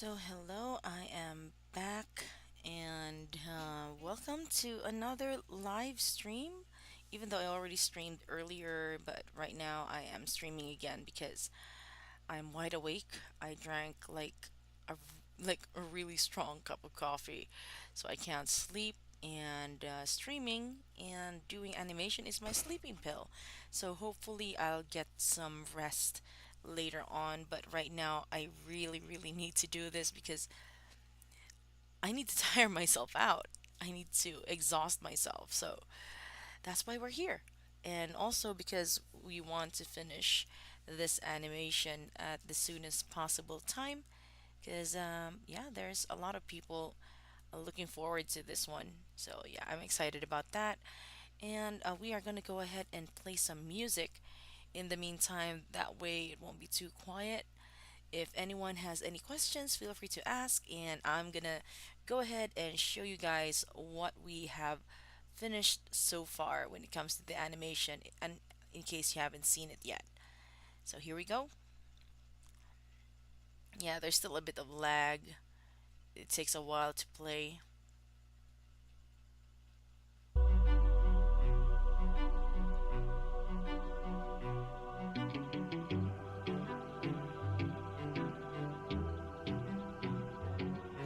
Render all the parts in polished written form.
Hello, I am back, and welcome to another live stream. Even though I already streamed earlier, but right now I am streaming again because I'm wide awake. I drank like a really strong cup of coffee, so I can't sleep. And streaming and doing animation is my sleeping pill. So hopefully I'll get some rest later on. But right now I really, really need to do this because I need to tire myself out. I need to exhaust myself. So that's why we're here. And also because we want to finish this animation at the soonest possible time. Because, yeah, there's a lot of people looking forward to this one. So, yeah, I'm excited about that. And we are going to go ahead and play some music in the meantime. That way it won't be too quiet. If anyone has any questions, feel free to ask, and I'm gonna go ahead and show you guys what we have finished so far when it comes to the animation, and in case you haven't seen it yet. So here we go. Yeah, there's still a bit of lag. It takes a while to play.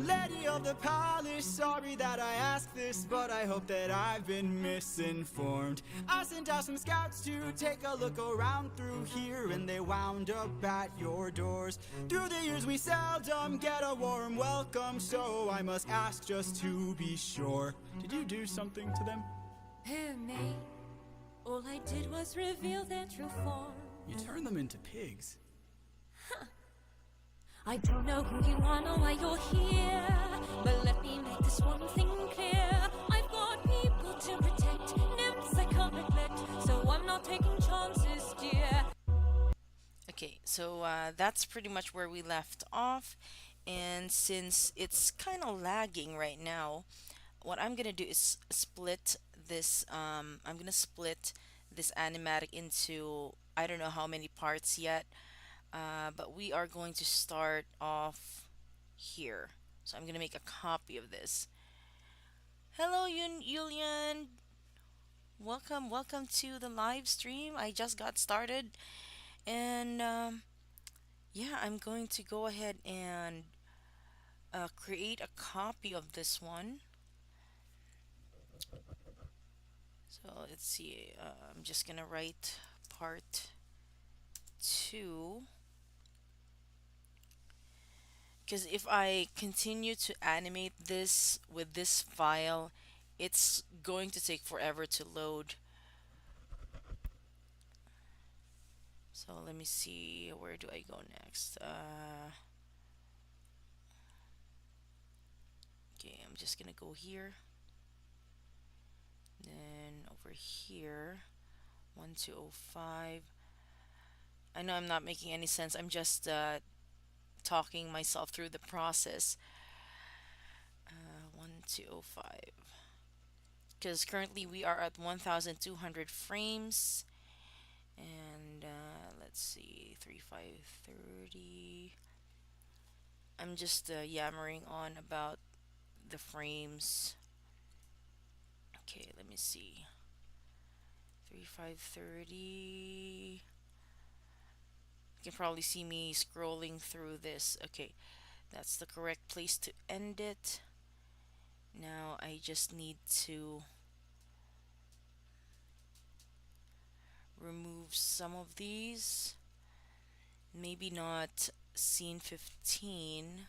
Lady of the palace, sorry that I ask this, but I hope that I've been misinformed. I sent out some scouts to take a look around through here, and they wound up at your doors. Through the years we seldom get a warm welcome, so I must ask just to be sure. Did you do something to them? Who, me? All I did was reveal their true form. You turned them into pigs. I don't know who you are nor why you're here, but let me make this one thing clear. I've got people to protect, nymphs I can't neglect, so I'm not taking chances, dear. Okay, so that's pretty much where we left off. And since it's kind of lagging right now, what I'm gonna do is split this. I'm gonna split this animatic into I don't know how many parts yet, but we are going to start off here. So I'm gonna make a copy of this. Hello, Yulian. Welcome, welcome to the live stream. I just got started, and yeah, I'm going to go ahead and create a copy of this one. So let's see. I'm just gonna write part two because if I continue to animate this with this file, it's going to take forever to load. So let me see, where do I go next? Okay, I'm just gonna go here, then over here, 1205. I know I'm not making any sense. I'm just talking myself through the process. 1205. Because currently we are at 1200 frames. And let's see, 3530. I'm just yammering on about the frames. Okay, let me see. 3530. You can probably see me scrolling through this. Okay, that's the correct place to end it. Now I just need to remove some of these. Maybe not scene 15,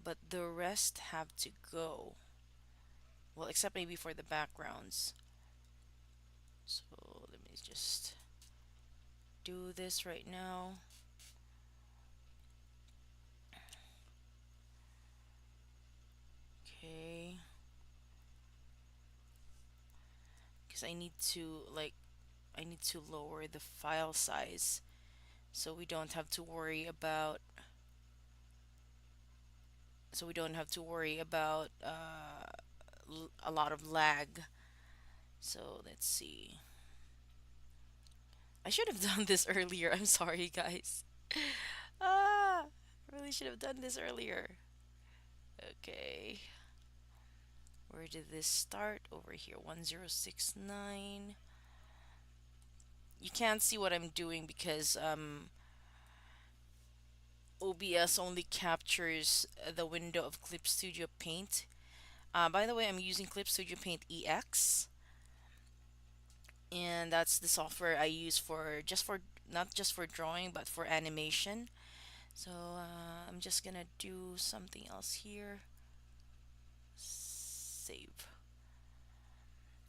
but the rest have to go. Well, except maybe for the backgrounds. So let me just do this right now. Okay. Because I need to lower the file size so we don't have to worry about a lot of lag. So let's see. I should have done this earlier. I'm sorry, guys. Ah, Really should have done this earlier. Okay. Where did this start? Over here, 1069. You can't see what I'm doing because OBS only captures the window of Clip Studio Paint. By the way, I'm using Clip Studio Paint EX, and that's the software I use for not just for drawing but for animation. So I'm just gonna do something else here. Save.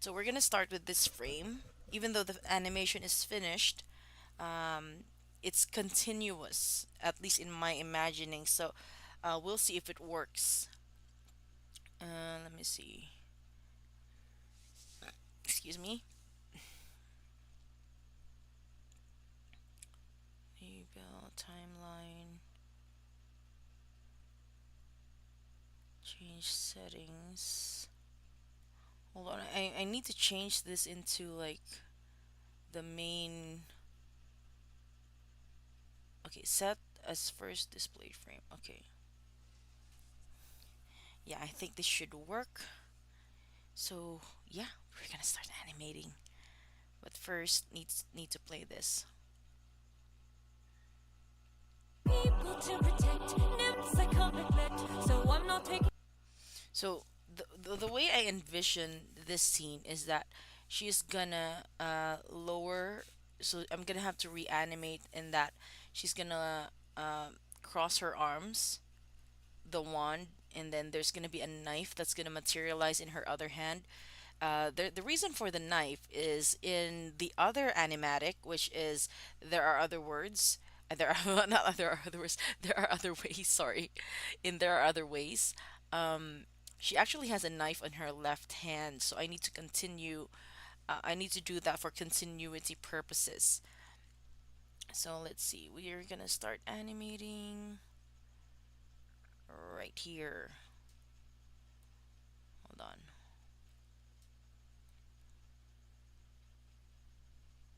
So we're gonna start with this frame. Even though the animation is finished, um, it's continuous, at least in my imagining. So we'll see if it works. Let me see. Excuse me. Label, timeline, change settings. Hold on, I need to change this into like the main. Okay, set as first displayed frame. Okay. Yeah, I think this should work. So yeah, we're gonna start animating. But first need to play this. People to protect, nymphs I can't neglect, so I'm not taking. So the way I envision this scene is that she's gonna lower. So I'm gonna have to reanimate in that she's gonna cross her arms, the wand, and then there's gonna be a knife that's gonna materialize in her other hand. The reason for the knife is in the other animatic, which is there are other words. There are not there are other words. There are other ways. Sorry, in there are other ways. Um, she actually has a knife on her left hand, so I need to continue. I need to do that for continuity purposes. So let's see. We are gonna start animating right here. Hold on.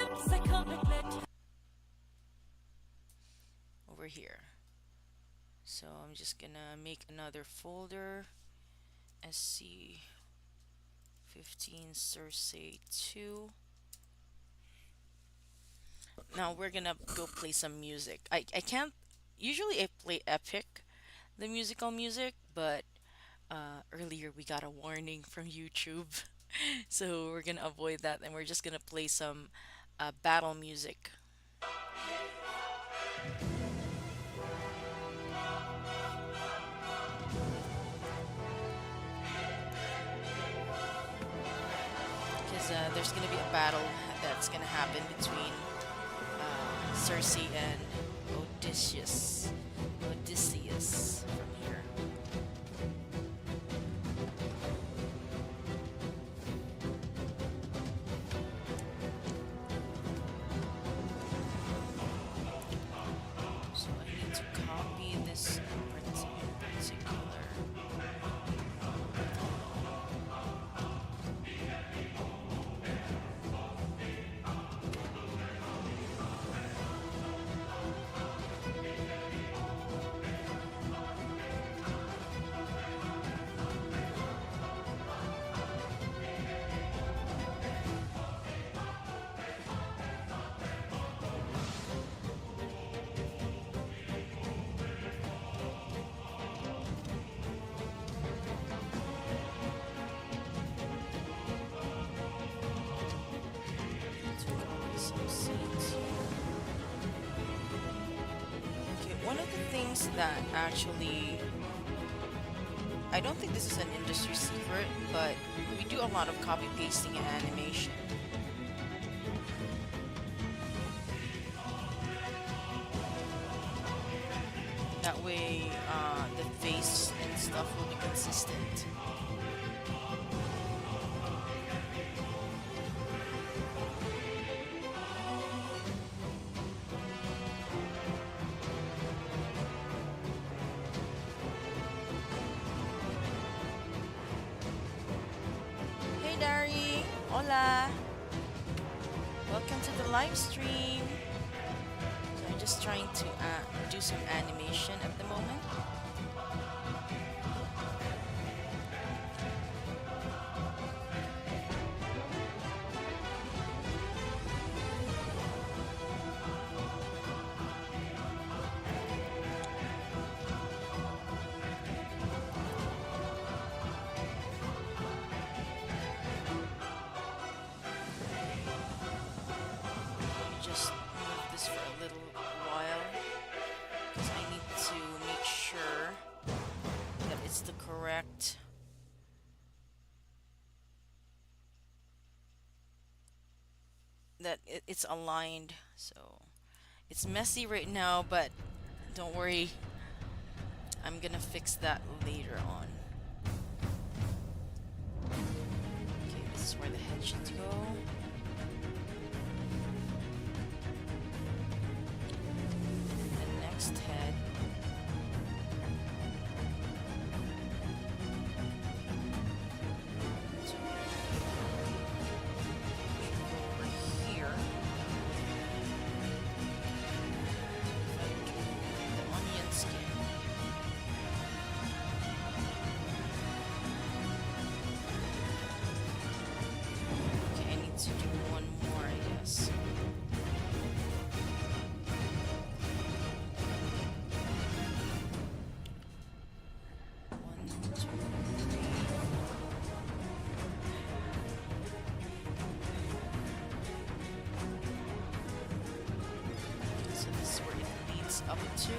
Nymphs I can't neglect. Over here. So I'm just gonna make another folder. SC15 Circe 2. Now we're gonna go play some music. I can't usually I play Epic, the musical music, but earlier we got a warning from YouTube. So we're gonna avoid that and we're just gonna play some battle music. Because there's gonna be a battle that's gonna happen between Circe and Odysseus. Odysseus from here. So I need to copy this particular. To copy some scenes here. Okay, one of the things that actually I don't think this is an industry secret, but we do a lot of copy pasting in animation. That way, the face and stuff will be consistent. Hey Dari, hola. Welcome to the live stream. So I just trying to do some animation at the moment. Just move this for a little while because I need to make sure that it's the correct it's aligned. So it's messy right now, but don't worry, I'm gonna fix that later on. Okay, this is where the head should go. Next head. So go over here. The onion skin. Okay, I need to do one more, I guess. So this is where it leads up to.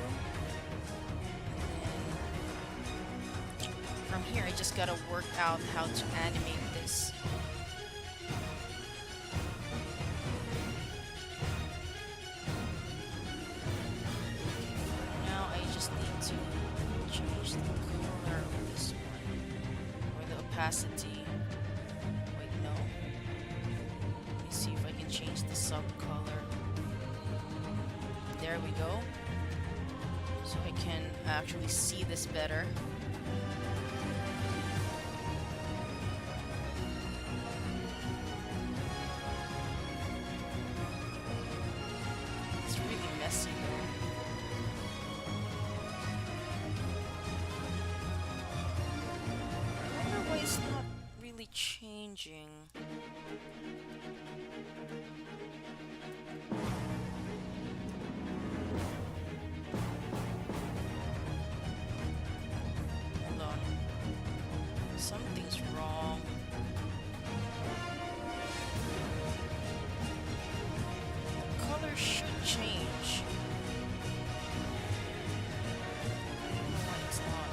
And then from here, I just gotta work out how to animate this. Now I just need to change the color of this one, or the opacity. Wait, no. Let me see if I can change the subcolor. There we go. So I can actually see this better. It's really messy though. I wonder why it's not really changing. Hold on. Something's wrong. The color should change. I don't know why it's not.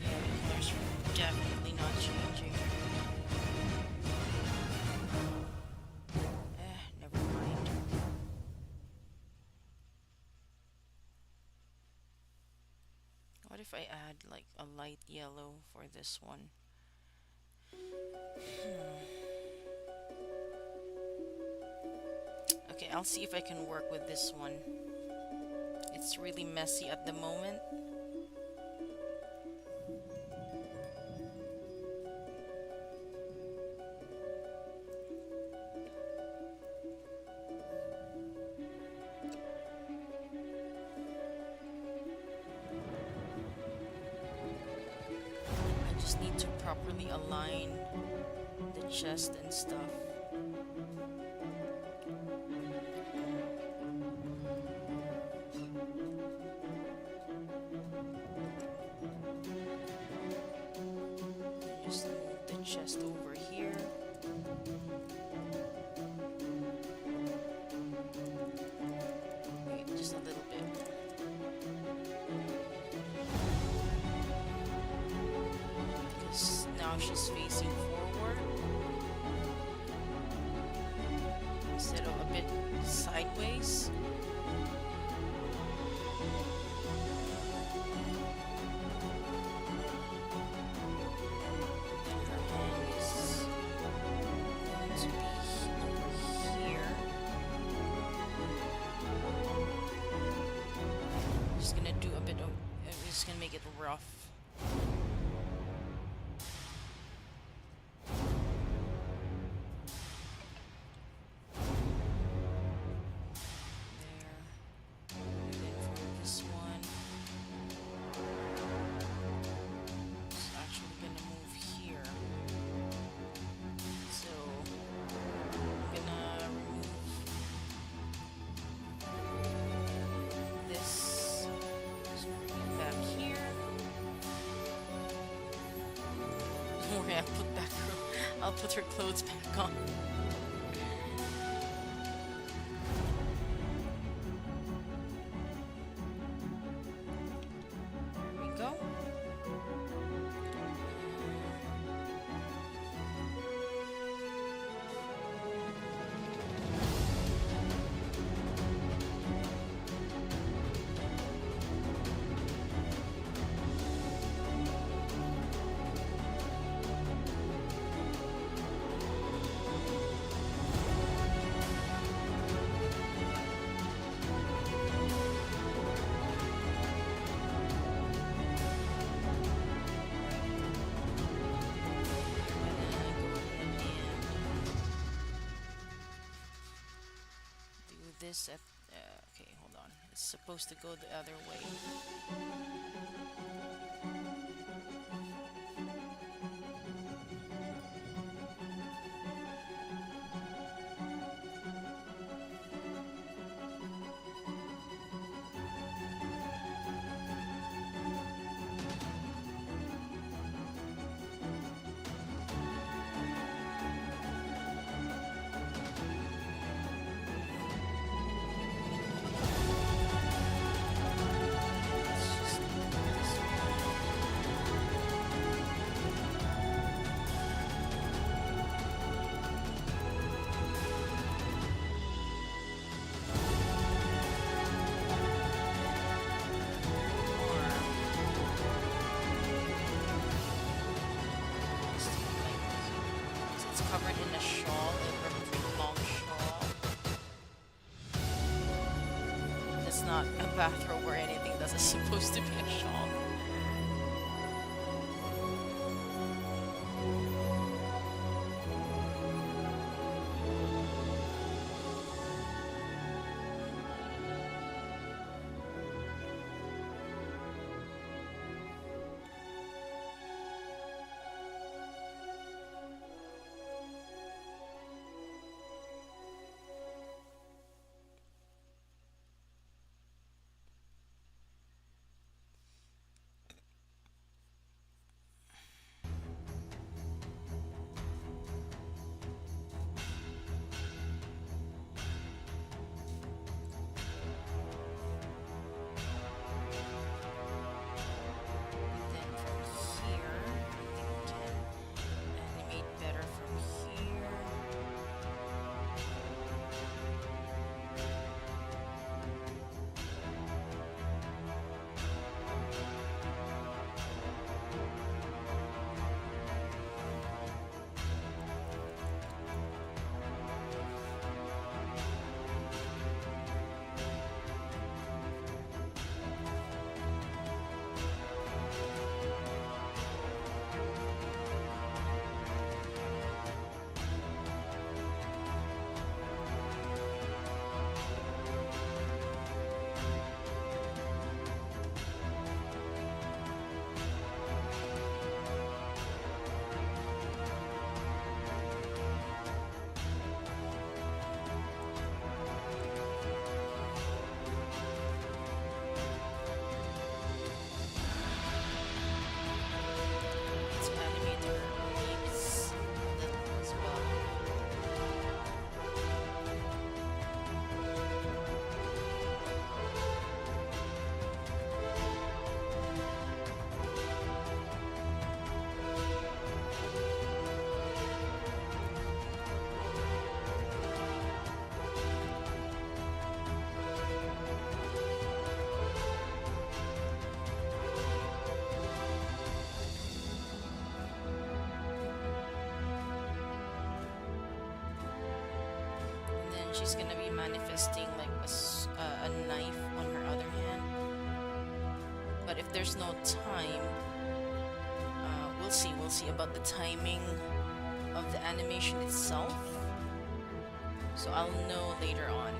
Yeah, the color's definitely not changing. Never mind. What if I add like a light yellow for this one? Okay, I'll see if I can work with this one. It's really messy at the moment. I just need to properly align the chest and stuff. Just move the chest over here. Wait, just a little bit. Because now she's facing forward instead of a bit sideways. Just gonna make it rough. Okay, I'll put her clothes back on. There we go. Do this at. Okay, hold on. It's supposed to go the other way. Let's just do this it's covered in a shawl, a very long shawl. That's not a bathrobe or anything. That's supposed to be a shawl. Then from here, I think we can animate better from here. Let's animate her legs a little as well. And then she's gonna be manifesting like a knife on her other hand. But if there's no time, we'll see about the timing of the animation itself. So I'll know later on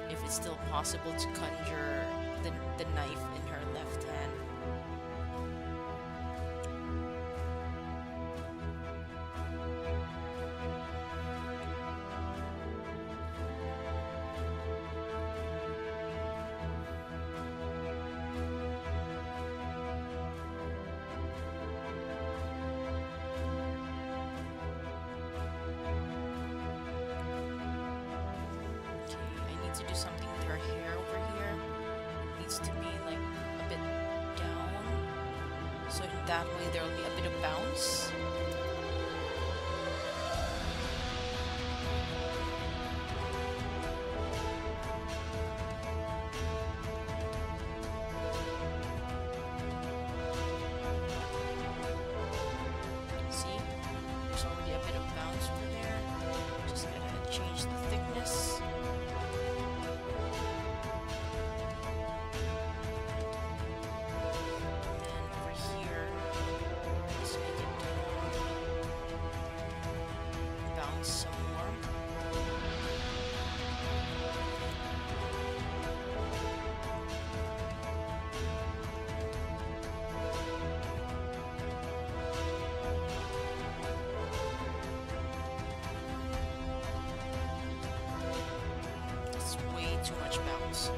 if it's still possible to conjure the knife in her left hand. That way there will be a bit of bounce. See? There's already a bit of bounce over there. Just gonna change the thickness. And over here, just make it bounce some more. It's way too much bounce.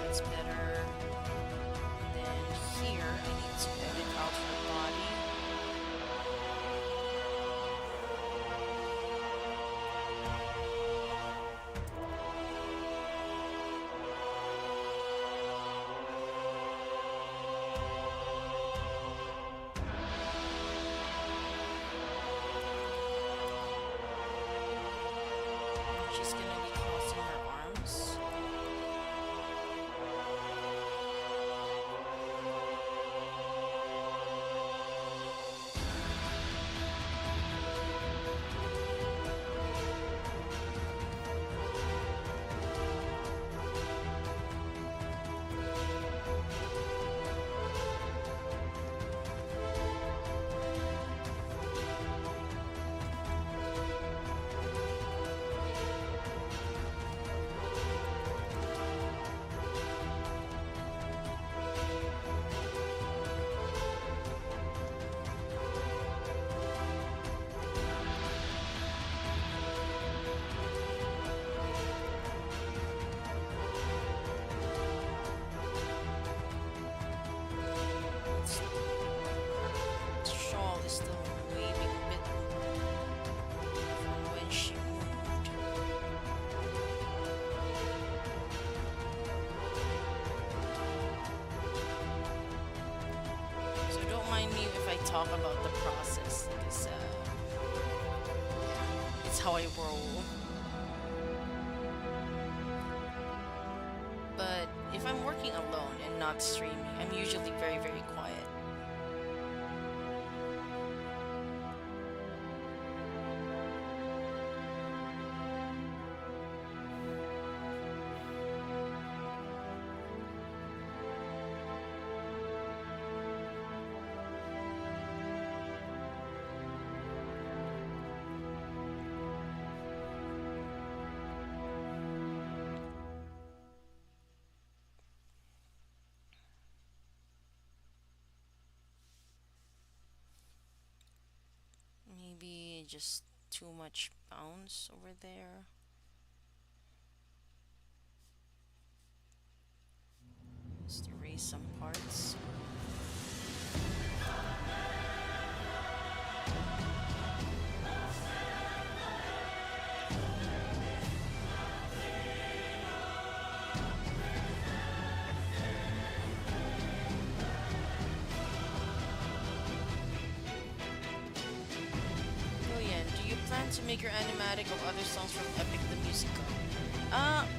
That's better. And then here, I need to edit out her body. She's gonna be crossing her arms. The shawl is still waving a bit from when she moved. So don't mind me if I talk about the process, because it's how I roll. But if I'm working alone and not streaming, I'm usually very, very quiet. Maybe just too much bounce over there. Just erase some parts. Julian, do you plan to make your animatic of other songs from Epic the Musical?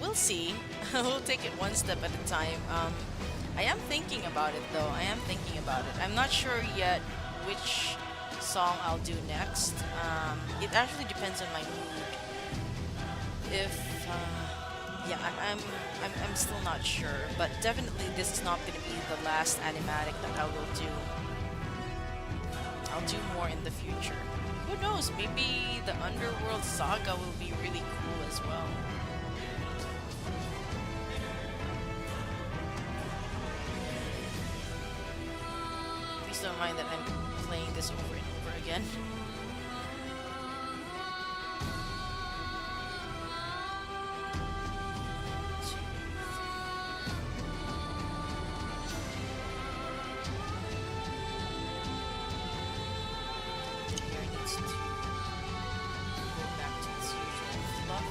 We'll see. We'll take it one step at a time. I am thinking about it though. I am thinking about it. I'm not sure yet which song I'll do next. It actually depends on my mood. If yeah, I'm still not sure, but definitely this is not gonna be the last animatic that I will do. I'll do more in the future. Who knows? Maybe the Underworld Saga will be really cool as well. Please don't mind that I'm playing this over and over again. Hair needs to go back to its usual fluff.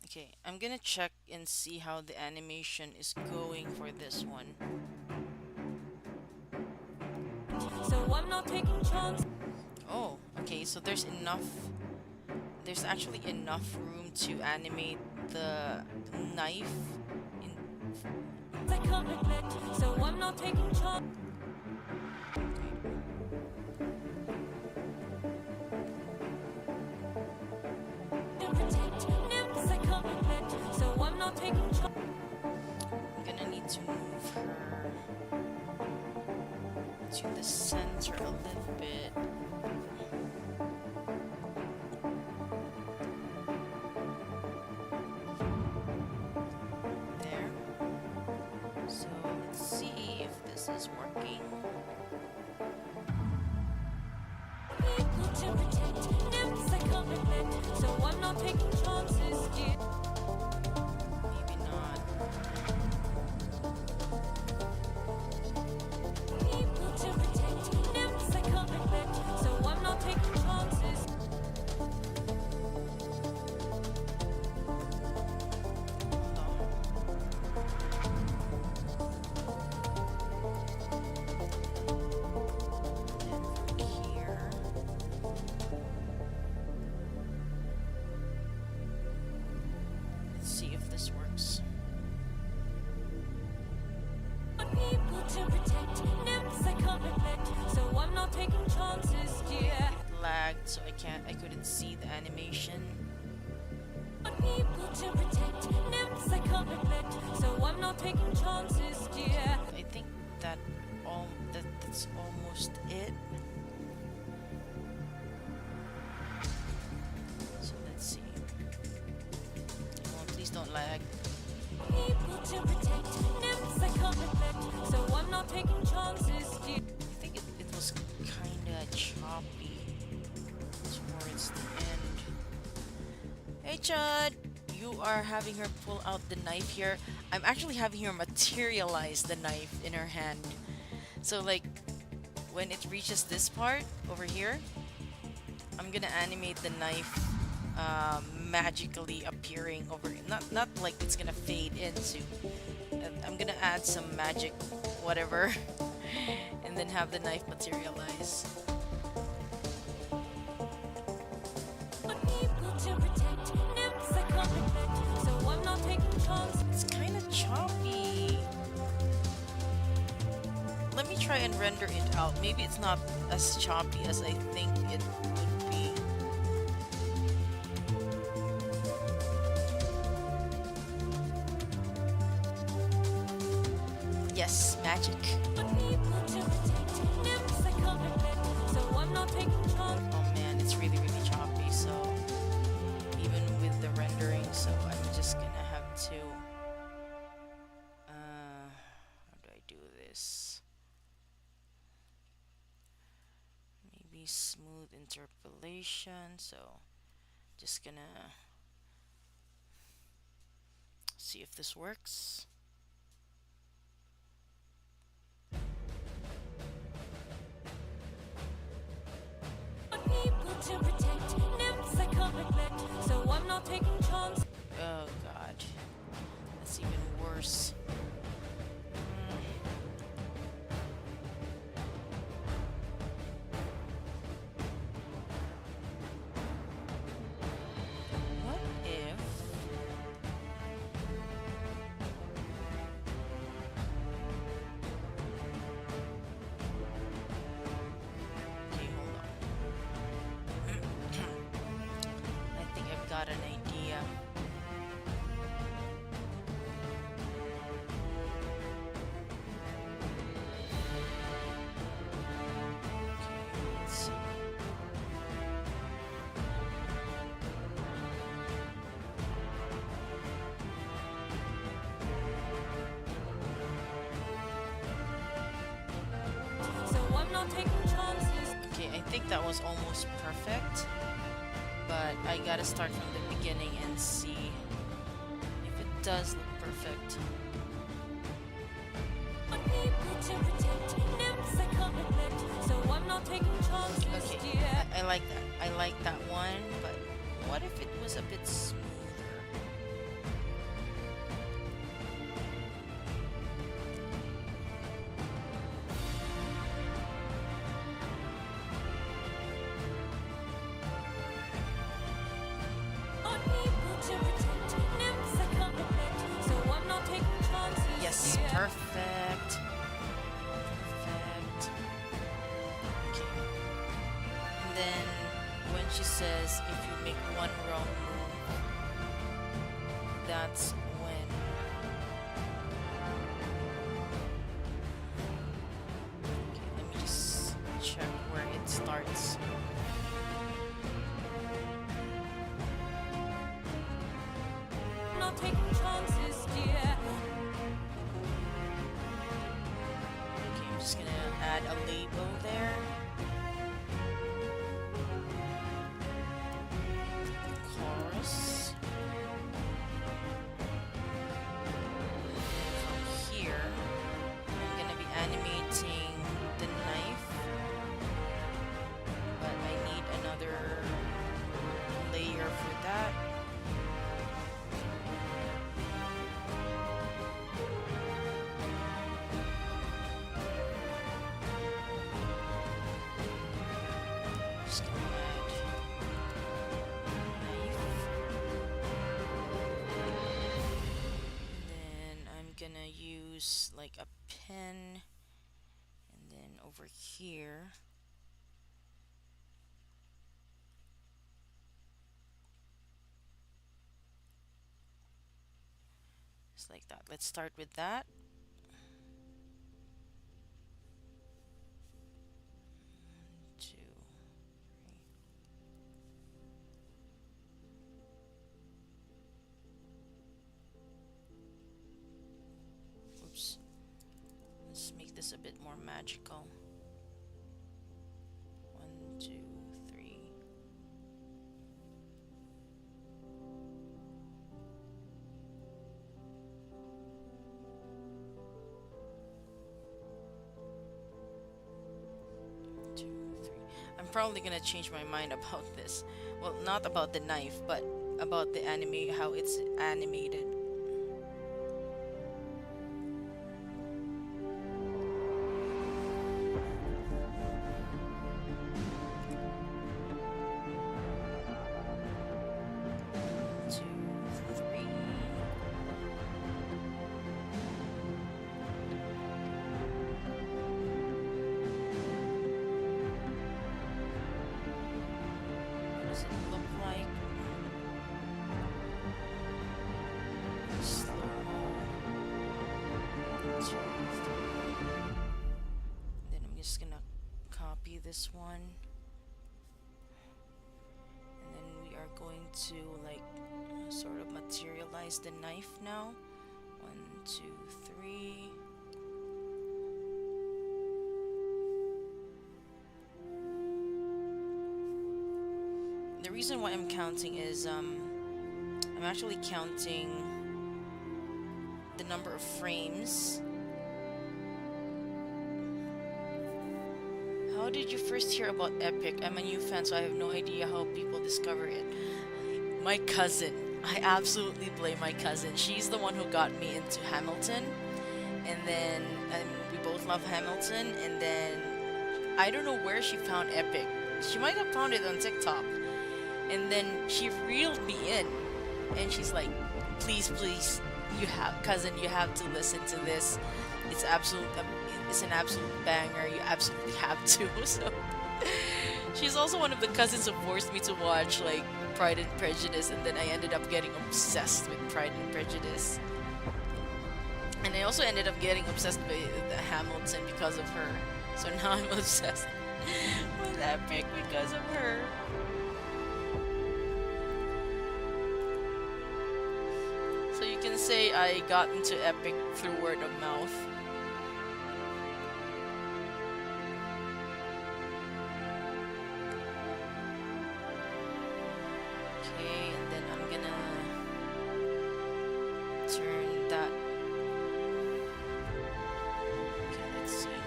Okay, I'm gonna check and see how the animation is going for this one. So I'm not taking chances. Oh, okay, so there's actually enough room to animate the knife in. I can't neglect. So I'm not taking chances. Protect nymphs, I can't neglect. So I'm not taking chances. I'm gonna need to move her to the center a little bit. There. So let's see if this is working. People to protect nymphs, I can't neglect. So I'm not taking chances, dear. Maybe not. People to protect nymphs, I can't neglect. So I'm not taking chances. Here. Let's see if this works. People to protect nymphs, I can't neglect. So I'm not taking chances, dear. It lagged, so I couldn't see the animation. People to protect nymphs, I can't neglect. So I'm not taking chances, dear. I think that's almost it. So let's see. Oh, please don't lag. People to protect nymphs, I can't neglect. So I'm not taking chances, dear. I think it was kinda choppy towards the end. Hey Chud! You are having her pull out the knife here. I'm actually having her materialize the knife in her hand. So like when it reaches this part over here, I'm gonna animate the knife magically appearing over, not like it's gonna fade into. I'm gonna add some magic whatever and then have the knife materialize. People to protect nymphs, I can't neglect. So I'm not taking chances. It's kind of choppy. Let me try and render it out. Maybe it's not as choppy as I think it would be. Yes, magic. People to protect nymphs, I can't neglect. So I'm not taking chances. Oh man, it's really, really choppy. So even with the rendering, so I'm just gonna have to. How do I do this? Maybe smooth interpolation. So just gonna see if this works. People to protect nymphs, I can't neglect. So I'm not taking chances. Oh god, that's even worse. What if okay, hold on. I think I've got an idea. Okay, let's see. So I'm not taking chances. Okay, I think that was almost perfect, but I gotta start from the beginning and see if it does look perfect. People to protect nymphs, I can't neglect. So I'm not taking chances, Okay, dear. I like that. I like that one, but what if it was a bit smoother? Perfect. Perfect. Okay. And then when she says if you make one wrong move, that's when okay, let me just check where it starts. Not taking chances, dear. Okay, I'm just gonna add a label there. Chorus. From here, I'm gonna be animating the knife, but I need another layer for that. Just gonna add knife. And then I'm gonna use like a pen, and then over here just like that. Let's start with that. 2, 3. Oops. Let's make this a bit more magical. 1, 2, 3. I'm probably gonna change my mind about this. Well, not about the knife, but about the anime, how it's animated. Two, three. What does it look like? Slow-mo. 2, 3. Then I'm just gonna copy this one. And then we are going to like sort of materialize the knife now. 1, 2, 3. The reason why I'm counting is I'm actually counting the number of frames. How did you first hear about Epic? I'm a new fan, so I have no idea how people discover it. My cousin. I absolutely blame my cousin. She's the one who got me into Hamilton. And then we both love Hamilton. And then I don't know where she found Epic. She might have found it on TikTok. And then she reeled me in. And she's like, please, please, cousin, you have to listen to this. It's an absolute banger. You absolutely have to. So she's also one of the cousins who forced me to watch like Pride and Prejudice, and then I ended up getting obsessed with Pride and Prejudice. And I also ended up getting obsessed with Hamilton because of her. So now I'm obsessed with Epic because of her. So you can say I got into Epic through word of mouth. Okay, and then I'm gonna turn that. Okay, let's see.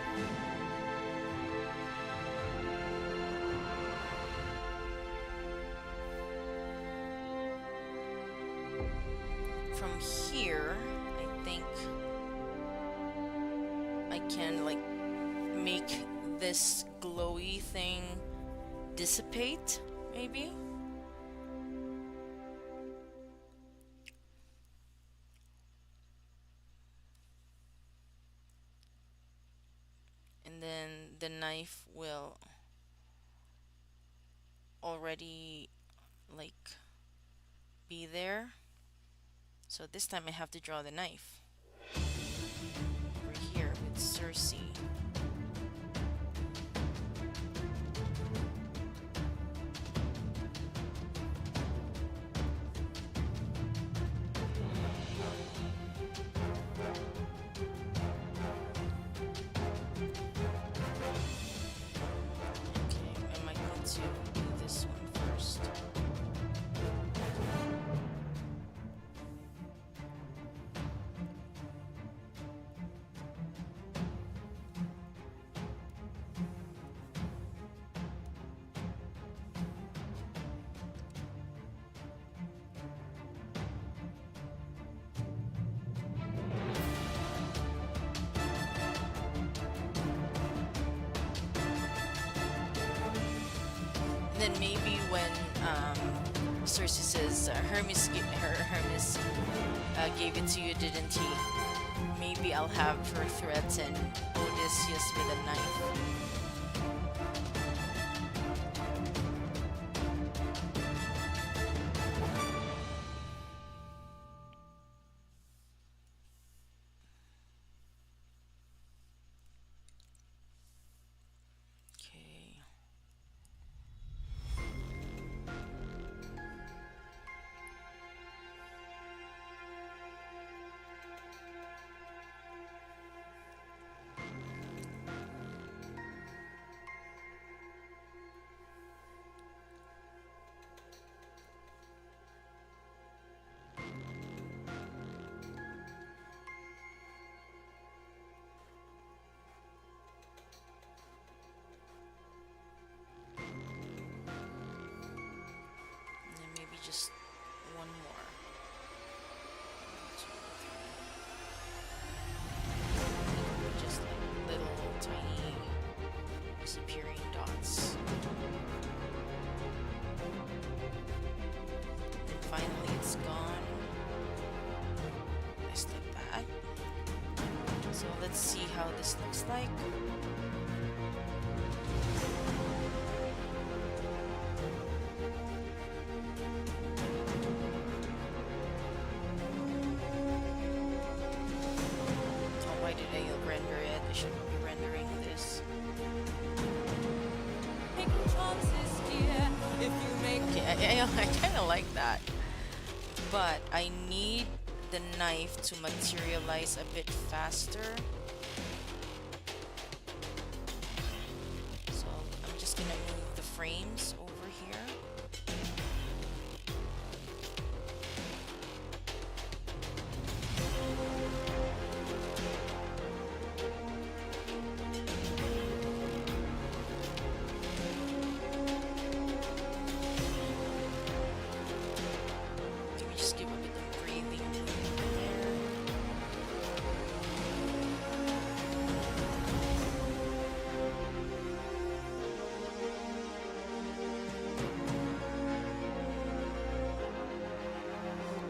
From here, I think I can like make this glowy thing dissipate, maybe. already like be there. So this time I have to draw the knife. Over here with Circe. Okay, I might want to do this one first. Then maybe when Circe says Hermes gave it to you, didn't he? Maybe I'll have her threaten Odysseus with a knife. Okay. And then maybe just one more. One, two, three. Just like little tiny disappearing dots. Then finally it's gone. Just like that. So let's see how this looks like. Oh, why did I render it? I shouldn't be rendering this. Taking chances, dear. If you make Okay, I kind of like that. But I need the knife to materialize a bit faster. So I'm just gonna move the frames over here. Can we just give a bit of breathing room there?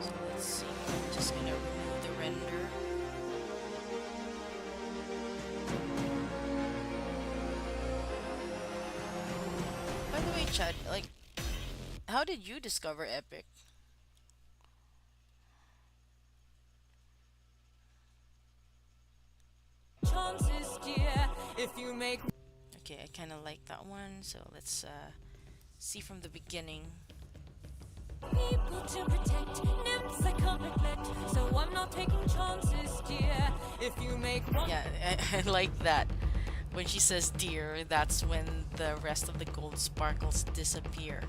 So let's see. I'm just gonna remove the render. By the way, Chad, like, how did you discover Epic? chances, dear. If you make Okay, I kind of like that one. So let's see from the beginning. people to protect, nymphs I can't neglect. So I'm not taking chances, dear. If you make one Yeah, I like that. When she says dear, that's when the rest of the gold sparkles disappear.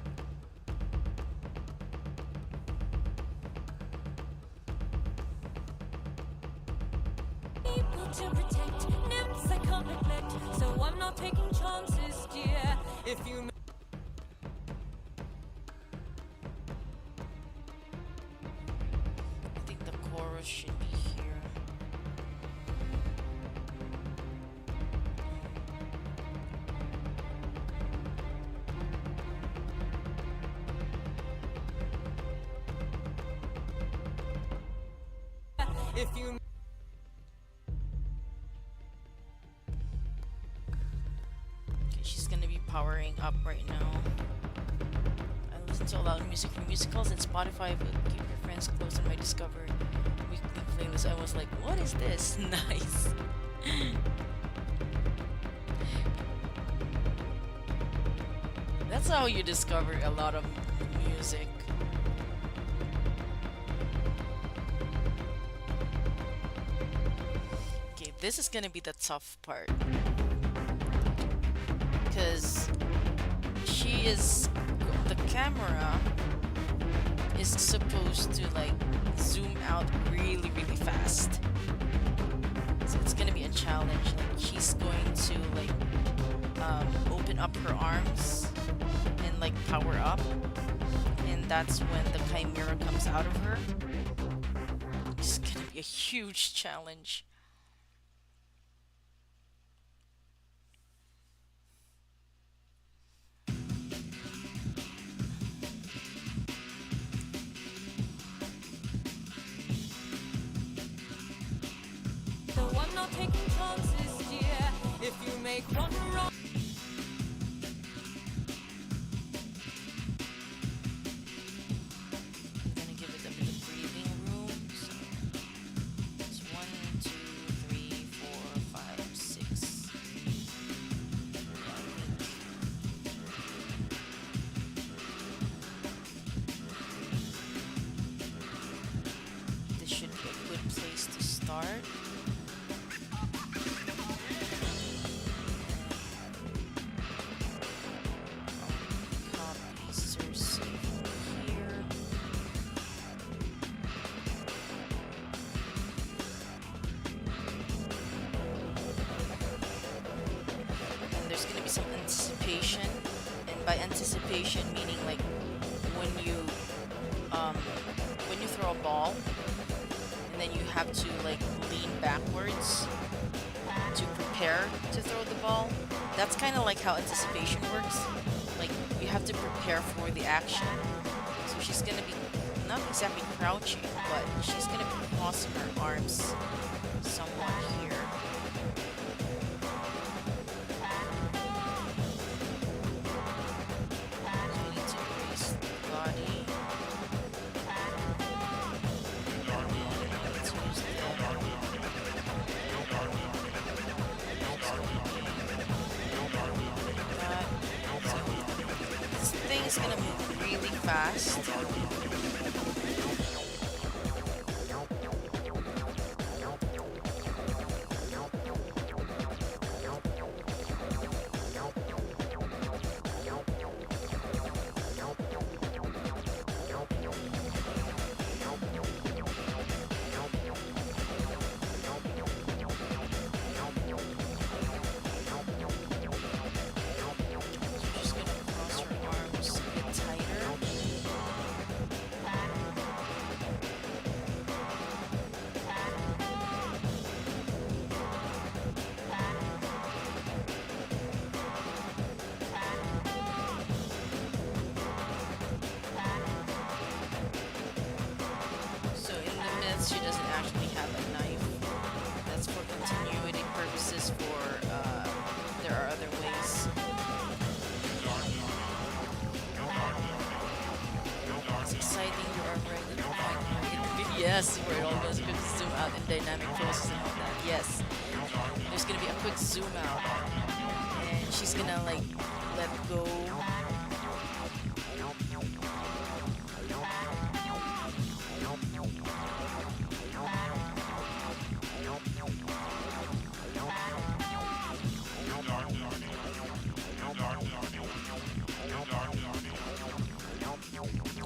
people to protect, nymphs I can't neglect. So I'm not taking chances, dear. If you I think the chorus should be here. if you Okay, she's gonna be powering up right now. listen to a lot of music from musicals, and Spotify would keep your friends close in my discover weekly playlist. I was like, what is this? Nice. That's how you discover a lot of music. Okay, this is gonna be the tough part. Because the camera is supposed to like zoom out really, really fast. So it's gonna be a challenge. Like she's going to like open up her arms and like power up, and that's when the chimera comes out of her. It's gonna be a huge challenge. So I'm not taking chances, dear. If you make one wrong. I'm gonna give it a bit of breathing room. So it's 1, 2, 3, 4, 5, 6. This should be a good place to start. Copy Circe here. And there's gonna be some anticipation, and by anticipation meaning like when you um when you throw a ball and then you have to like lean backwards to prepare to throw the ball. That's kind of like how anticipation works. Like you have to prepare for the action. So she's gonna be not exactly crouching, but she's gonna be crossing her arms somewhat here. So we need to raise the body. Let's use this thing is gonna move really fast. She's gonna cross her arms a bit tighter. So in the myth, she doesn't actually have a knife. That's for continuity purposes. There are other ways. It's exciting. You are right. Yes, where it all goes. Quick zoom out and dynamic poses and all that. Yes. There's gonna be a quick zoom out, and she's gonna like let go.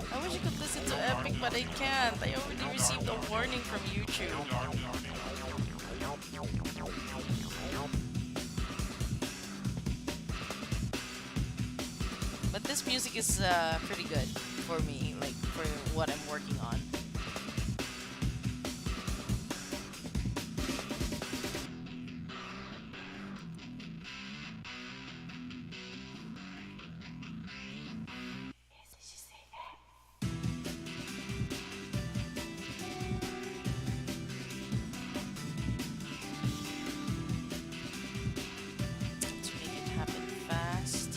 I wish I could listen to Epic, but I can't. I already received a warning from YouTube. But this music is pretty good for me, like for what I'm working on. To make it happen fast,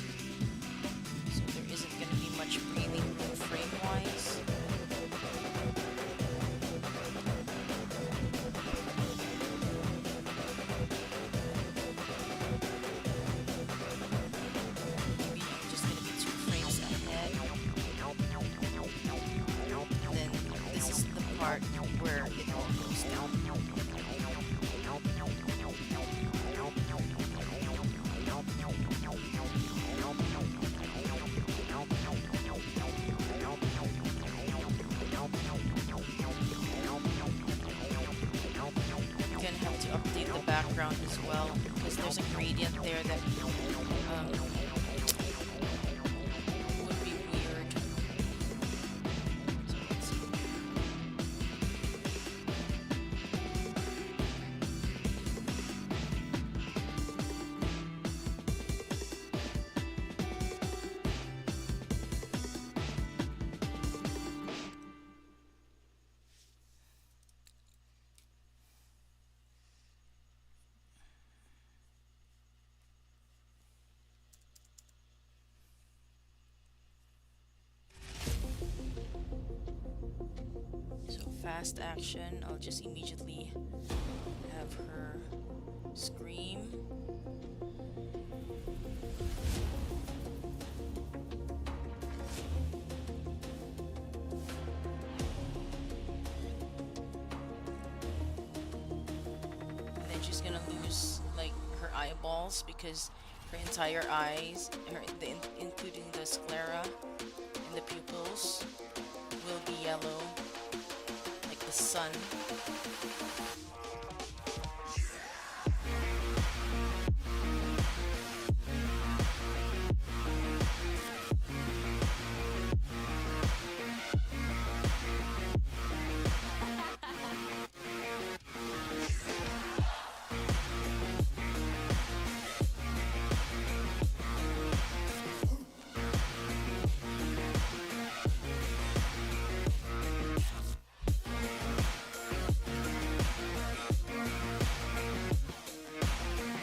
so there isn't going to be much breathing room part where it all goes down. I'm gonna have to update the background as well because there's a gradient there that would be weird. So let's see. So fast action, I'll just immediately have her scream. And then she's gonna lose like her eyeballs because her entire eyes, including the sclera and the pupils, will be yellow like the sun.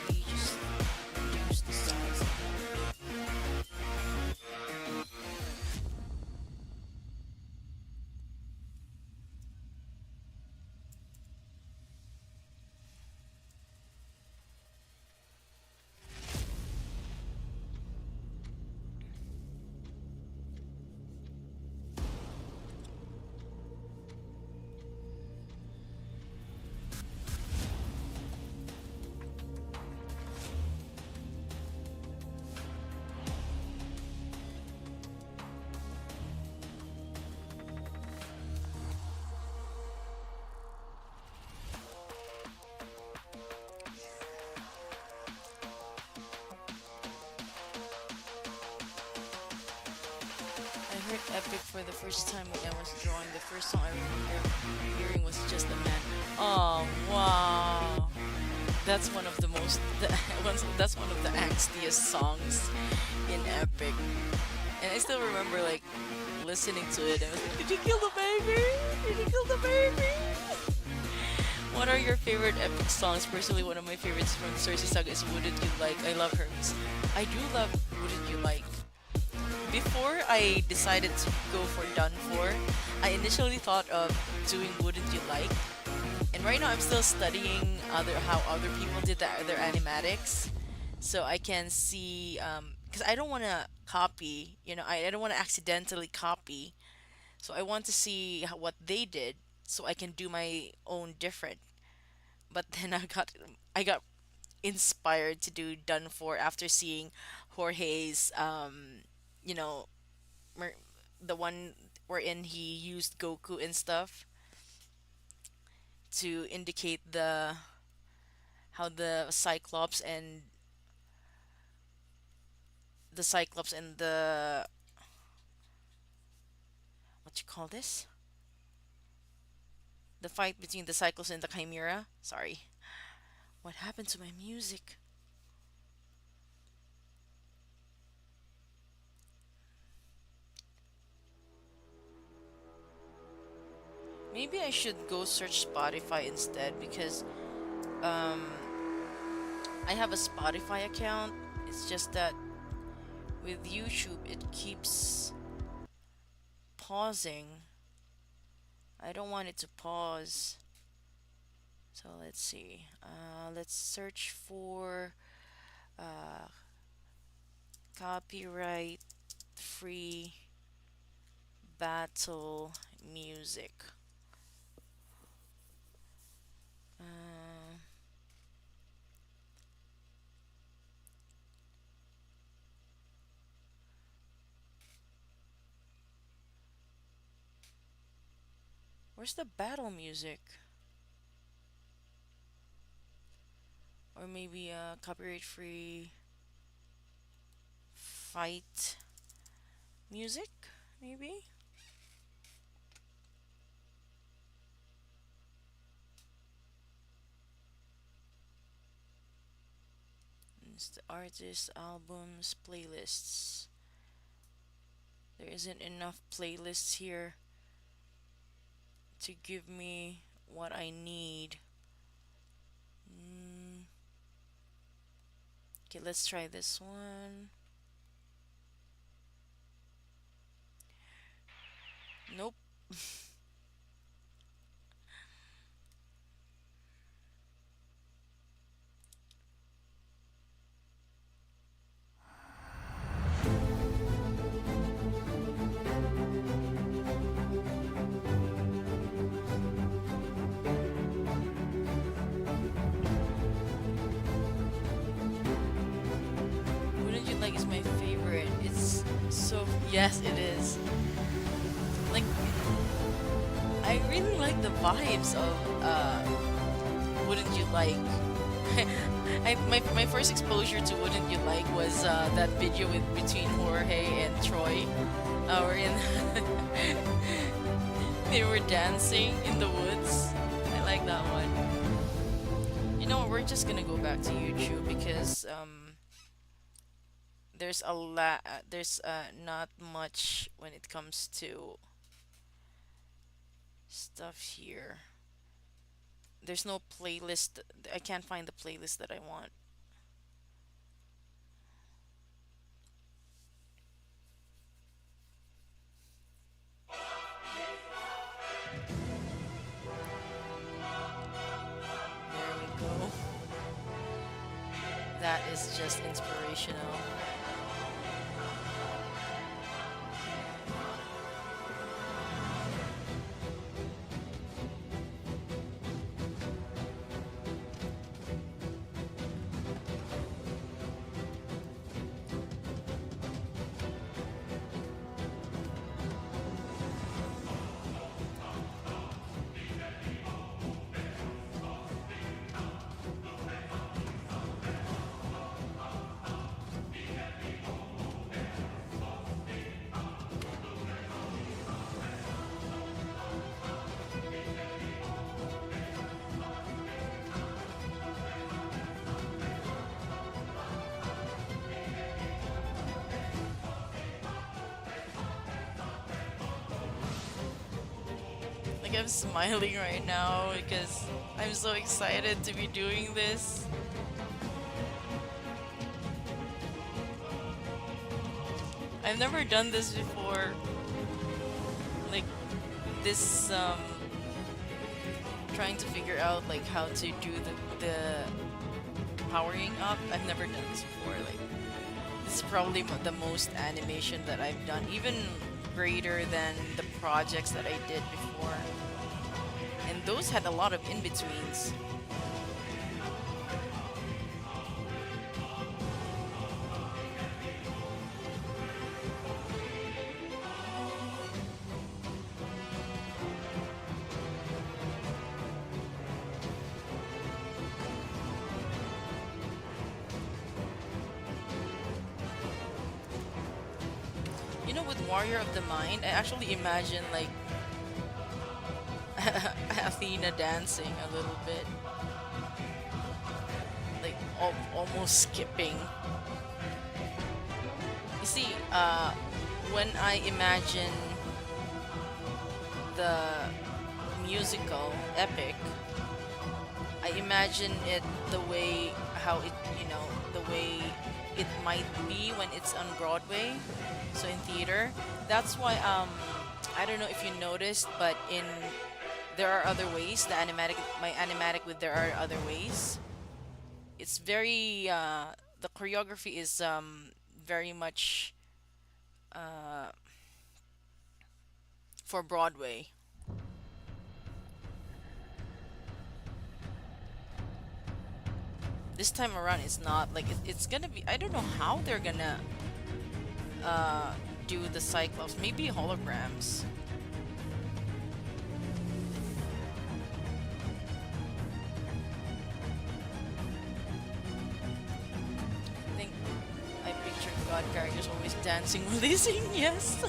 You just reduce the size of it. I heard Epic for the first time when I was drawing. The first song I remember hearing was Just a Man. Oh, wow. That's one of the most, that's one of the angstiest songs in Epic. And I still remember like listening to it and I was like, did you kill the baby? Did you kill the baby? What are your favorite Epic songs? Personally, one of my favorites from Circe Saga is Wouldn't You Like. I love Hermes. I do love Wouldn't You Like. Before I decided to go for Done For, I initially thought of doing Wouldn't You Like. And right now I'm still studying how other people did their animatics. So I can see because I don't want to copy, I don't want to accidentally copy. So I want to see what they did so I can do my own different. But then I got inspired to do Done For after seeing Jorge's you know mer- the one wherein he used Goku and stuff to indicate the how the Cyclops and the what you call this, the fight between the Cyclops and the Chimera. Sorry, what happened to my music? Maybe I should go search Spotify instead because um I have a Spotify account. It's just that with YouTube it keeps pausing. I don't want it to pause. So let's see. Let's search for uh, copyright free battle music. Uh, where's the battle music? Or maybe copyright free fight music? Maybe? It's the artists, albums, playlists. There isn't enough playlists here to give me what I need. Mm, okay, let's try this one. Nope. Wouldn't You Like is my favorite. It's so. Yes, it is. Like, I really like the vibes of Wouldn't You Like. My first exposure to Wouldn't You Like was that video with between Jorge and Troy. Wherein they were dancing in the woods. I like that one. You know what? We're just gonna go back to YouTube because there's a lot. There's not much when it comes to stuff here. There's no playlist. I can't find the playlist that I want. There we go. That is just inspirational. Like I'm smiling right now because I'm so excited to be doing this. I've never done this before. Like this trying to figure out like how to do the powering up. I've never done this before. Like this is probably the most animation that I've done, even greater than the projects that I did before. And those had a lot of in-betweens. You know, with Warrior of the Mind, I actually imagine like Athena dancing a little bit, like almost skipping. You see, when I imagine the musical epic, I imagine it the way how it, the way it might be when it's on Broadway, so in theater. That's why I don't know if you noticed, but in There Are Other Ways, the animatic my animatic with There Are Other Ways, it's very the choreography is very much uh for Broadway. This time around, it's not like it's gonna be. I don't know how they're gonna uh, do the Cyclops. Maybe holograms. I think I pictured God characters always dancing while they sing. Yes.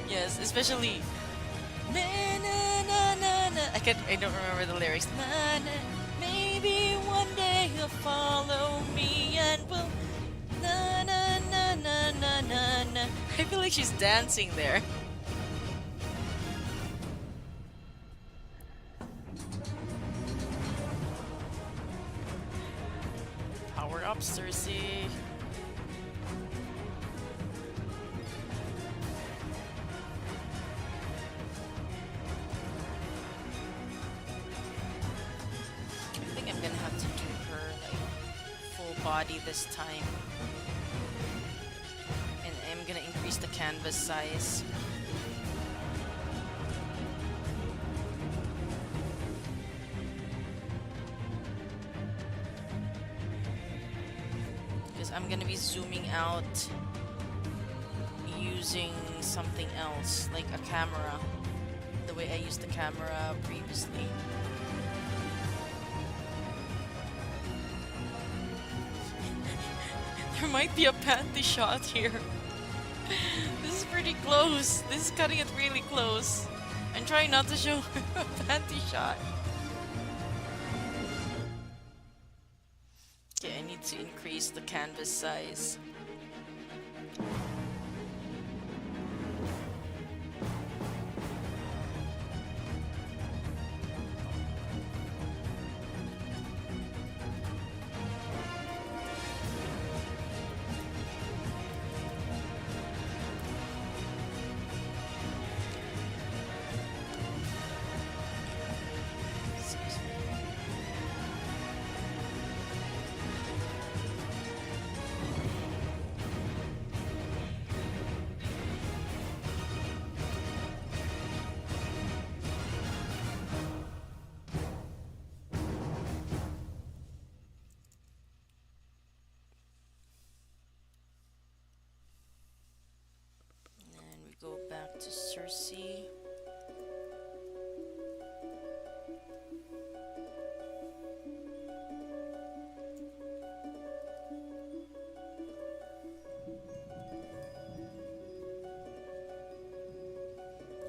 Yes, especially na na na na na. I don't remember the lyrics. Na, na, maybe one day you'll follow me and we'll na na na na na na na. I feel like she's dancing there. Power up, Circe. I think I'm gonna have to do her like full body this time. And I'm gonna increase the canvas size. Because I'm gonna be zooming out using something else, like a camera. The way I used the camera previously. There might be a panty shot here. This is pretty close. This is cutting it really close. I'm trying not to show a panty shot. Okay, I need to increase the canvas size. And we go back to Circe.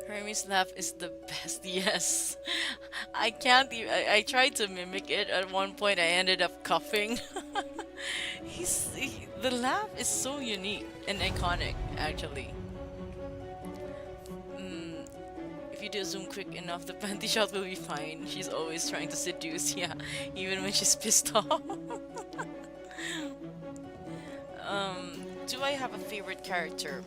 Hermes' laugh is the best, yes. I can't even, I tried to mimic it at one point, I ended up coughing. The laugh is so unique and iconic, actually. If you do zoom quick enough, the panty shot will be fine. She's always trying to seduce, yeah, even when she's pissed off. Do I have a favorite character?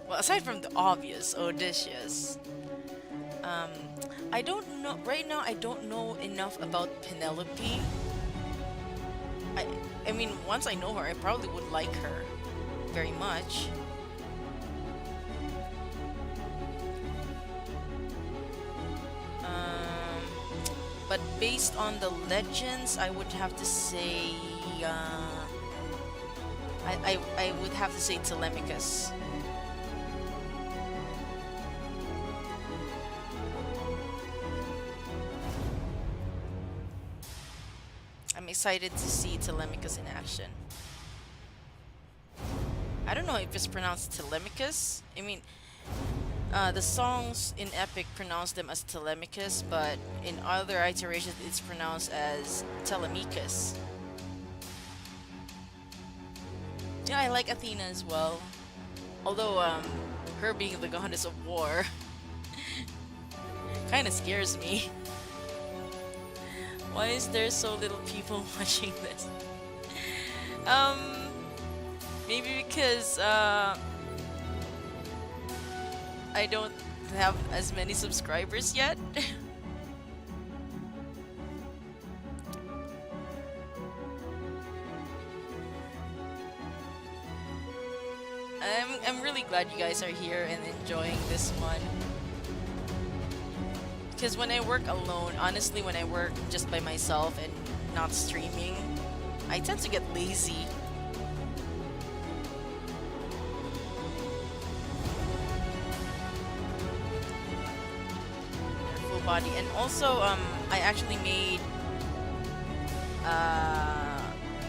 Well, aside from the obvious, Odysseus, I don't know, right now I don't know enough about Penelope. I mean, once I know her, I probably would like her very much. But based on the legends, I would have to say, I would have to say Telemachus. I'm excited to see Telemachus in action. I don't know if it's pronounced Telemachus. I mean, the songs in Epic pronounce them as Telemachus, but in other iterations it's pronounced as Telemachus. Yeah, I like Athena as well. Although, her being the goddess of war kind of scares me. Why is there so little people watching this? Maybe because I don't have as many subscribers yet. I'm really glad you guys are here and enjoying this one. Because when I work alone, honestly, when I work just by myself and not streaming, I tend to get lazy. Their full body. And also, I actually made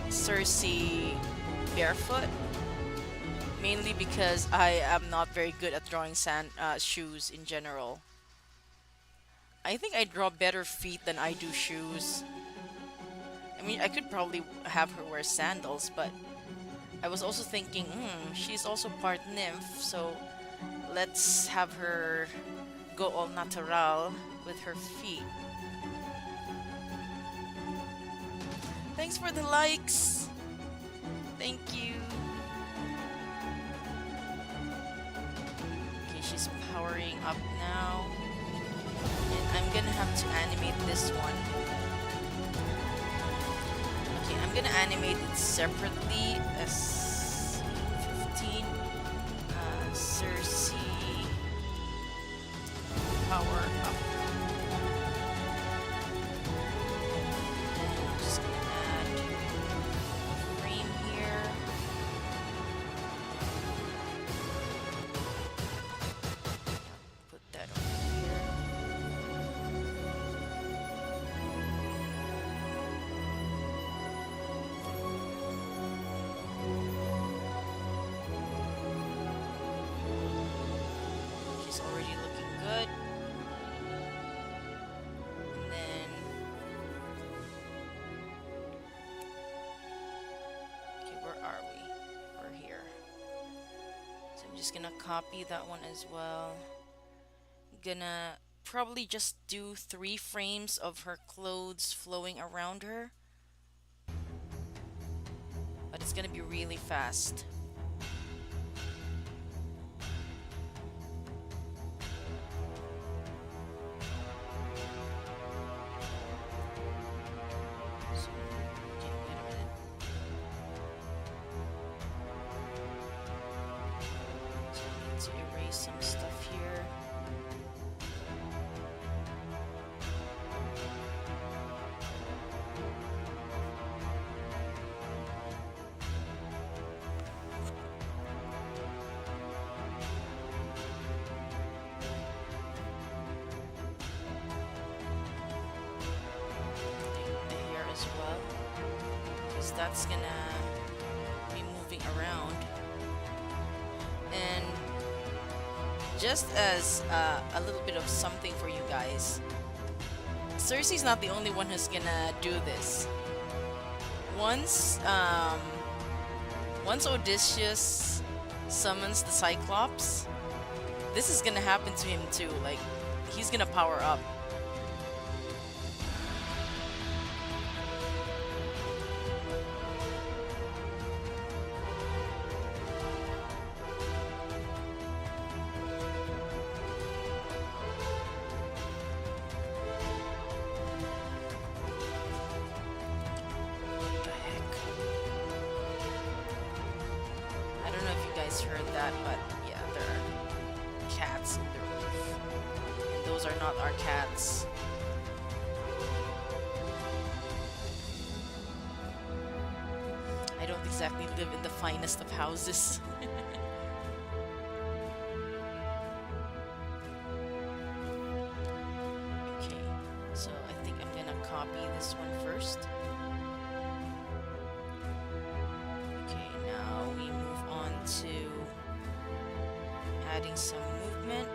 Circe barefoot, mainly because I am not very good at drawing shoes in general. I think I draw better feet than I do shoes. I mean, I could probably have her wear sandals, but I was also thinking, she's also part nymph, so let's have her go all natural with her feet. Thanks for the likes! Thank you! Okay, she's powering up now. And I'm gonna have to animate this one. Okay, I'm gonna animate it separately as 15. Circe power up. And I'm just gonna add a frame here. Put that over here. She's already looking good. And then okay, where are we? We're here. So I'm just gonna copy that one as well. Gonna probably just do 3 frames of her clothes flowing around her. But it's gonna be really fast. So, okay, wait a minute. So I need to erase some stuff here. The hair as well, because that's gonna be moving around. And just as a little bit of something for you guys, Circe's not the only one who's gonna do this. Once once Odysseus summons the Cyclops, this is gonna happen to him too. Like, he's gonna power up. What the heck? I don't know if you guys heard that, but yeah, there are cats in the roof. And those are not our cats. I don't exactly live in the finest of houses. Okay, so I think I'm gonna copy this one first. Okay, now we move on to adding some movement.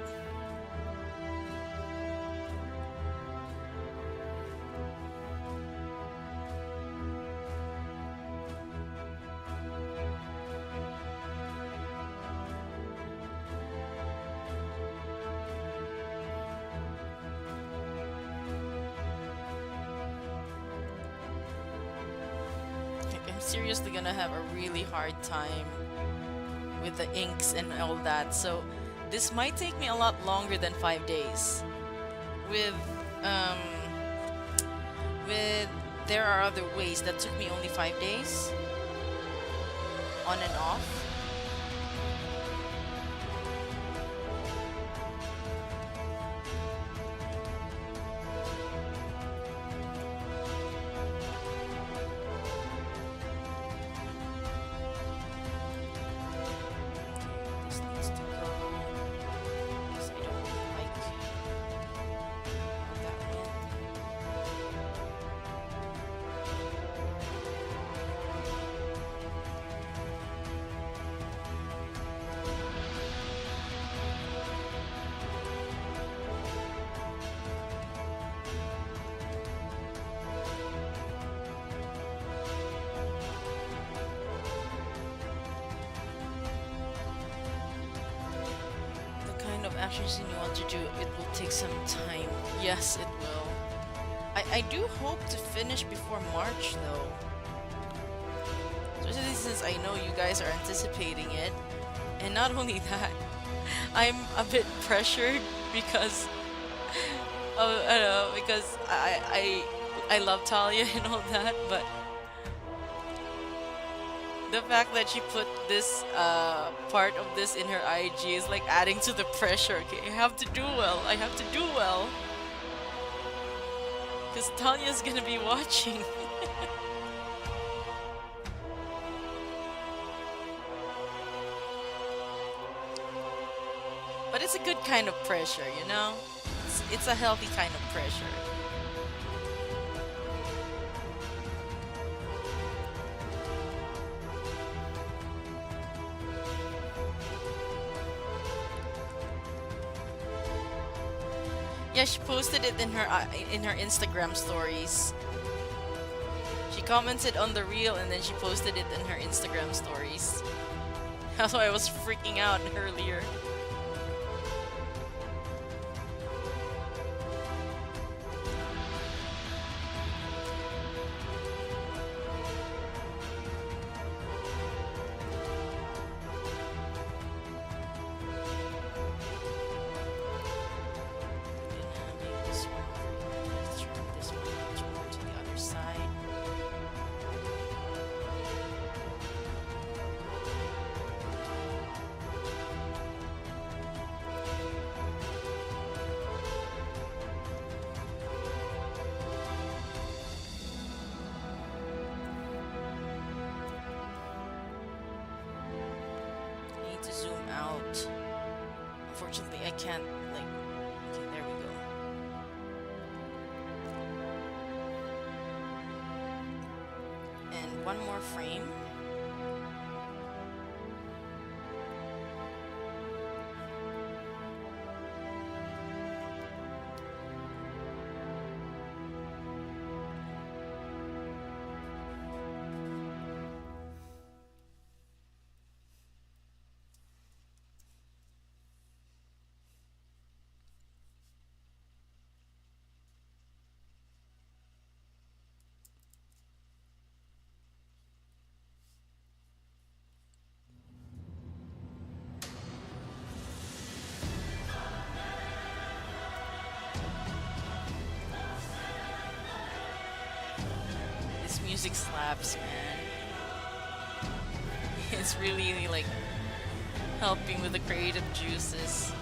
I'm seriously gonna have a really hard time with the inks and all that, so this might take me a lot longer than 5 days. Um with There Are Other Ways, that took me only 5 days on and off. action scene you want to do, it will take some time. Yes, it will. I do hope to finish before March though. Especially since I know you guys are anticipating it. And not only that, I'm a bit pressured because because I love Talia and all that, but the fact that she put this part of this in her IG is like adding to the pressure. Okay, I have to do well. I have to do well. Because Talia's gonna be watching. But it's a good kind of pressure, you know? It's a healthy kind of pressure. Yeah, she posted it in her Instagram stories. She commented on the reel and then she posted it in her Instagram stories. That's why I was freaking out earlier. To zoom out. Unfortunately, I can't, like, okay, there we go. And one more frame. This music slaps, man. It's really like helping with the creative juices.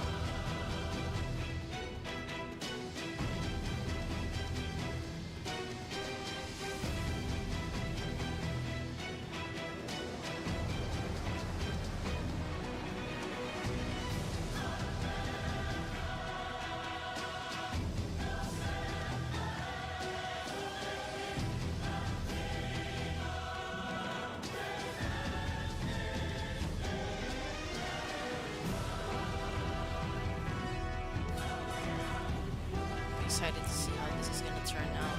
Excited to see how this is going to turn out.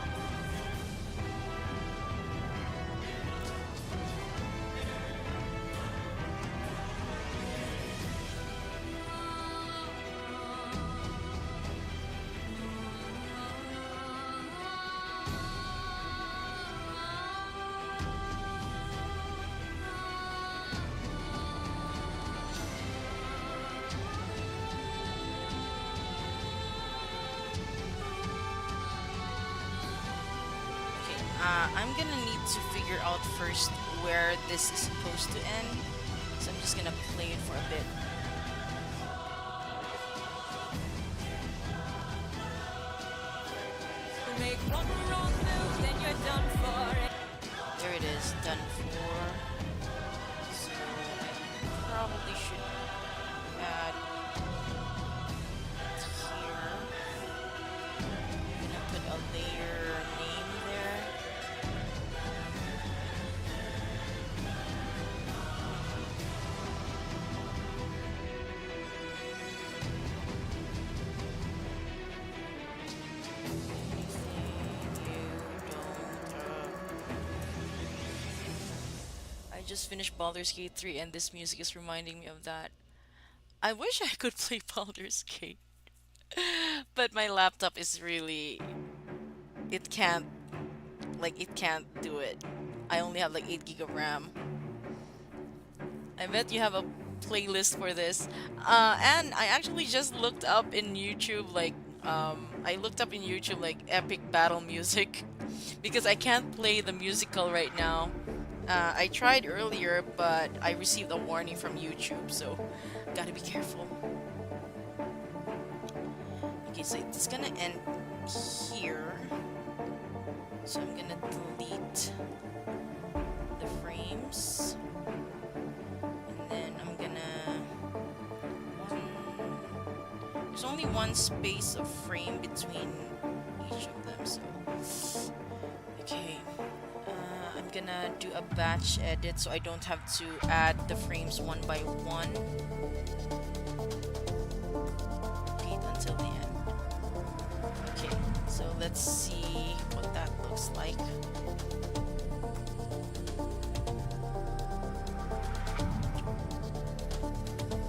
I'm gonna need to figure out first where this is supposed to end, so I'm just gonna play it for a bit. Make one wrong move, then you're done for. There it is, done for. So I probably should add here. I'm gonna put a layer name there. I just finished Baldur's Gate 3 and this music is reminding me of that. I wish I could play Baldur's Gate, but my laptop is really, it can't, like, it can't do it. I only have like 8 gig of RAM. I bet you have a playlist for this. And I actually just looked up in YouTube, like, I looked up in YouTube, like, epic battle music because I can't play the musical right now. I tried earlier, but I received a warning from YouTube, so gotta be careful. Okay, so it's gonna end here. So I'm gonna delete the frames. And then I'm gonna... There's only one space of frame between each of them, so... Okay. I'm gonna do a batch edit so I don't have to add the frames one by one. Wait until the end. Okay, so let's see what that looks like.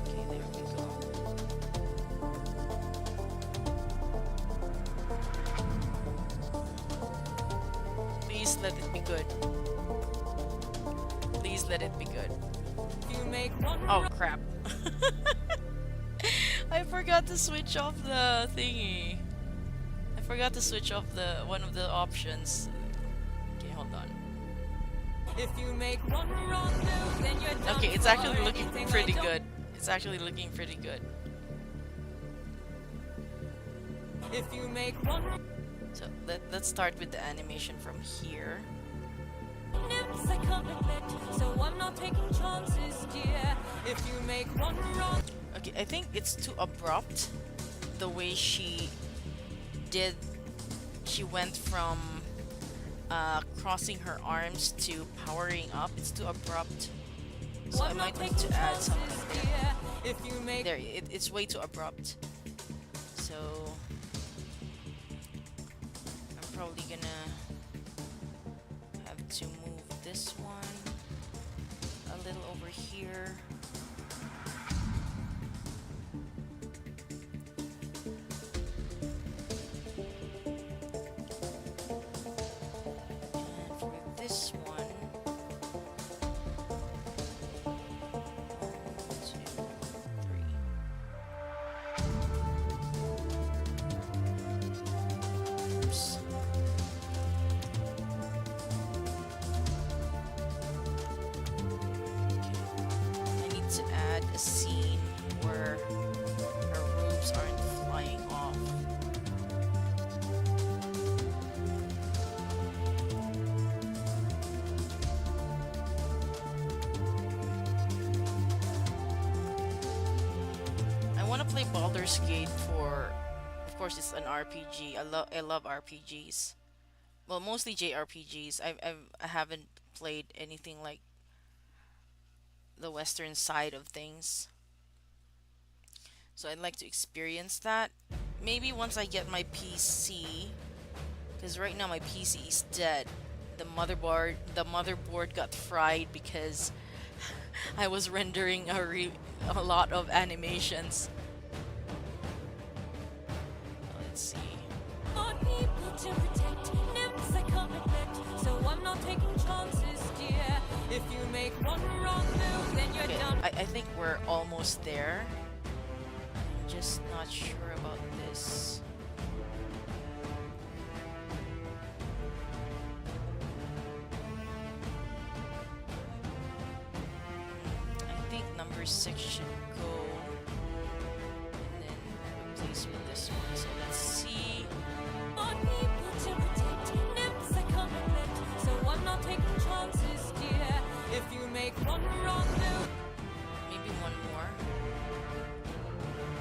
Okay, there we go. Please let it be good. Please let it be good. Oh crap. I forgot to switch off the thingy. I forgot to switch off the one of the options. Okay, hold on. If you make one wrong move, then you're done. Okay, it's actually looking pretty good. It's actually looking pretty good. If you make one So let's start with the animation from here. nymphs, I can't neglect, so I'm not taking chances, dear. If you make one wrong, Okay, I think it's too abrupt. The way she did, she went from crossing her arms to powering up. It's too abrupt. So I I'm might not need taking to add chances, something there. dear. If you make There, it's way too abrupt. So I'm probably gonna have to move this one a little over here. And for this one, 1, 2, 3. Oops. I need to add a scene where her robes aren't flying off. I want to play Baldur's Gate for, of course, it's an RPG. I love RPGs. Well, mostly JRPGs. I haven't played anything like the Western side of things. So I'd like to experience that. Maybe once I get my PC, because right now my PC is dead. The motherboard got fried because I was rendering a lot of animations. Let's see. want people to protect, nymphs I can't neglect, so I'm not taking chances, dear. If you make one wrong move, then you're Okay, done. I think we're almost there. I'm just not sure about this. I think number 6 should go and then replace with this one. So let's see. Want people to protect, nymphs I can't neglect, so I'm not taking chances, dear. If you make one wrong move, Maybe one more.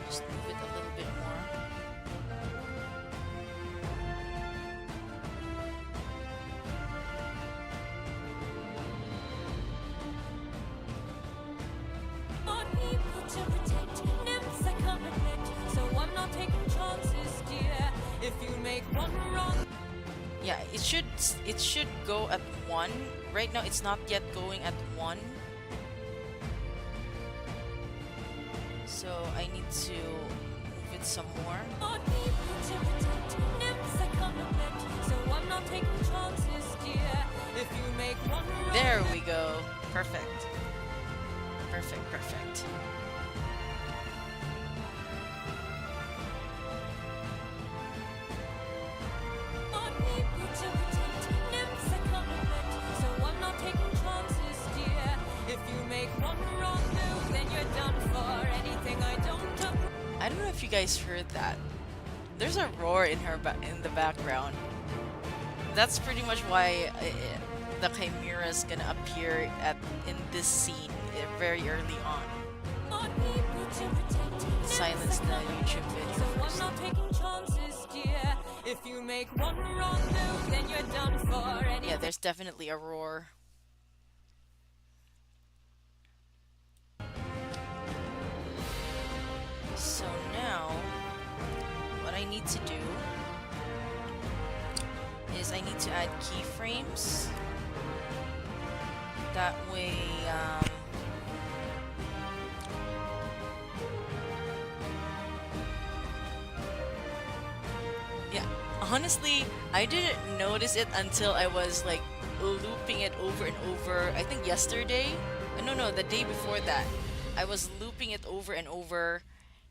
Just move it a little bit more. want people to protect, nymphs I can't neglect, so I'm not taking chances, dear. If you make one wrong, Yeah, it should go at 1. Right now it's not yet going at 1. So I need to move it some more. Got people to protect, nymphs I can't neglect, so I'm not taking chances, dear. If you make one wrong, There we go. Perfect. Perfect, perfect. got people to protect, nymphs I can't neglect, so I'm not taking chances, dear. If you make one wrong move, then you're done for. Anything I don't approve. I don't know if you guys heard that. There's a roar in in the background. That's pretty much why the Chimera is gonna appear in this scene very early on. Got people to protect, nymphs Silence I the can't YouTube neglect, video so I'm first. not taking chances, dear. If you make one wrong move, then you're done for. Anything Yeah, there's definitely a roar. So now, what I need to do is I need to add keyframes. That way, yeah, honestly, I didn't notice it until I was like looping it over and over. I think yesterday. No, the day before that. I was looping it over and over,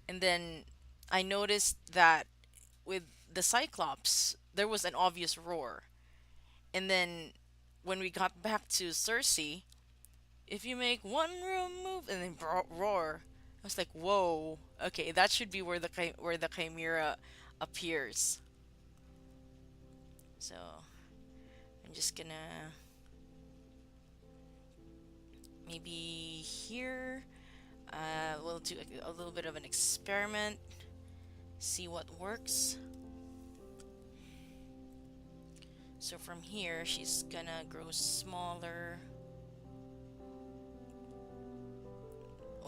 and then I noticed that with the Cyclops, there was an obvious roar. And then when we got back to Circe, if you make one room move and then roar, I was like, whoa, okay, that should be where the Chimera appears. So I'm just gonna maybe here. We'll do a little bit of an experiment, see what works. So from here, she's gonna grow smaller.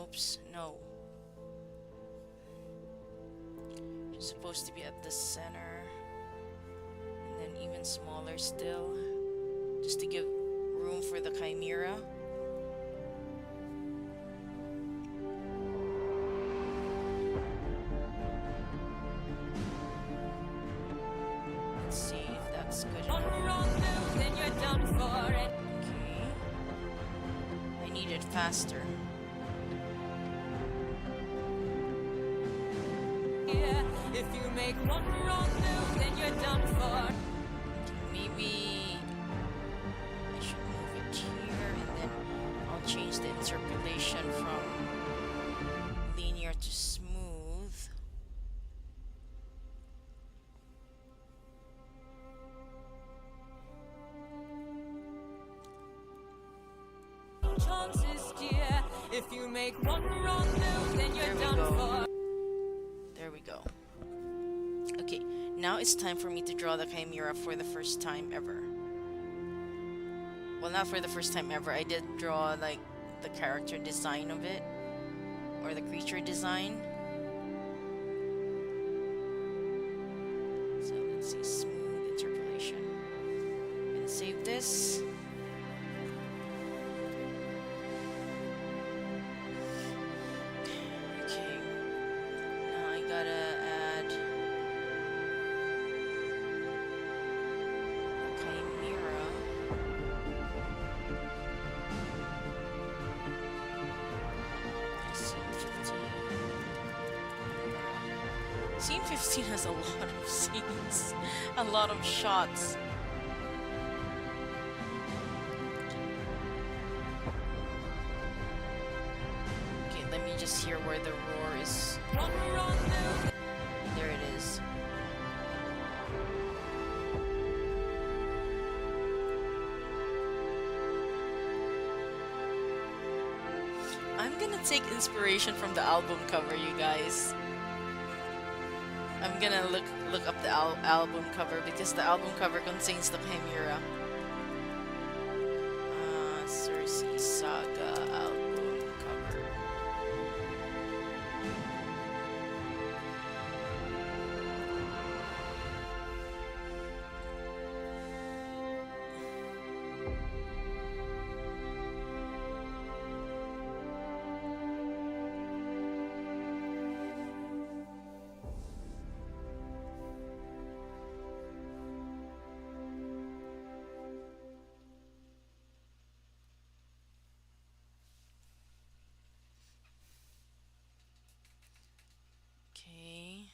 Oops, no. She's supposed to be at the center. And then even smaller still. Just to give room for the Chimera. Let's see if that's good one enough. wrong move, then you're done for. Okay. I need it faster. Yeah, if you make one wrong move, then you're done for. Maybe I should move it here and then I'll change the interpolation from linear to smooth. Chances, dear. If you make one wrong move, then you're There we done go. for. There we go. Okay, now it's time for me to draw the Chimera for the first time ever. Well, not for the first time ever. I did draw like the character design of it, or the creature design. So let's see, smooth interpolation. I'm gonna save this. Okay, now I gotta add the Chimera. Scene 15 has a lot of scenes, a lot of shots. Okay, let me just hear where the roar is. One wrong move. There it is. I'm gonna take inspiration from the album cover, you guys. I'm gonna look up the album cover because the album cover contains the Chimera. Circe Saga album cover. Okay.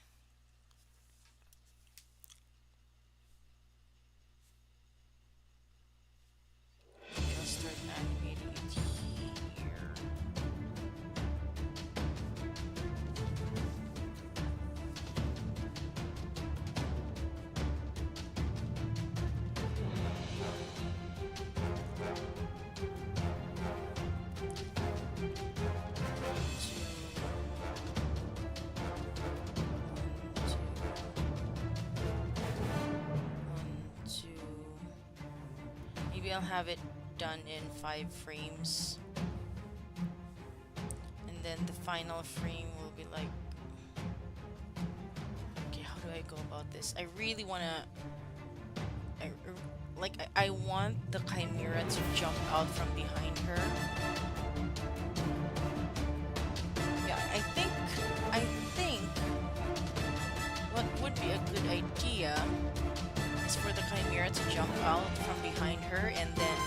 I'll start animating it here. One, two. Maybe I'll have it done in 5 frames, and then the final frame will be like, okay, how do I go about this? I really wanna, I want the Chimera to jump out from behind her. Yeah, I think what would be a good idea is for the Chimera to jump out from behind her, and then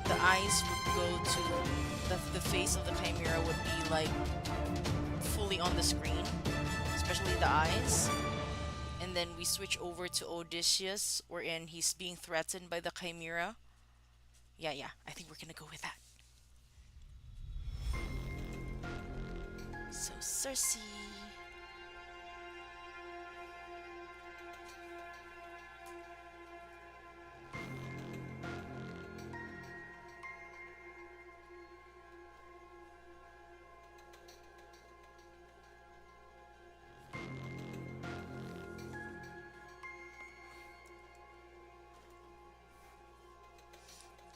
the eyes would go to the face of the Chimera would be like fully on the screen, especially the eyes. And then we switch over to Odysseus, wherein he's being threatened by the Chimera. Yeah, I think we're gonna go with that. So, Circe.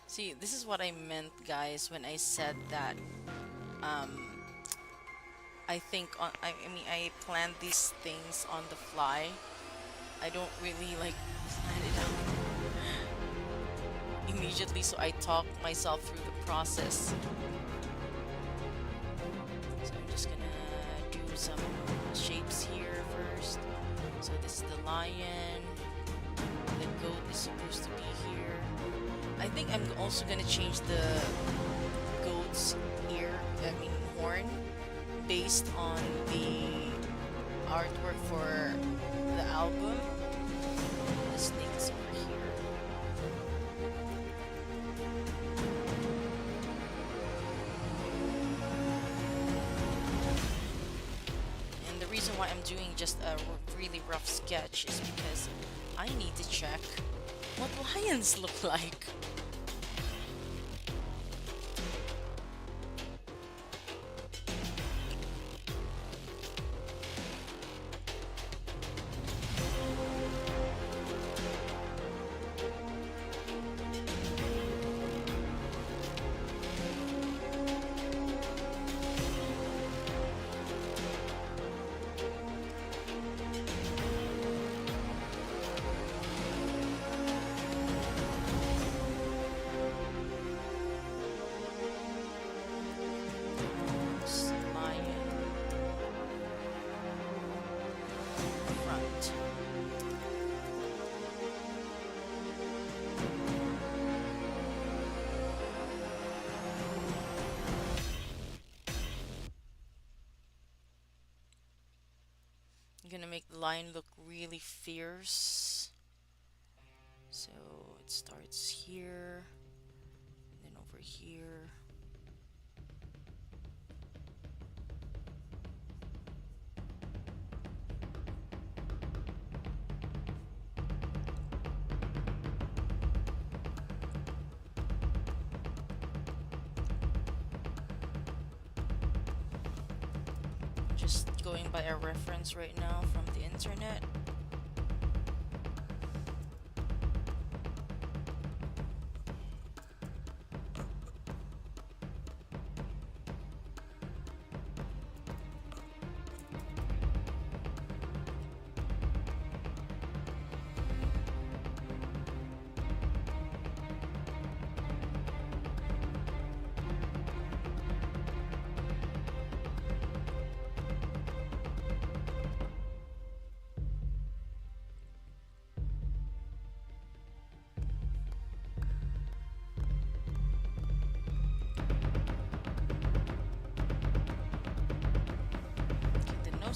See, this is what I meant, guys, when I said that um I think I mean I plan these things on the fly. I don't really like plan it out immediately, so I talk myself through the process. So I'm just gonna do some shapes here first. So this is the lion. The goat is supposed to be here. I think I'm also gonna change the goat's horn based on the artwork for the album. The snake is over here. And the reason why I'm doing just a really rough sketch is because I need to check what lions look like. Lion front. I'm gonna make the lion look really fierce. So it starts here, and then over here. Just going by a reference right now from the internet.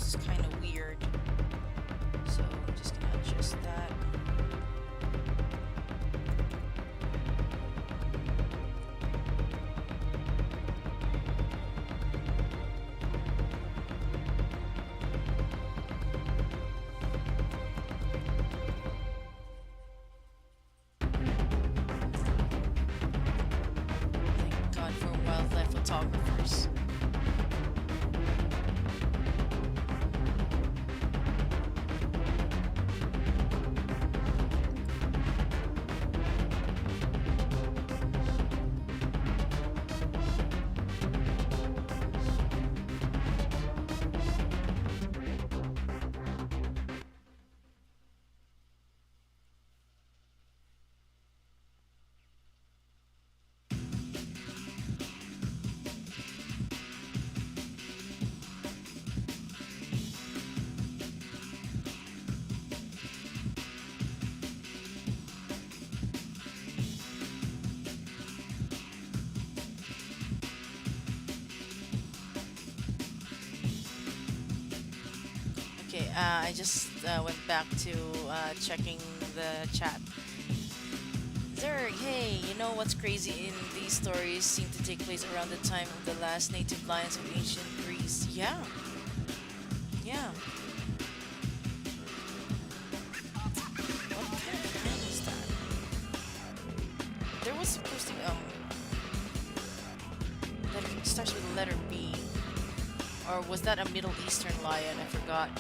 mouse is kind of weird. So I'm just gonna adjust that. Thank God for wildlife photographers. Okay, I just went back to checking the chat. Zerg, hey, you know what's crazy? In these stories seem to take place around the time of the last native lions of ancient Greece. Yeah, yeah. What kind of lion was that? There was supposed to be, it starts with the letter B. Or was that a Middle Eastern lion? I forgot.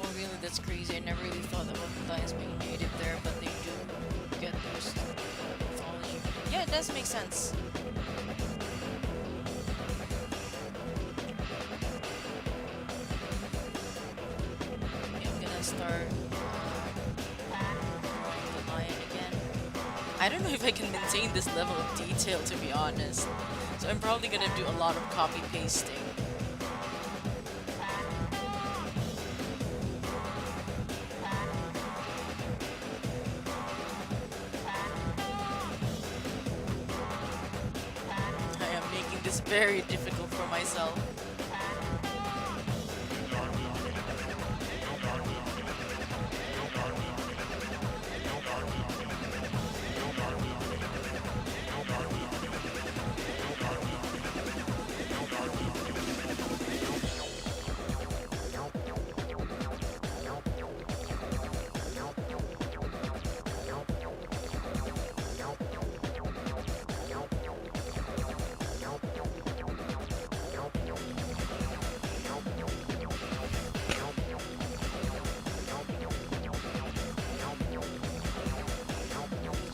Oh, really? That's crazy. I never really thought about the lions being native there, but they do get those mythology. Yeah, it does make sense. Okay, I'm gonna start drawing the lion again. I don't know if I can maintain this level of detail, to be honest. So I'm probably gonna do a lot of copy pasting. It's very difficult for myself.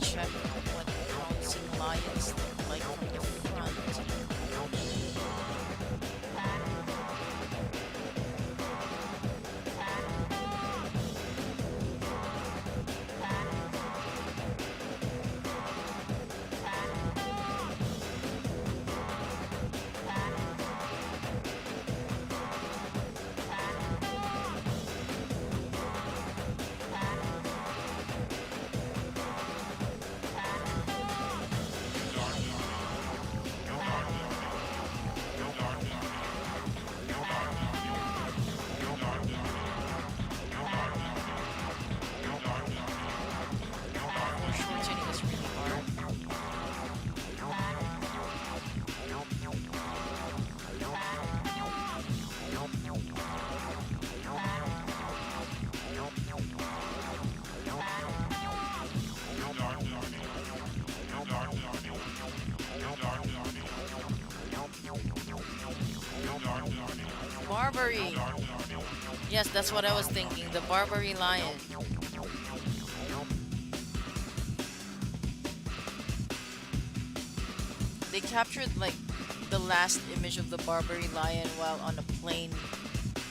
Check what bouncing lions look like from the front. Foreshortening is really hard. Barbary! Yes, that's what I was thinking. The Barbary lion. They captured like the last image of the Barbary lion while on a plane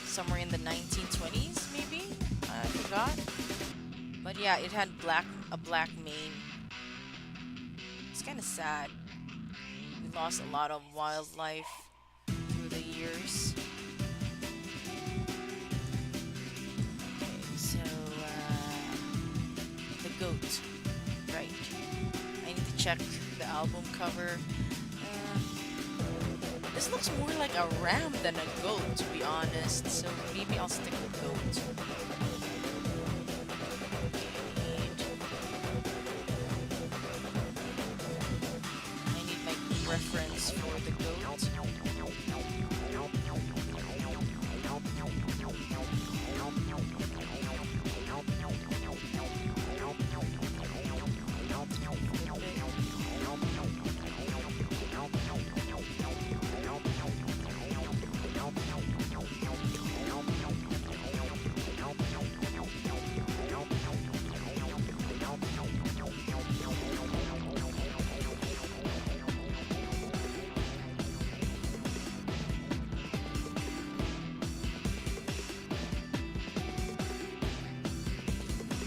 somewhere in the 1920s, maybe? I forgot. But yeah, it had a black mane. It's kind of sad. We lost a lot of wildlife through the years. Okay, so the goat, right? I need to check the album cover. This looks more like a ram than a goat, to be honest. So maybe I'll stick with goat. I need my reference for the goat.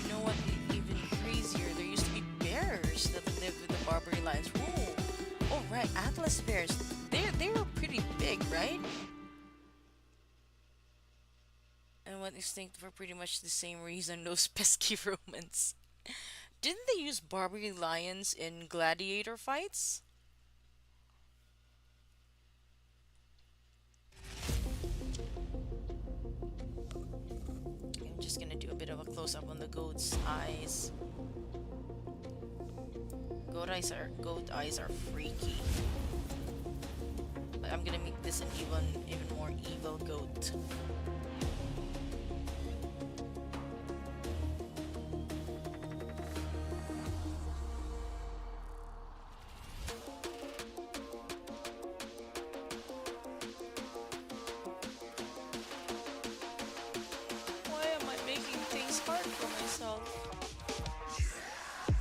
You know what? Even crazier. There used to be bears that lived with the Barbary lions. Whoa! Oh right, Atlas bears. They were pretty big, right? And went extinct for pretty much the same reason. Those pesky Romans. Didn't they use Barbary lions in gladiator fights? I'm just gonna do a bit of a close up on the goat's eyes. Goat eyes are freaky. But I'm gonna make this an even more evil goat. Why am I making things hard for myself?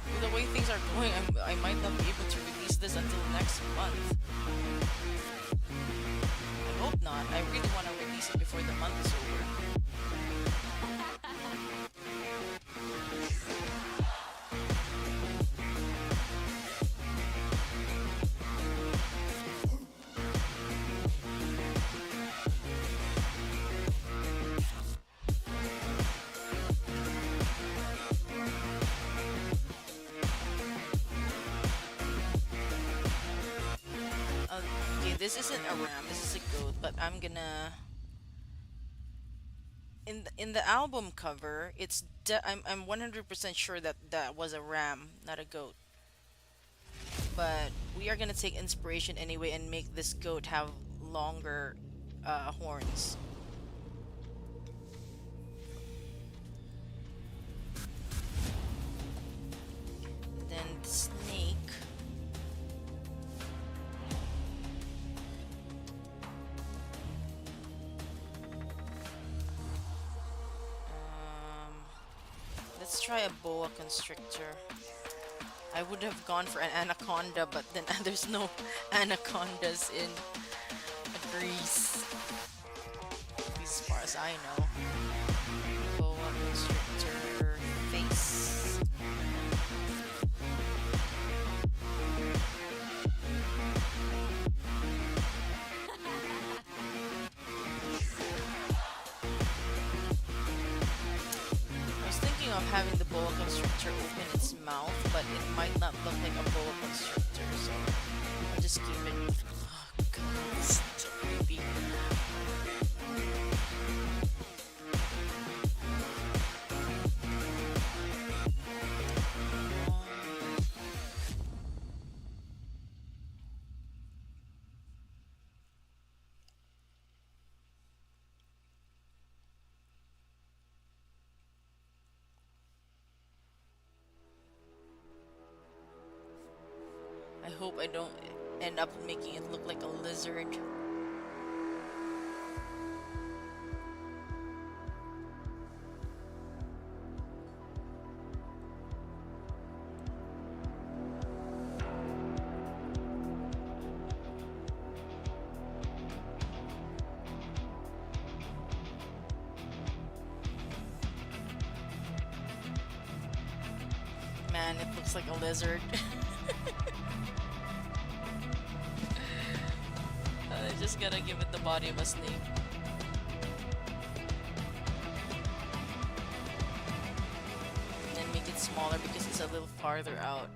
With the way things are going, I might not be able to release this until next month. I hope not. I really want to release it before the month is over. Okay, this isn't a ram. This is a goat, but I'm gonna in the album cover, I'm 100% sure that that was a ram, not a goat. But we are gonna take inspiration anyway and make this goat have longer horns. Then the snake. Let's try a boa constrictor. I would have gone for an anaconda, but then there's no anacondas in Greece. At least as far as I know. Boa constrictor face. I was thinking of having the boa constrictor open its mouth, but it might not look like a boa constrictor, so I'll just keep it. Oh god, this is so creepy. I hope I don't end up making it look like a lizard. Man, it looks like a lizard. I just gotta give it the body of a snake. And then make it smaller because it's a little farther out.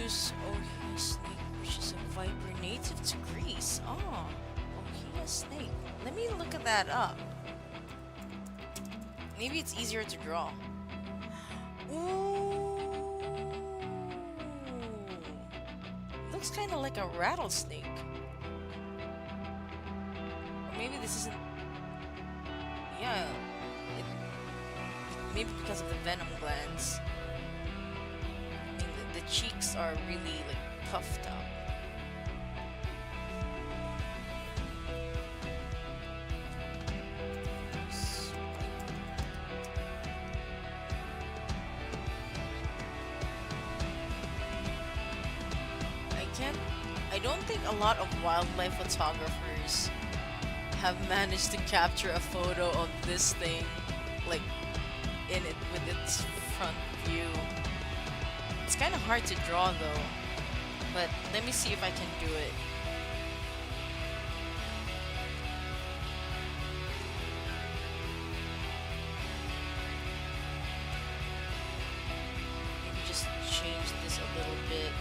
use Ohia snake, which is a viper native to Greece. Oh, Ohia snake. Let me look at that up. Maybe it's easier to draw. Ooh. Looks kind of like a rattlesnake. Or maybe this isn't. Yeah. It, maybe because of the venom glands. I mean, the cheeks are really like puffed up. I don't think a lot of wildlife photographers have managed to capture a photo of this thing, like, in it with its front view. It's kind of hard to draw though, but let me see if I can do it. Maybe just change this a little bit.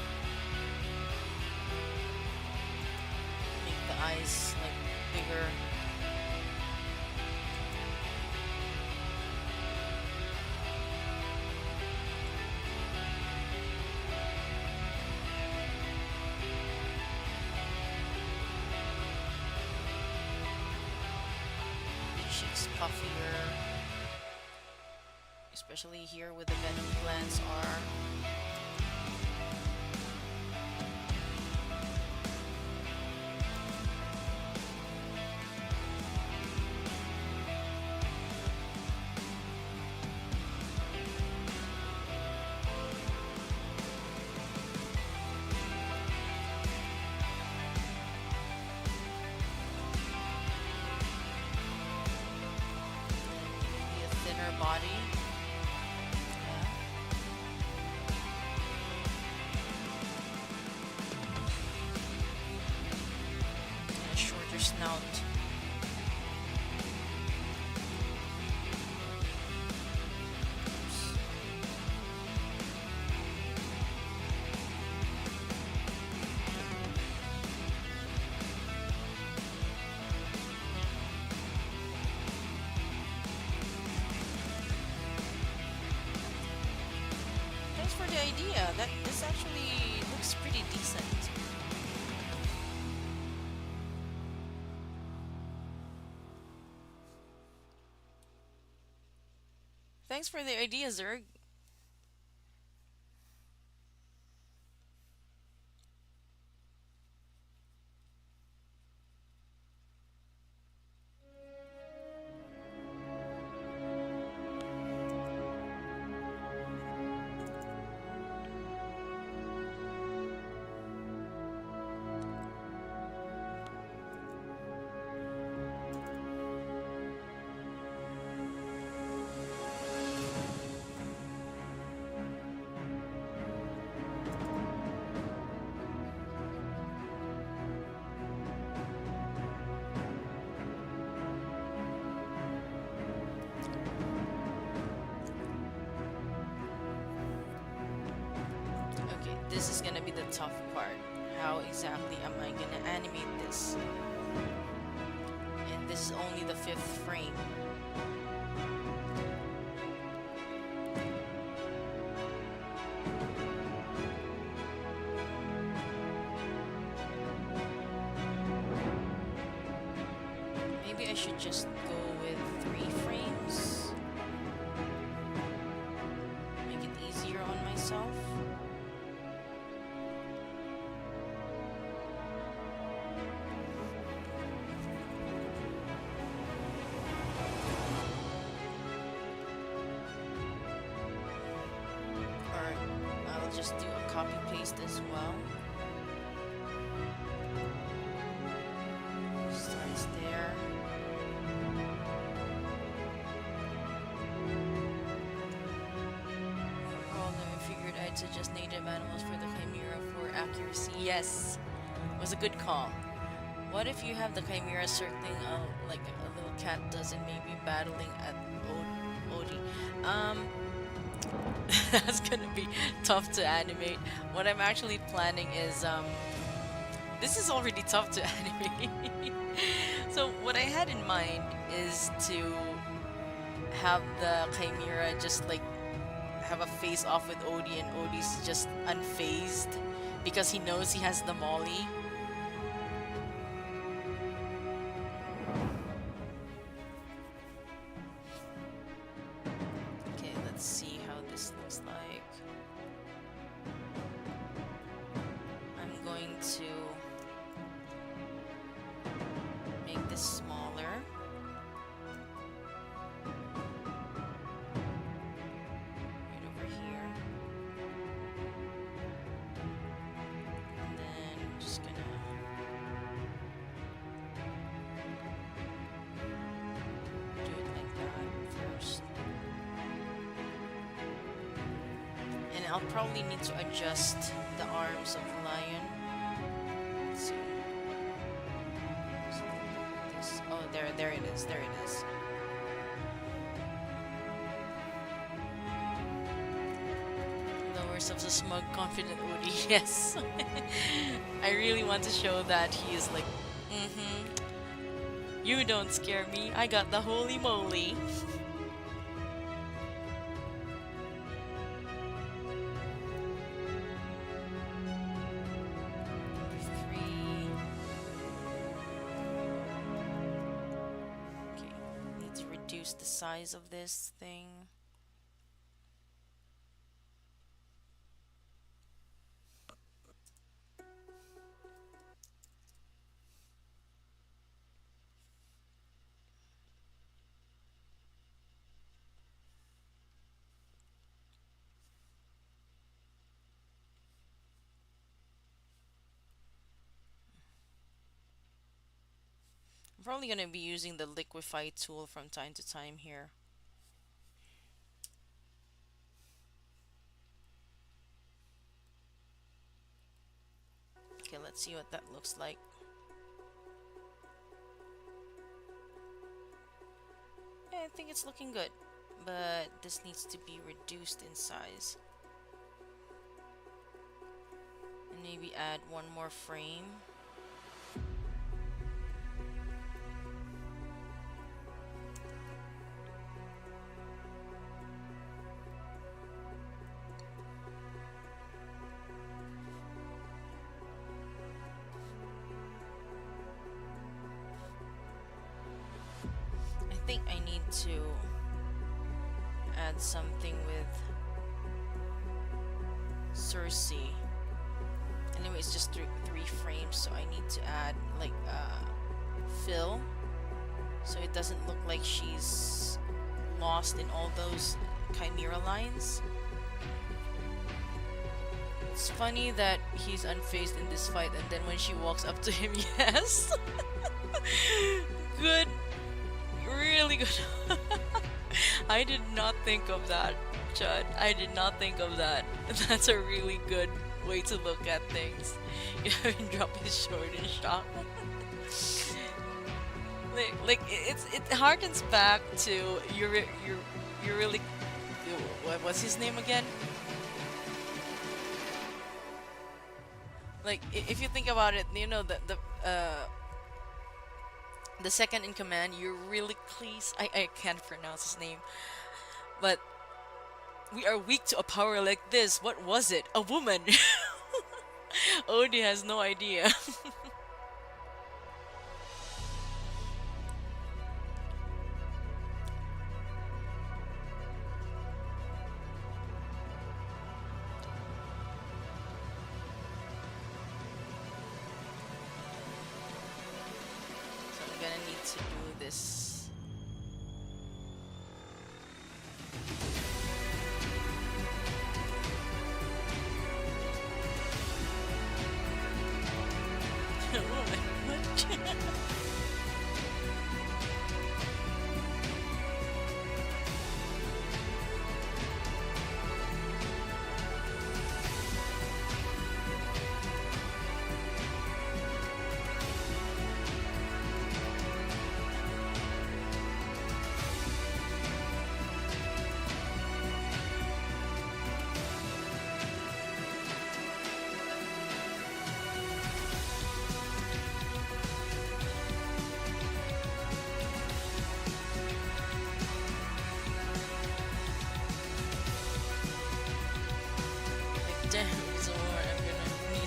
Eyes like bigger. The cheeks puffier, especially here where the venom glands are. Body. Yeah. And a shorter snout. Oops. For the idea that this actually looks pretty decent. Thanks for the idea, Zerg. This is gonna be the tough part. How exactly am I gonna animate this? And this is only the 5th frame. Maybe I should just go with 3 frames. Make it easier on myself. Just do a copy paste as well. Starts there. Oh, I figured I'd suggest native animals for the chimera for accuracy. Yes, it was a good call. What if you have the chimera circling like a little cat does and maybe battling at Odie? That's gonna be tough to animate. What I'm actually planning is this is already tough to animate. So what I had in mind is to have the Chimera just like have a face off with Odie, and Odie's just unfazed because he knows he has the Molly. Okay, let's see how this looks like. I'm going to make this smaller. Right over here. And then I'm just gonna do it like that first. And I'll probably need to adjust the arms of the lion. Let's see. So, this. Oh, there it is. There it is. Lowers of the smug, confident Odie. Yes. I really want to show that he is like, you don't scare me. I got the holy moly. Three. Okay, need to reduce the size of this thing. I'm probably gonna be using the liquify tool from time to time here. Okay, let's see what that looks like. Yeah, I think it's looking good, but this needs to be reduced in size. And maybe add one more frame. I think I need to add something with Circe. Anyway, it's just three frames, so I need to add like fill, so it doesn't look like she's lost in all those chimera lines. It's funny that he's unfazed in this fight, and then when she walks up to him, yes, good, really good. I did not think of that, Chad. I did not think of that. That's a really good way to look at things. You haven't dropped his sword in shock. It harkens back to you're really what's his name again? Like if you think about it, you know the second in command, you're really pleased. I can't pronounce his name, but we are weak to a power like this. What was it? A woman. Odie has no idea. So I'm gonna need to do this.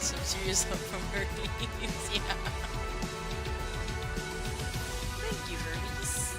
need some serious help from Hermes. Yeah. Thank you, Hermes.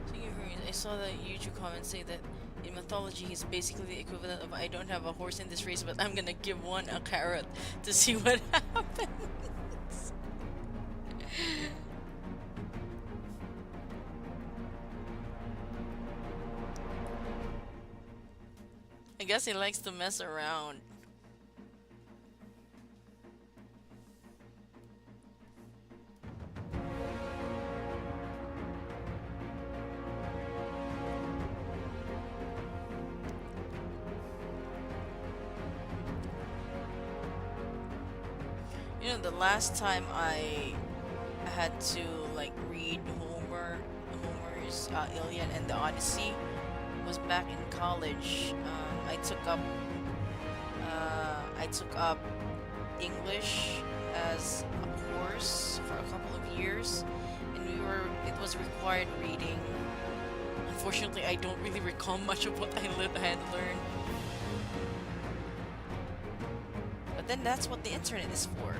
Speaking of Hermes, I saw that YouTube comment say that in mythology he's basically the equivalent of I don't have a horse in this race, but I'm gonna give one a carrot to see what happens. I guess he likes to mess around. You know, the last time I had to like read Homer's Iliad and the Odyssey was back in college. I took up English as a course for a couple of years, and it was required reading. Unfortunately, I don't really recall much of what I had learned. But then that's what the internet is for.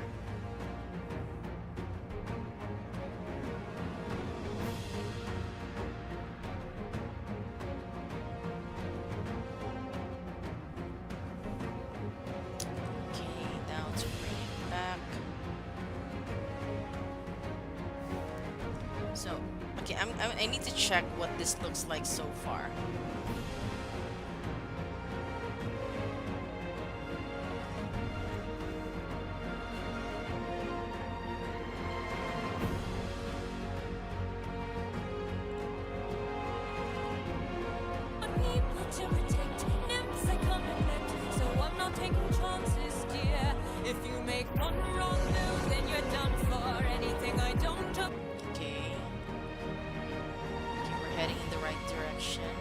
Okay, now to bring it back. So, okay, I need to check what this looks like so far. People to protect, nymphs I can't neglect, so I'm not taking chances, dear. If you make one wrong move, then you're done for. Anything I don't do. Okay. Okay, we're heading in the right direction.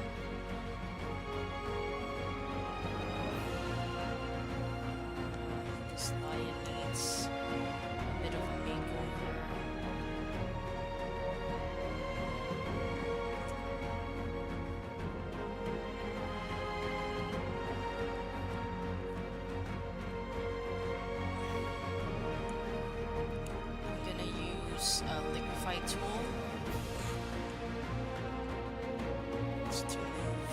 This lion needs a bit of a makeover. I'm gonna use a liquefy tool just to move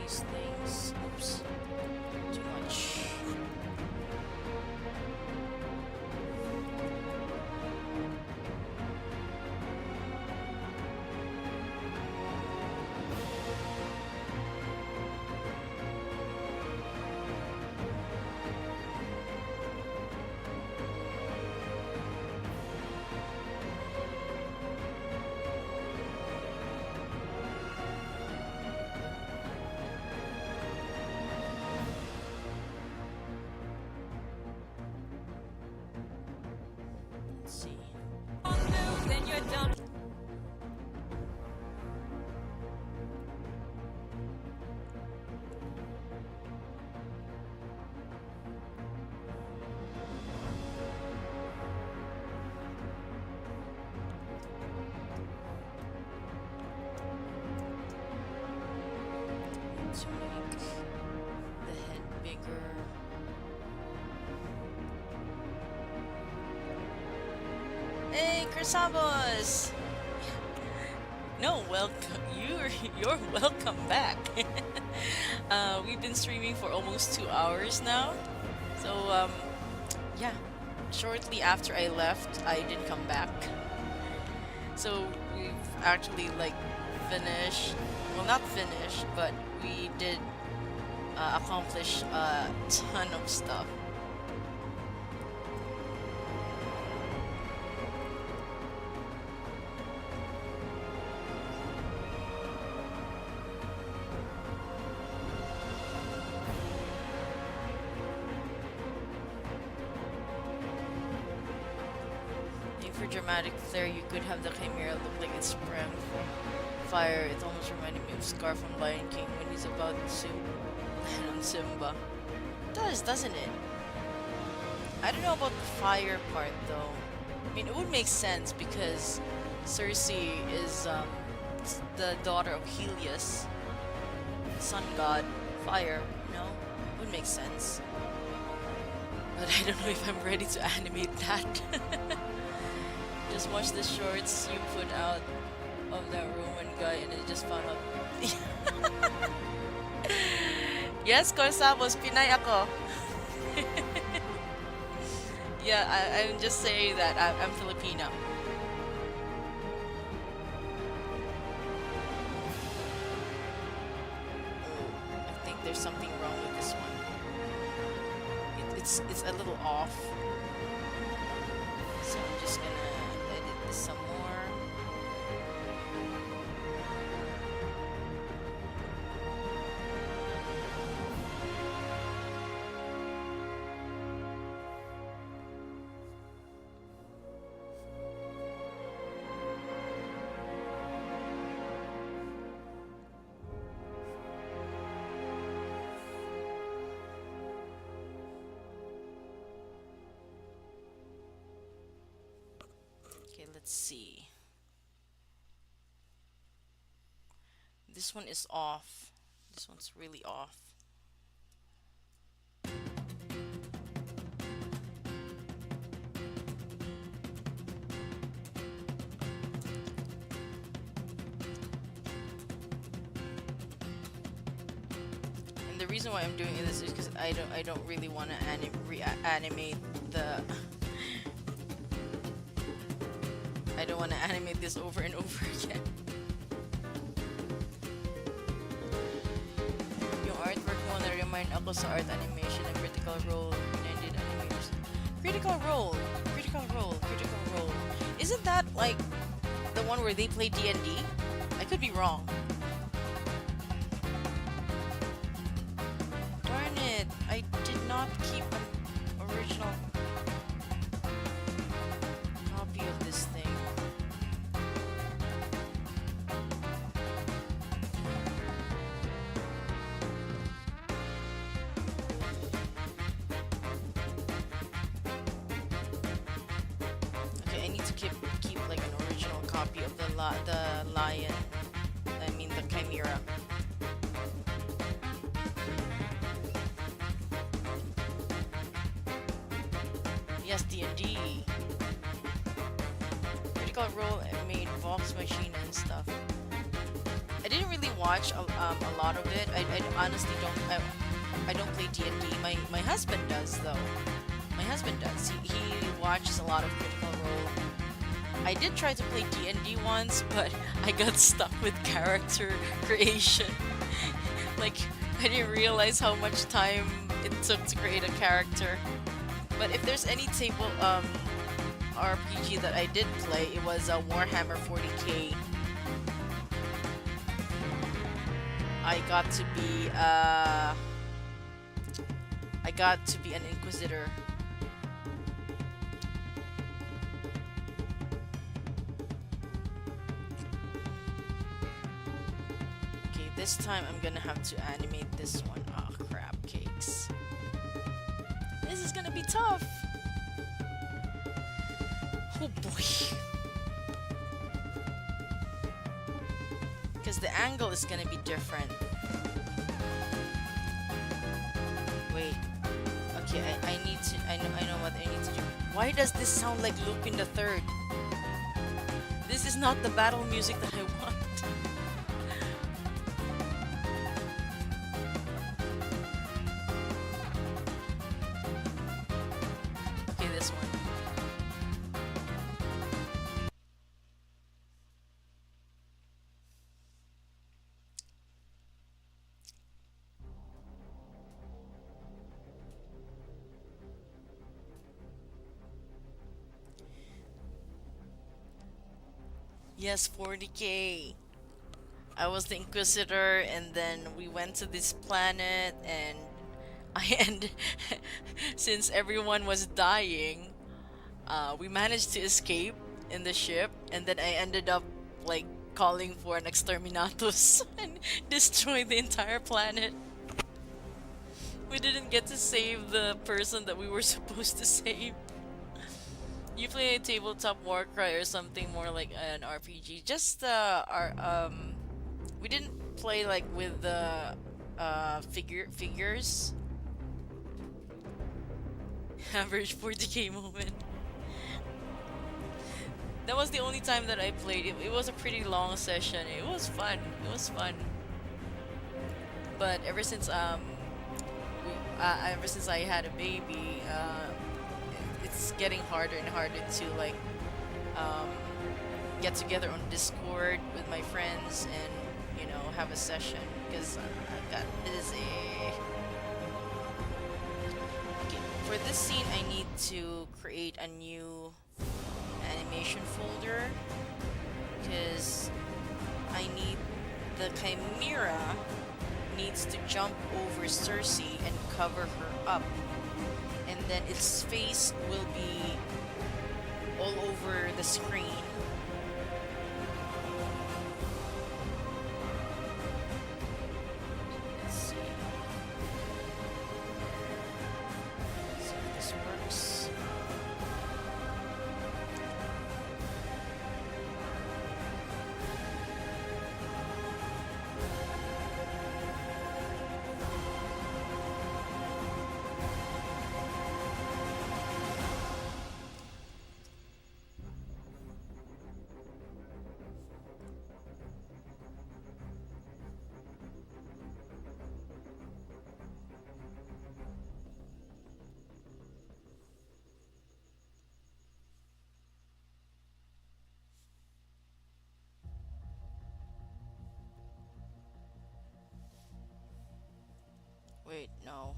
these things. Oops, too much. Let's see. Wrong move, then you're done. To make the head bigger. Hey, Chrysabos! No, welcome. You're welcome back. We've been streaming for almost 2 hours now, so yeah, shortly after I left, I didn't come back. So we've actually like finished, well, not finished, but we did accomplish a ton of stuff. For dramatic flair, you could have the Chimera look like it sprang from fire. It almost reminded me of Scar from Lion King when he's about to land on Simba. It does, doesn't it? I don't know about the fire part though. I mean, it would make sense because Circe is the daughter of Helios, sun god, fire, you know? It would make sense. But I don't know if I'm ready to animate that. Just watch the shorts you put out of that Roman guy and I just found out. Yes, Corsabos, Pinay ako. Yeah, I'm just saying that I'm Filipino. Oh, I think there's something wrong with this one. It's a little off. So I'm just gonna edit this some more. Okay, let's see. This one is off. This one's really off. And the reason why I'm doing this is because I don't really want to reanimate the I don't want to animate this over and over again. Yung artwork mo na-remind ako sa art animation ng Critical Role United Animators. Critical Role! Critical Role! Critical Role. Isn't that like the one where they play D&D? I could be wrong. Darn it! I did not keep an original copy of this thing. Okay, I need to keep like an original copy of the lion. I mean the chimera. Yes, D&D. Critical Role made Vox Machine and stuff. I didn't really watch a lot of it. I honestly don't. I don't play D&D. My husband does though. My husband does. He watches a lot of Critical Role. I did try to play D&D once, but I got stuck with character creation. Like I didn't realize how much time it took to create a character. But if there's any table RPG that I did play, it was a Warhammer 40k. I got to be an Inquisitor. Okay, this time I'm gonna have to animate this one. Ah, crap cakes. This is gonna be tough. Oh boy. Because the angle is gonna be different. Wait. Okay, I need to. I know what I need to do. Why does this sound like Lupin the Third? This is not the battle music that I want. Okay, this one. Yes, 40k. I was the Inquisitor, and then we went to this planet, and I end. Since everyone was dying, we managed to escape in the ship, and then I ended up like calling for an exterminatus and destroy the entire planet. We didn't get to save the person that we were supposed to save. You play a tabletop Warcry or something more like an RPG. Just we didn't play like with the figures. Average 40k moment. That was the only time that I played. It was a pretty long session. It was fun. It was fun. But ever since ever since I had a baby, it's getting harder and harder to like um, get together on Discord with my friends and have a session because I got busy. Okay, for this scene, I need to create a new animation folder because I need the Chimera needs to jump over Circe and cover her up, and then its face will be all over the screen. Let's see. See if this works. Wait, no.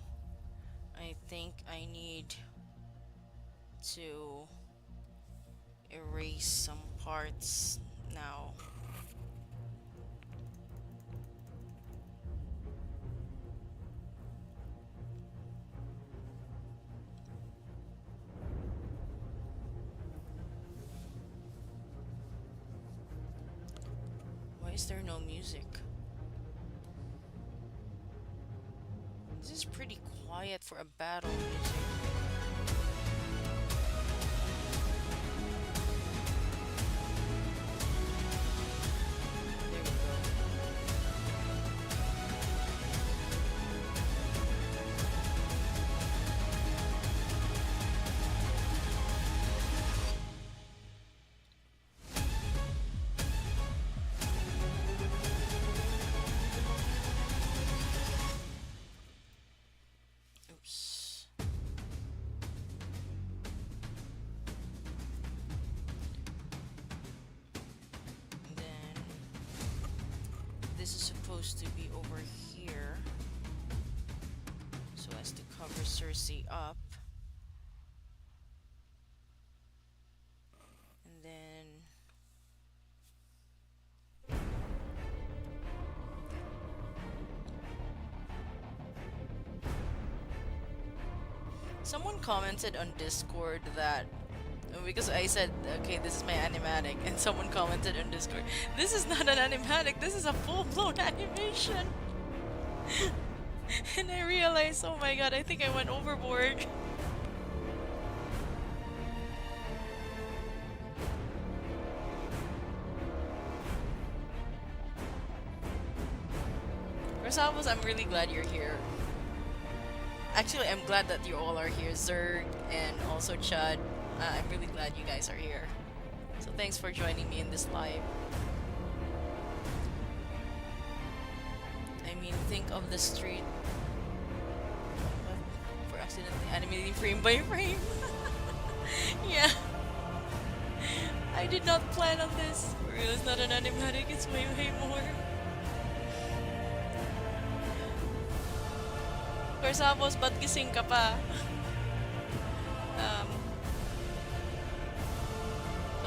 I think I need to erase some parts now. Why is there no music? This is pretty quiet for a battle music. There we go. Oops. And then this is supposed to be over here so as to cover Circe up. And then someone commented on Discord that because I said, okay, this is my animatic, and someone commented on Discord, this is not an animatic, this is a full-blown animation. And I realized, oh my god, I think I went overboard. Rosavos, I'm really glad you're here. Actually, I'm glad that you all are here, Zerg and also Chud. I'm really glad you guys are here. So thanks for joining me in this live. I mean, think of the street for accidentally animating frame by frame. Yeah. I did not plan on this. For real, it's not an animatic, it's way more. Corsapos, ba't gising ka pa?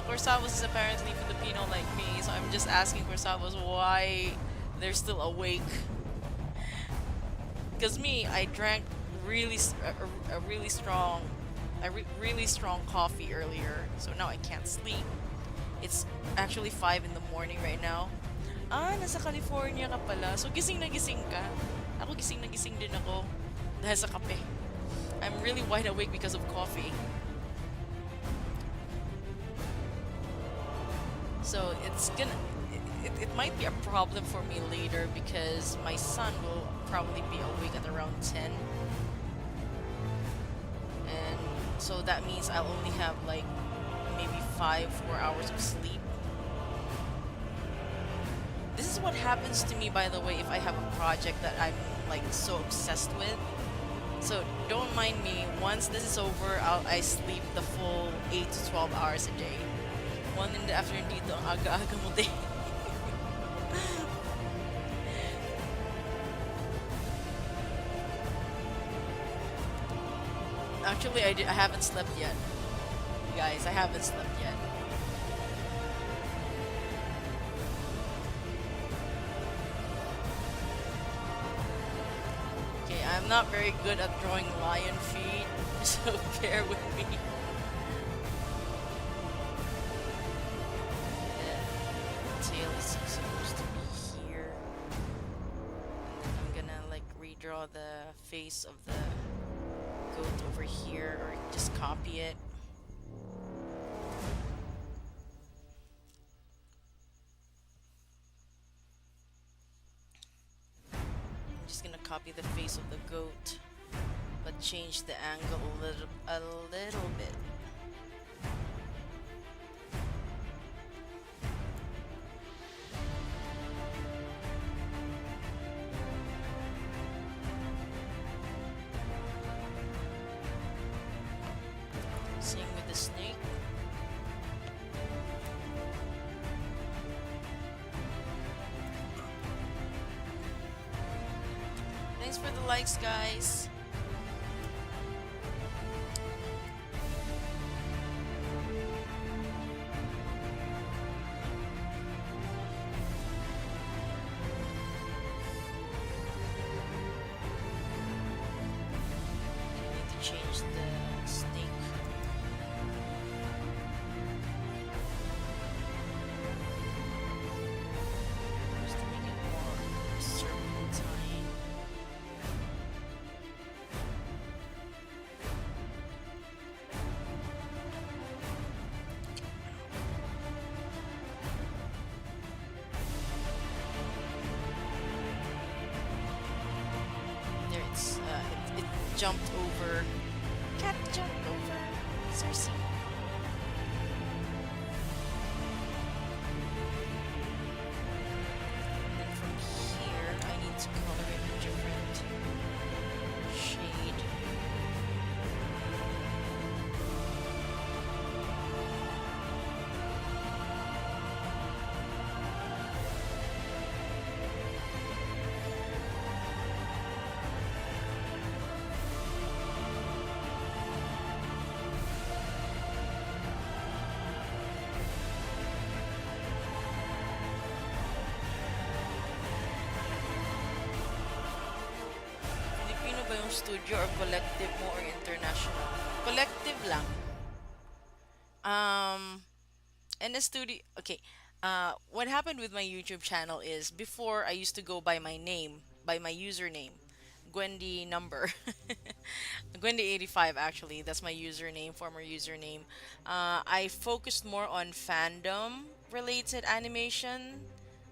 Corsavos is apparently Filipino like me, so I'm just asking Corsavos why they're still awake. Cause me, I drank a really strong, really strong coffee earlier, so now I can't sleep. It's actually 5 in the morning right now. Ah, nasa California ka pala. So gising na gising ka. Ako gising na gising din ako dahil sa kape. I'm really wide awake because of coffee. So it might be a problem for me later because my son will probably be awake at around 10. And so that means I'll only have like maybe 4 hours of sleep. This is what happens to me, by the way, if I have a project that I'm like so obsessed with. So don't mind me. Once this is over, I sleep the full 8 to 12 hours a day. 1 in the afternoon dito, ang aga-aga mo din. Actually, I haven't slept yet. Guys, I haven't slept yet. Okay, I'm not very good at drawing lion feet, so bear with me. The tail is supposed to be here. And then I'm gonna like redraw the face of the goat over here, or just copy it. I'm just gonna copy the face of the goat, but change the angle a little bit. Same with the snake. Thanks for the likes, guys. I need to change the snake. Just to make it more serpentine. There, it jumped over. Cat jumped over Circe. And then from here, I need to color it a different shade. Filipino ba yung studio or collective mo or international? Collective lang. And the studio, okay. What happened with my YouTube channel is before I used to go by my name, by my username, Gwendy number, Gwendy85 actually. That's my username, former username. I focused more on fandom related animation,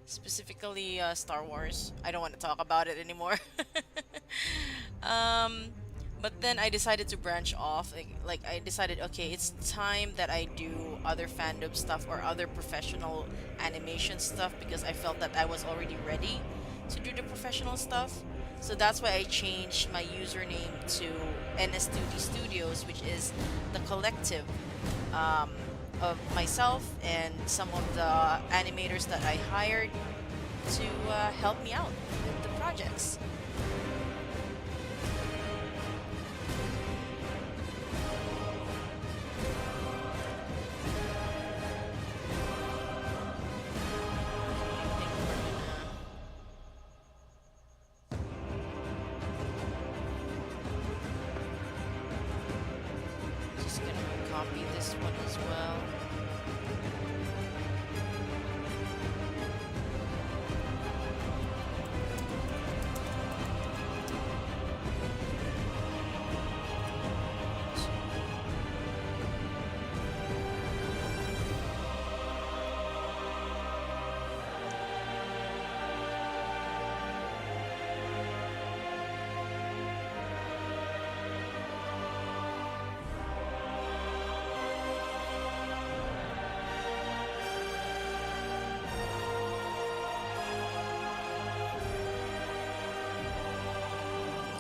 specifically Star Wars. I don't want to talk about it anymore. um, but then I decided to branch off. Like I decided, okay, it's time that I do other fandom stuff or other professional animation stuff because I felt that I was already ready to do the professional stuff. So that's why I changed my username to NS2D Studios, which is the collective of myself and some of the animators that I hired to help me out with the projects. this one as well.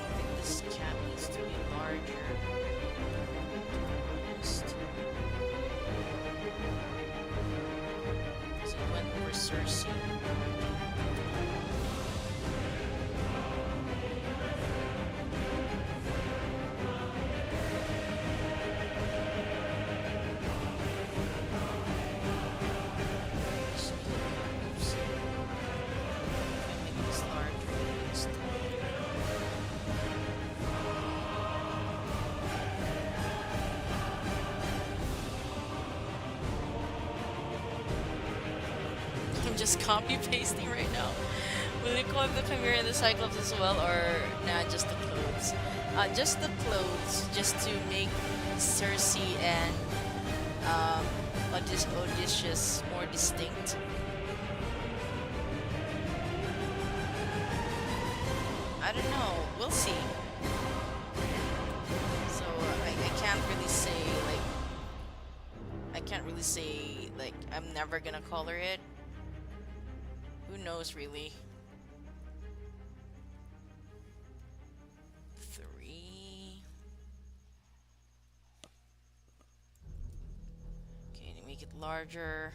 I think this cap needs to be larger. Because it went over Circe. Oops. If I make this larger, it's I'm just copy pasting right now. Will you call the Chimera and the Cyclops as well, or nah, just the clothes? Just the clothes, just to make Circe and Odysseus more distinct. I don't know. We'll see. So I can't really say like I'm never gonna color it. Who knows really? 3. Okay, to make it larger.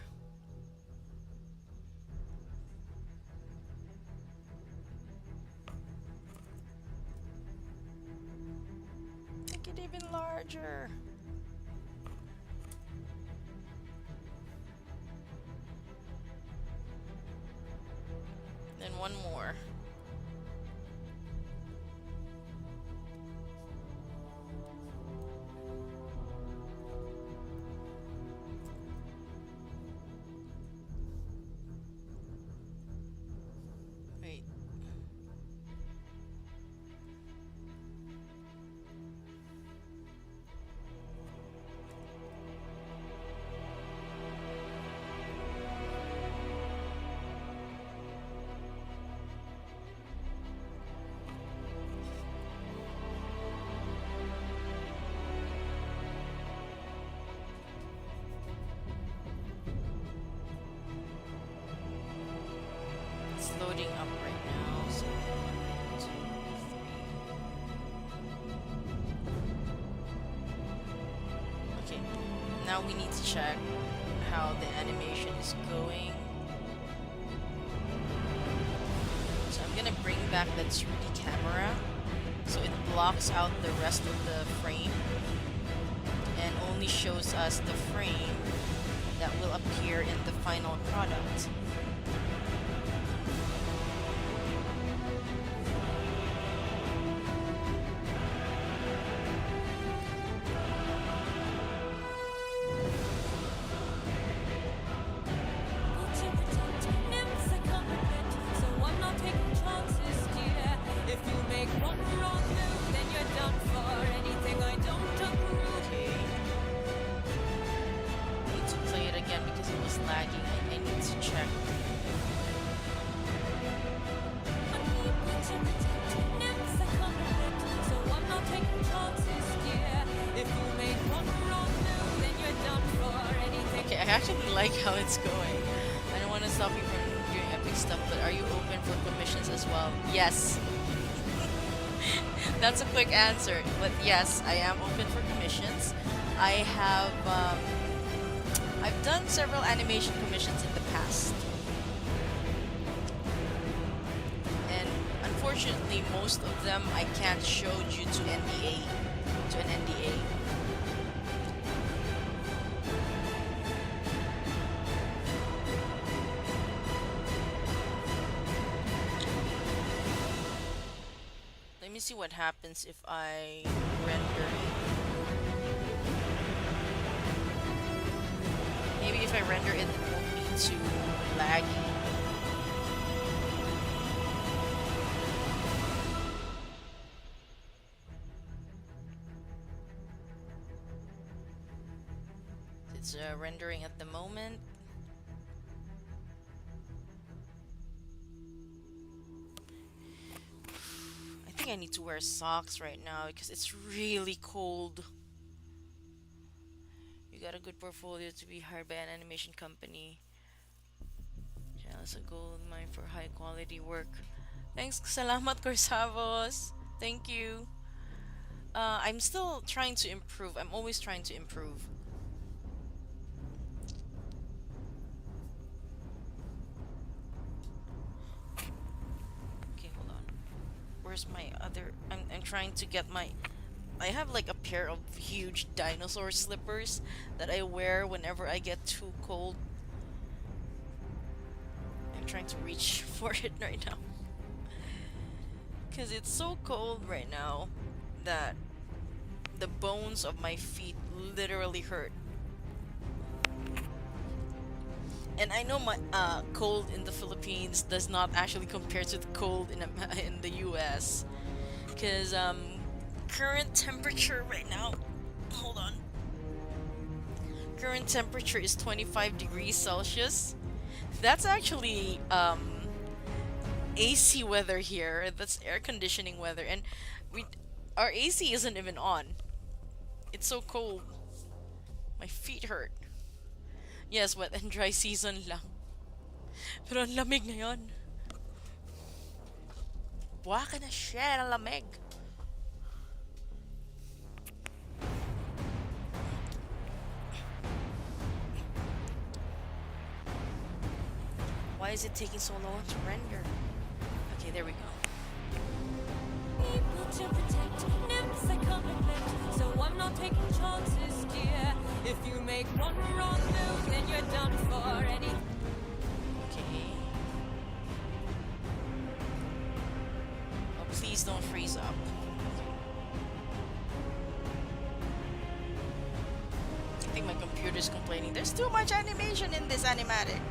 Make it even larger. Then one more. Wait. It's loading up right now. So 1, 2, 3. Okay. Now we need to check how the animation is going. So I'm gonna bring back that 3D camera so it blocks out the rest of the frame and only shows us the frame that will appear in the final product. Lagging. I need to check. Okay, I actually like how it's going. I don't want to stop you from doing epic stuff, but are you open for commissions as well? Yes. That's a quick answer, but yes, I am open for commissions. I have I've done several animation commissions in the past. And unfortunately, most of them I can't show due to NDA, to an NDA. Let me see what happens if I render it. Maybe if I render it, it won't be too laggy. It's rendering at the moment. I think I need to wear socks right now because it's really cold. You got a good portfolio to be hired by an animation company. Channels a gold mine for high quality work. Thanks, salamat Corsavos. Thank you. I'm still trying to improve. I'm always trying to improve. Okay, hold on. Where's my other? I'm trying to get my. I have like a pair of huge dinosaur slippers that I wear whenever I get too cold. I'm trying to reach for it right now. Because it's so cold right now that the bones of my feet literally hurt. And I know my cold in the Philippines does not actually compare to the cold in in the US. Because current temperature right now, hold on. Current temperature is 25 degrees Celsius. That's actually AC weather here. That's air conditioning weather, and we our AC isn't even on. It's so cold. My feet hurt. Yes, wet and dry season lang. Pero ang lamig ngayon. Buha ka na siya, ang lamig. Why is it taking so long to render? Okay, there we go. People to protect, nymphs I can't neglect, so I'm not taking chances, dear. If you make one wrong move, then you're done for any. Okay. Oh, please don't freeze up. I think my computer's complaining. There's too much animation in this animatic.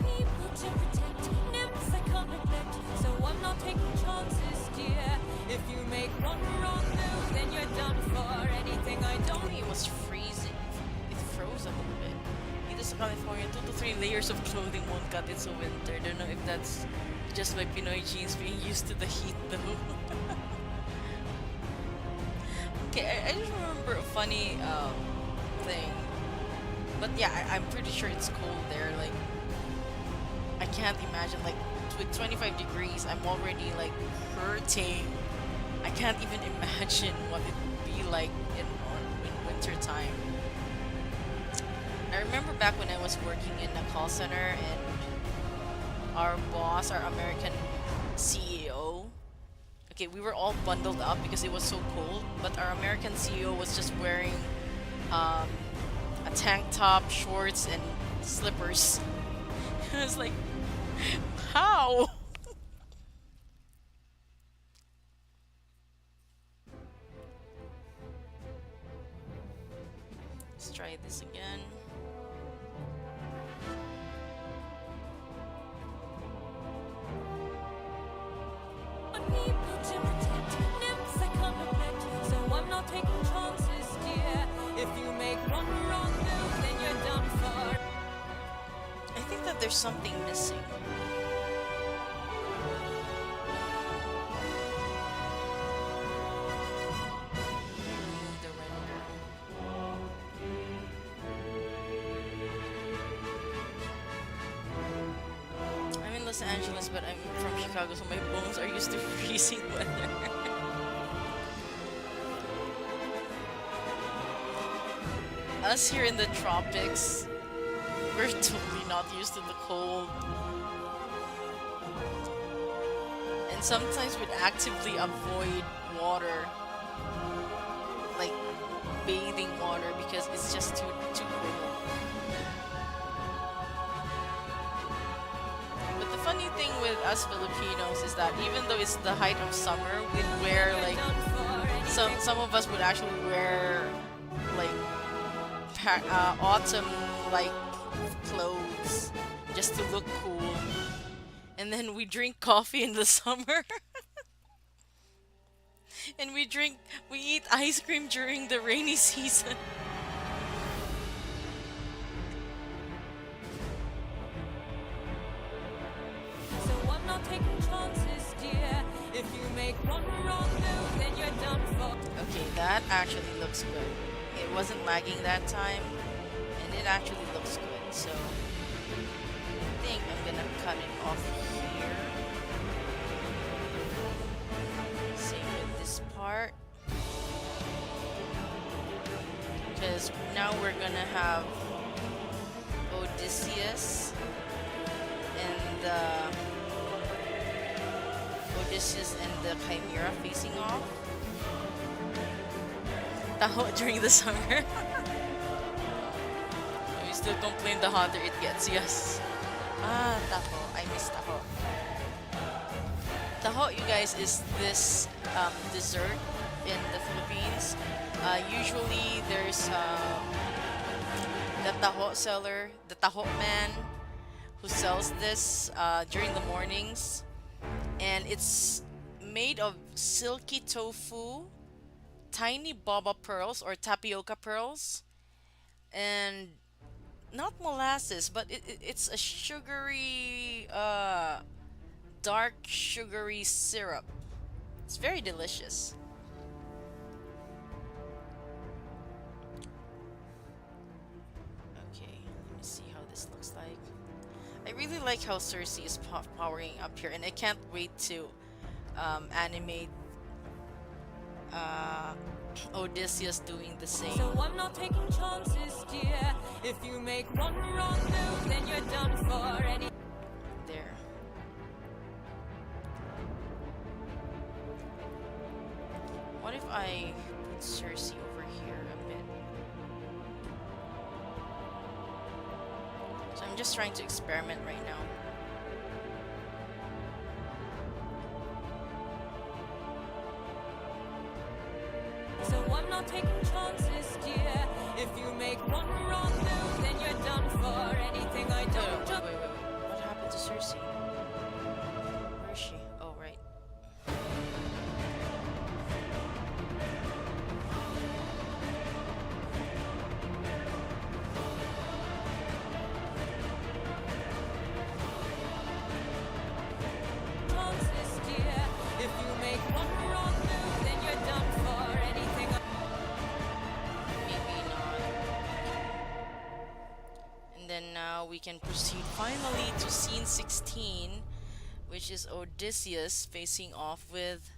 People to protect, nymphs I can't neglect, so I'm not taking chances, dear. If you make one wrong move, then you're done for anything I don't. It was freezing. It froze a little bit. Dito sa California, 2 to 3 layers of clothing won't cut it so winter. Don't know if that's just my Pinoy jeans being used to the heat though. Okay, I just remember a funny thing. But yeah, I'm pretty sure it's cold there. Like, I can't imagine, like, with 25 degrees, I'm already like hurting. I can't even imagine what it would be like in winter time. I remember back when I was working in a call center and our boss, our American CEO, okay, we were all bundled up because it was so cold, but our American CEO was just wearing a tank top, shorts, and slippers. I was like, how? Let's try this again. People to protect, nymphs I can't neglect, so I'm not taking chances, dear. If you make one wrong move, then you're done for. I think that there's something missing. Remove the render. I'm in Los Angeles, but I'm from Chicago, so my bones are used to freezing weather. Us here in the tropics, we're totally not used to the cold. And sometimes we'd actively avoid water, like bathing water, because it's just too cold. us Filipinos is that even though it's the height of summer, we'd wear like some of us would actually wear like autumn like clothes just to look cool. And then we drink coffee in the summer. And we eat ice cream during the rainy season. So I'm not taking chances, dear. If you make one wrong move, then you're done for. Okay, that actually looks good. It wasn't lagging that time, and it actually looks good. So I think I'm gonna cut it off here. Same with this part. Because now we're gonna have Odysseus and the Chimera facing off. Taho during the summer. We still complain the hotter it gets, yes. Ah, taho. I miss taho. Taho, you guys, is this dessert in the Philippines. Usually there's the taho seller, the taho man who sells this during the mornings. And it's made of silky tofu, tiny baba pearls or tapioca pearls, and not molasses, but it's a sugary, dark sugary syrup. It's very delicious. Okay, let me see how this looks like. I really like how Circe is powering up here, and I can't wait to animate Odysseus doing the same. So I'm not taking chances, dear. If you make one wrong move, then you're done for. There. What if I put Circe over here a bit? So I'm just trying to experiment right now. So I'm not taking chances, dear. If you make one wrong move, then you're done for. Anything I Wait, don't wait, wait, wait. What happened to Circe? Where is she? Oh, right. chances, dear. If you make one wrong move, then you're done for. Anything Maybe not. And then now we can proceed finally to scene 16, which is Odysseus facing off with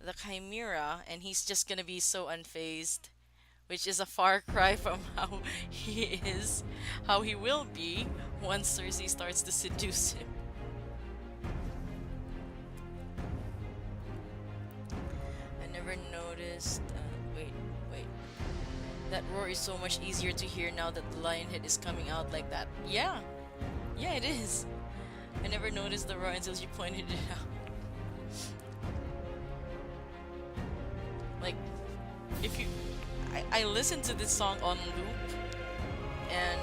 the Chimera, and he's just gonna be so unfazed, which is a far cry from how he is, how he will be once Circe starts to seduce him. I never noticed. Wait. That roar is so much easier to hear now that the lion head is coming out like that. Yeah, it is. I never noticed the roar until you pointed it out. Like, if you, I listened to this song on loop, and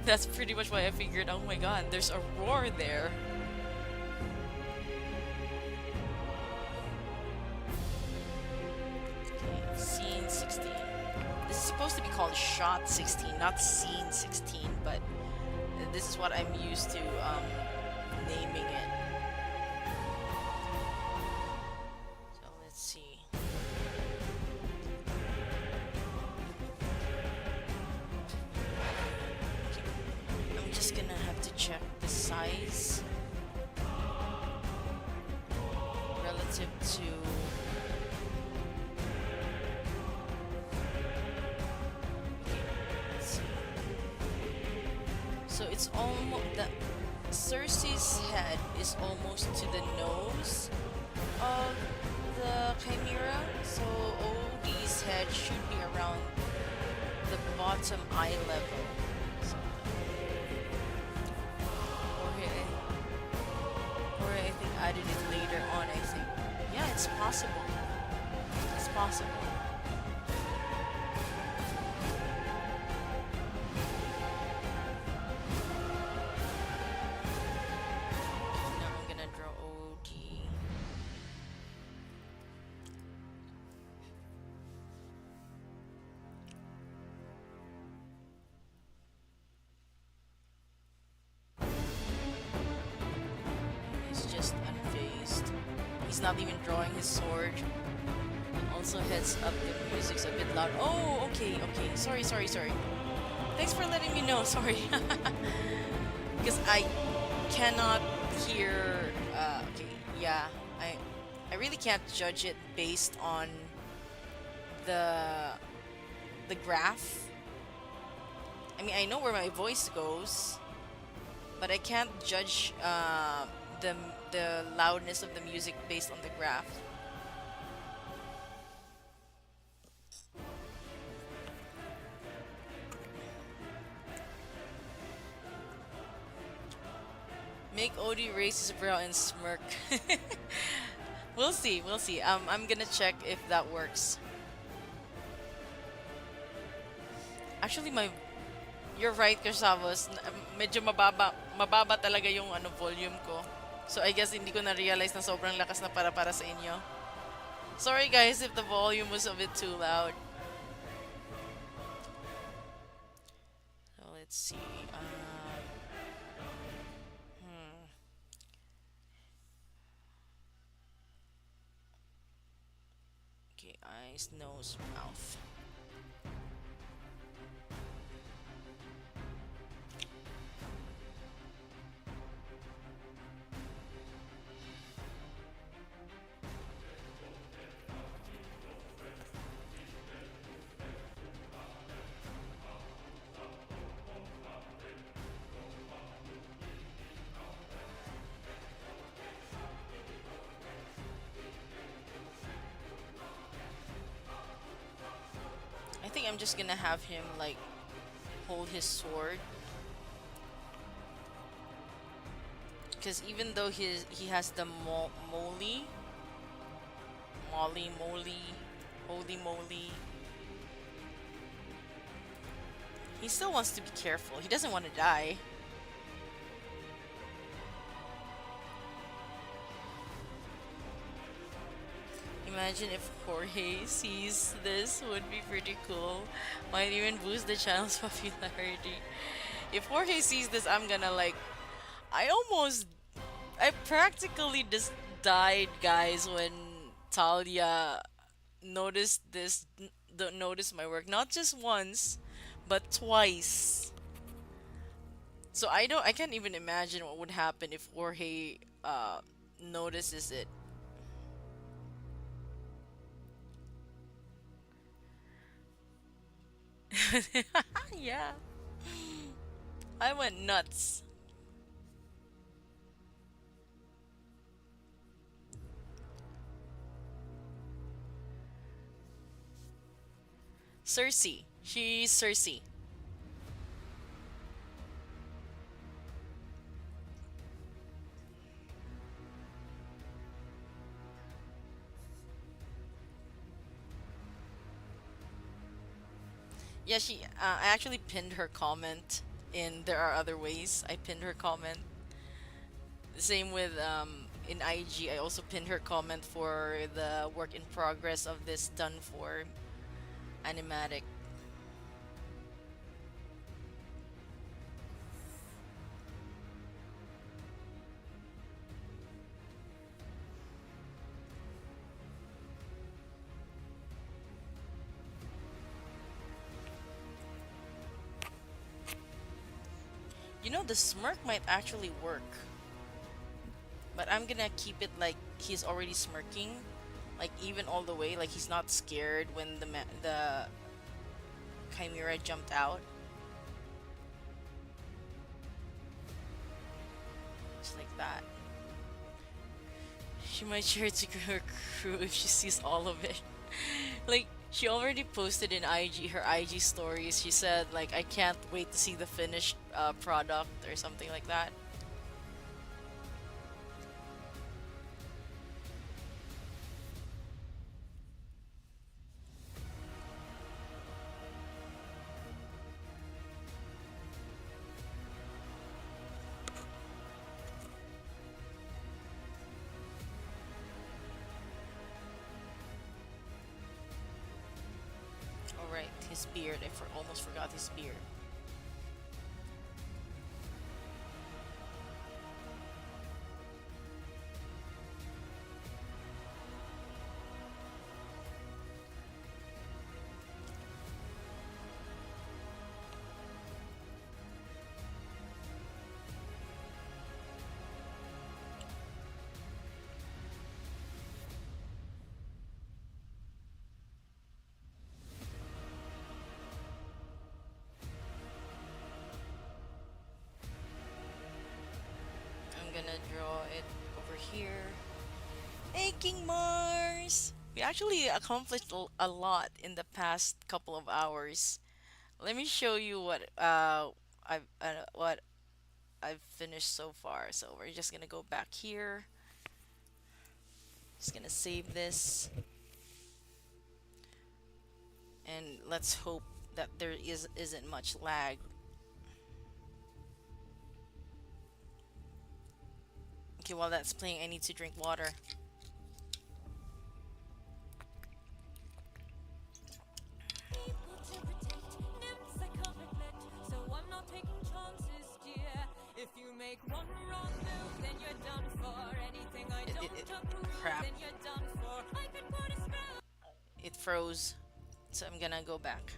that's pretty much why I figured, oh my god, there's a roar there. Okay, scene 16. This is supposed to be called shot 16, not scene 16, but this is what I'm used to naming it. So let's see. I'm just gonna have to check the size relative to let's see. So it's almost the Circe's head is almost to the nose of the Chimera, so Odie's head should be around the bottom eye level. So, okay. It's possible. It's possible. Now I'm gonna draw OD. He's just unfazed. He's not even drawing his sword. Also heads up, the music's a bit loud. Oh, okay, okay. Sorry, sorry, sorry. Thanks for letting me know. Sorry. Because I cannot hear. Okay, yeah. I really can't judge it based on the the graph. I mean, I know where my voice goes, but I can't judge the loudness of the music based on the graph. Make Odie raise his brow and smirk. We'll see, we'll see. I'm gonna check if that works. Actually, you're right, Kasavos. Medyo mababa talaga yung volume ko. So I guess hindi ko na-realize na sobrang lakas na para sa inyo. Sorry guys if the volume was a bit too loud. So let's see. Okay, eyes, nose, mouth. I think I'm just gonna have him like hold his sword, because even though he has the moly, holy moly, he still wants to be careful. He doesn't want to die. Imagine if Jorge sees this, would be pretty cool. Might even boost the channel's popularity. If Jorge sees this, I'm gonna like, I practically just died, guys, when Talia noticed this, noticed my work. Not just once, but twice. So I can't even imagine what would happen if Jorge notices it. Yeah. I went nuts. Circe. She's Circe. Yeah, I actually pinned her comment in There Are Other Ways. I pinned her comment. Same with in IG. I also pinned her comment for the work in progress of this done for Animatic. You know, the smirk might actually work. But I'm gonna keep it like he's already smirking. Like even all the way, like he's not scared when the chimera jumped out. Just like that. She might share it to her crew if she sees all of it. Like she already posted in IG her IG stories. She said like I can't wait to see the finished product or something like that. right, his beard. Almost forgot his beard. I'm gonna draw it over here. Hey, King Mars! We actually accomplished a lot in the past couple of hours. Let me show you what I've finished so far. So we're just gonna go back here. Just gonna save this, and let's hope that there isn't much lag. Okay, while that's playing, I need to drink water. People to protect, nymphs I can't neglect, so I'm not taking chances, dear. If you make one wrong move, then you're done for. Anything I don't approve, Crap. then you're done for. I could put a spell. It froze, so I'm gonna go back.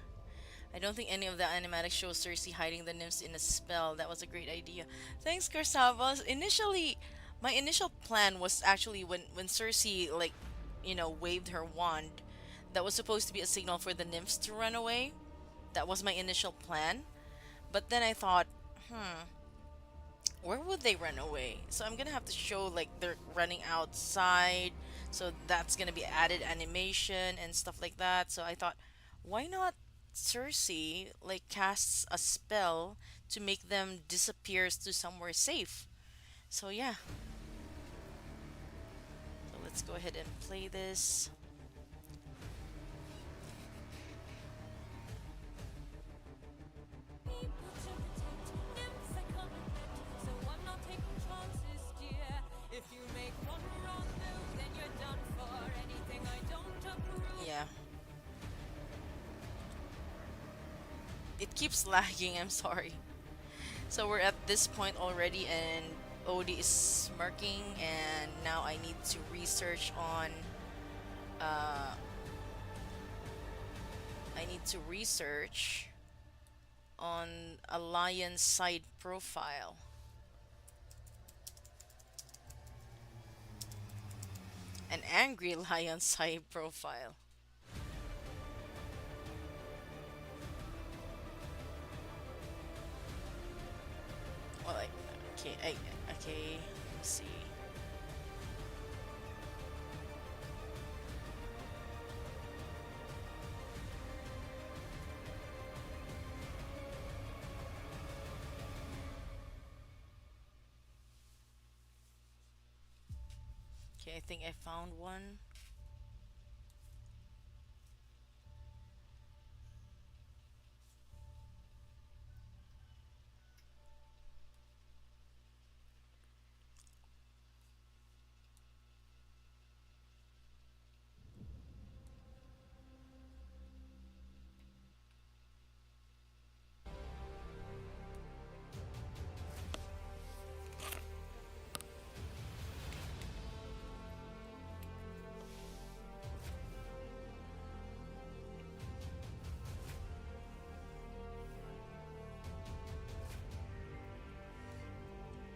I don't think any of the animatic shows Cersei hiding the nymphs in a spell. That was a great idea. Thanks, Karsavas. Initially, my initial plan was actually when Cersei, like, waved her wand, that was supposed to be a signal for the nymphs to run away. That was my initial plan. But then I thought, hmm, where would they run away? So I'm gonna have to show like they're running outside. So that's gonna be added animation and stuff like that. So I thought, why not Cersei like casts a spell to make them disappears to somewhere safe? So yeah. So let's go ahead and play this. People to protect, nymphs I can't neglect, so I'm not taking chances, dear. If you make one wrong move, then you're done for. Anything I don't approve. Yeah. It keeps lagging, I'm sorry. So we're at this point already and Odie is smirking and now I need to research on uh I need to research on a lion side profile. An angry lion side profile. Well, okay, let me see. Okay, I think I found one.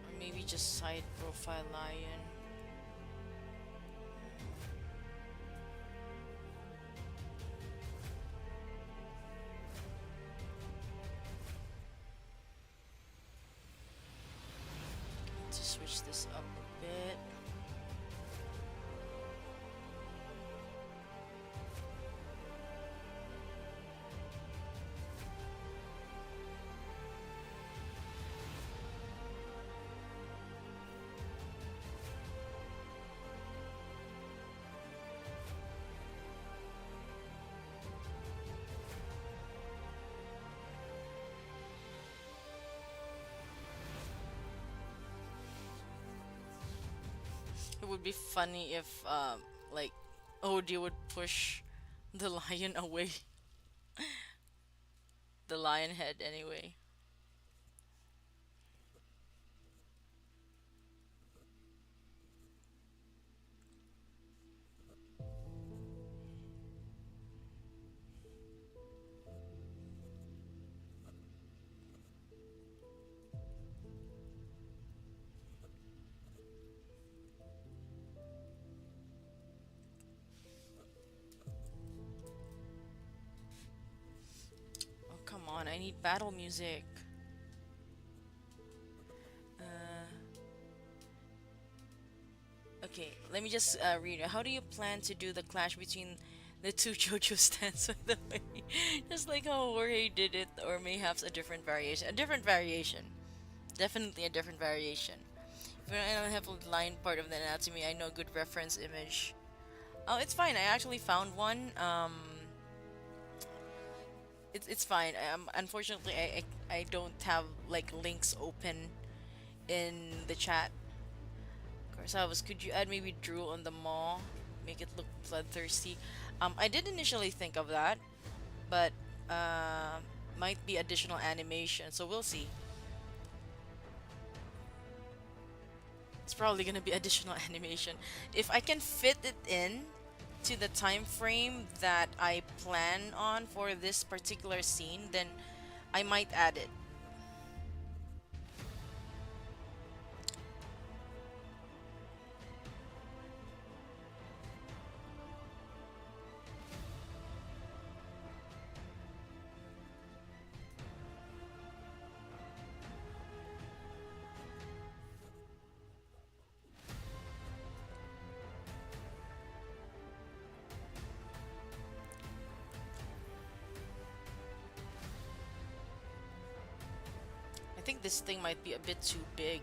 Or maybe just side profile lion. To switch this up a bit. It would be funny if like Odie would push the lion away. The lion head, anyway. Oh, come on, I need battle music. Okay, let me just read it. How do you plan to do the clash between the two JoJo stands, by the way? Just like how Jorge did it, or mayhaps a different variation. A different variation. Definitely a different variation. If I don't have a line part of the anatomy, I know good reference image. Oh, it's fine. I actually found one. It's fine. Unfortunately, I don't have like links open in the chat. Corsavis, could you add maybe drool on the maw? Make it look bloodthirsty. I did initially think of that, but might be additional animation, so we'll see. It's probably gonna be additional animation. If I can fit it in to the time frame that I plan on for this particular scene, then I might add it. I think this thing might be a bit too big.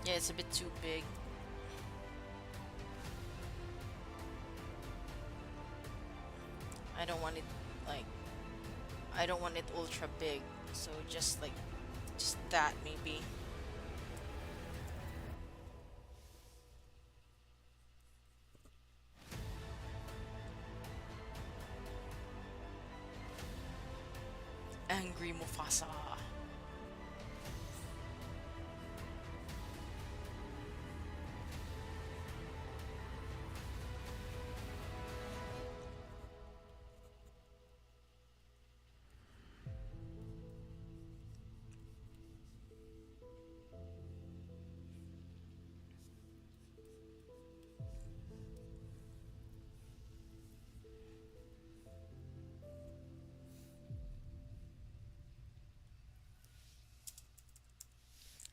Yeah, it's a bit too big. I don't want it like I don't want it ultra big. So just like just that maybe. Angry Mufasa.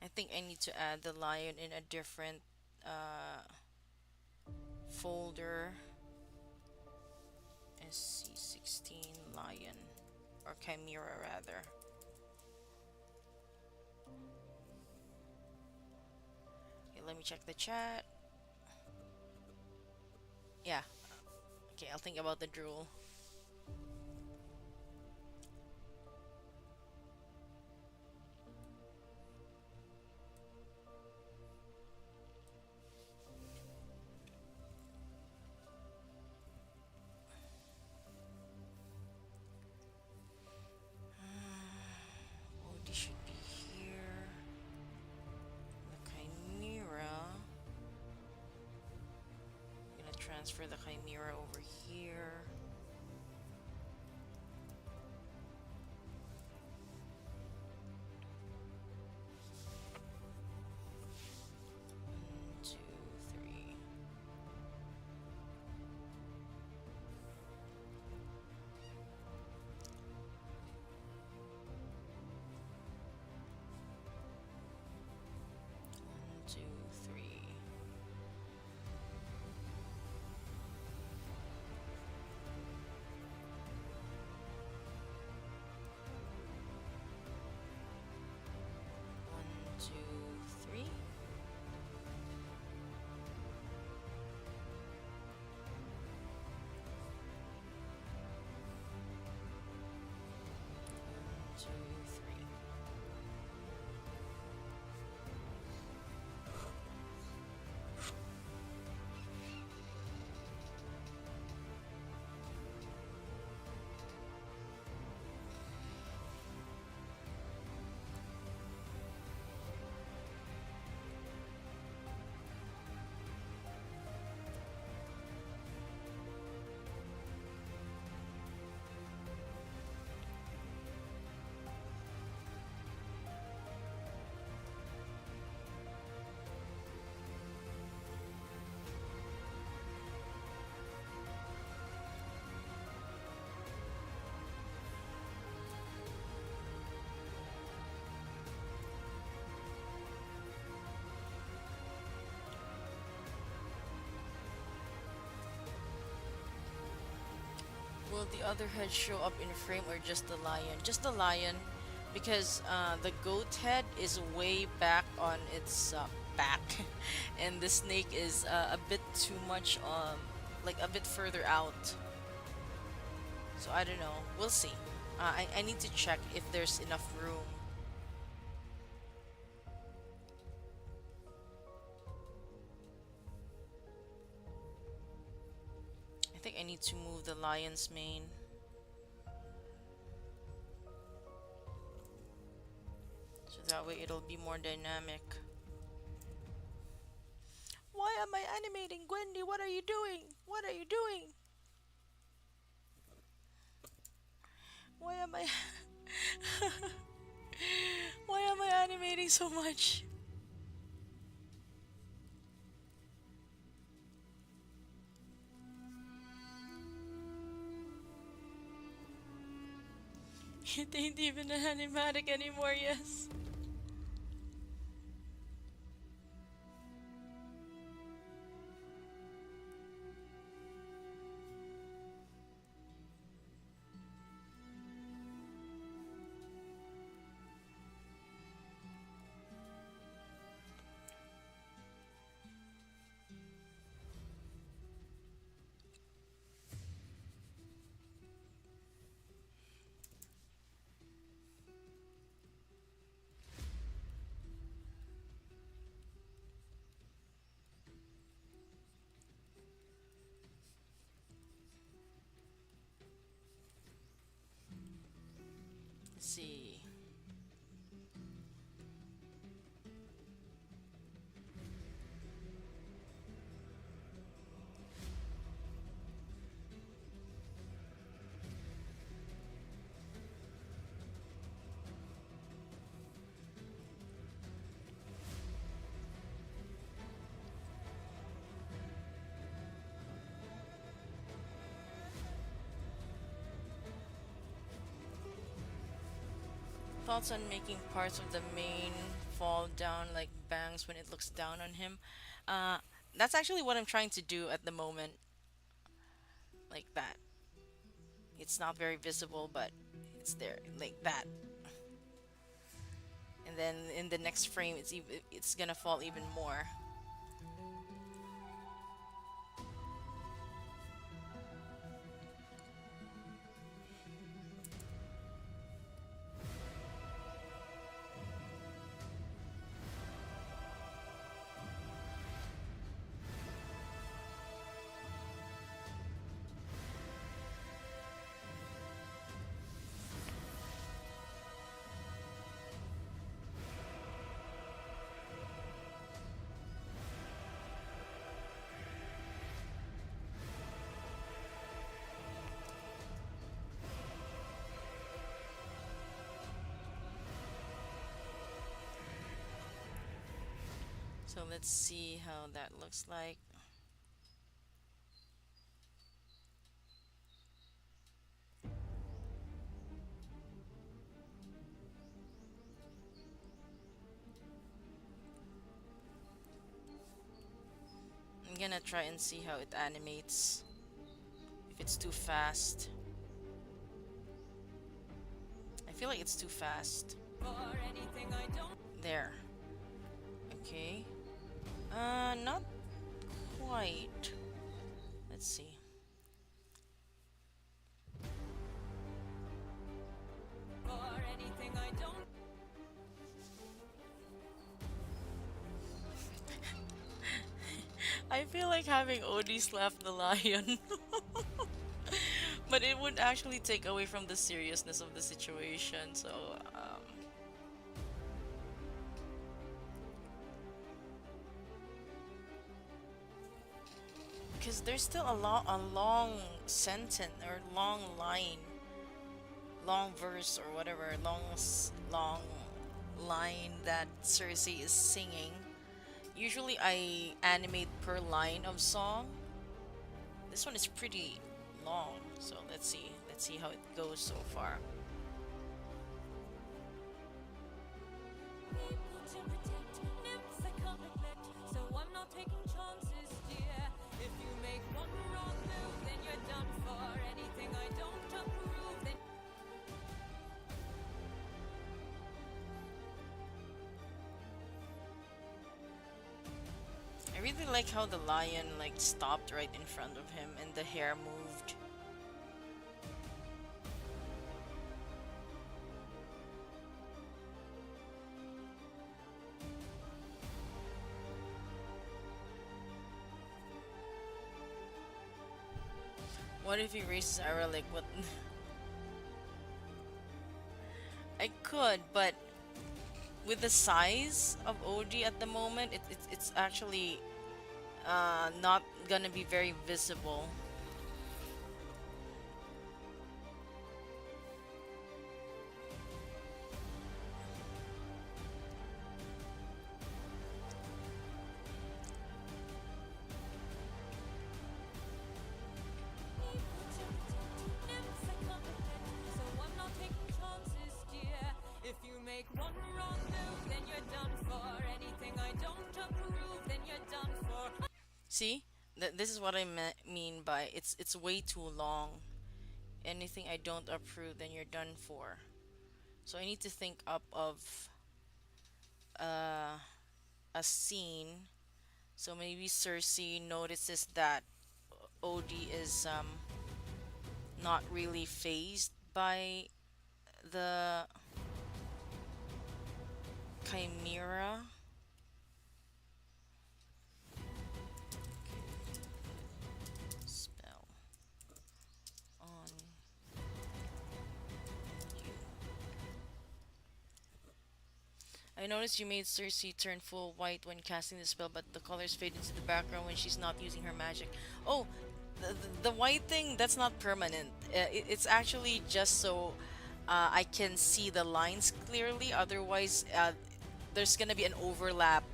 I think I need to add the lion in a different uh, folder. SC16 lion or chimera rather. Okay, let me check the chat. Yeah. Okay, I'll think about the drool. Oh, this should be here. The chimera. I'm gonna transfer the chimera over here. One, two, three. One, two, three. Will the other head show up in frame or just the lion? Just the lion, because the goat head is way back on its back, and the snake is a bit too much, like a bit further out. So I don't know. We'll see. I need to check if there's enough room. I think I need to move the lion's mane. So that way it'll be more dynamic. Why am I animating, Gwendy? What are you doing? What are you doing? Why am I Why am I animating so much? It ain't even an animatic anymore, yes. Let's see. Thoughts on making parts of the mane fall down like bangs when it looks down on him. Uh, that's actually what I'm trying to do at the moment, like that. It's not very visible, but it's there, like that. And then in the next frame, it's gonna fall even more. So let's see how that looks like. I'm gonna try and see how it animates. If it's too fast. I feel like it's too fast. There. Okay. Not quite. Let's see. I feel like having Odie slap the lion. But it would actually take away from the seriousness of the situation, so because there's still a long sentence or long line, long verse or whatever, long line that Circe is singing. Usually I animate per line of song. This one is pretty long, so let's see how it goes so far. People to protect, nymphs I can't neglect, so I'm not taking chances, dear. If you make one wrong move, then you're done for. Anything I don't really like how the lion like stopped right in front of him and the hair moved. What if he raises Ira like what? I could, but with the size of OG at the moment, it's actually not gonna be very visible. So I'm not taking chances, dear. If you make one wrong move, then you're done for. Anything I don't approve, then you're done for. See, this is what I mean by it's way too long. Anything I don't approve, then you're done for. So I need to think up of uh, a scene. So maybe Circe notices that OD is not really phased by the chimera. Spell on you. I noticed you made Circe turn full white when casting the spell, but the colors fade into the background when she's not using her magic. Oh, the white thing, that's not permanent. It's actually just so I can see the lines clearly. Otherwise, there's gonna be an overlap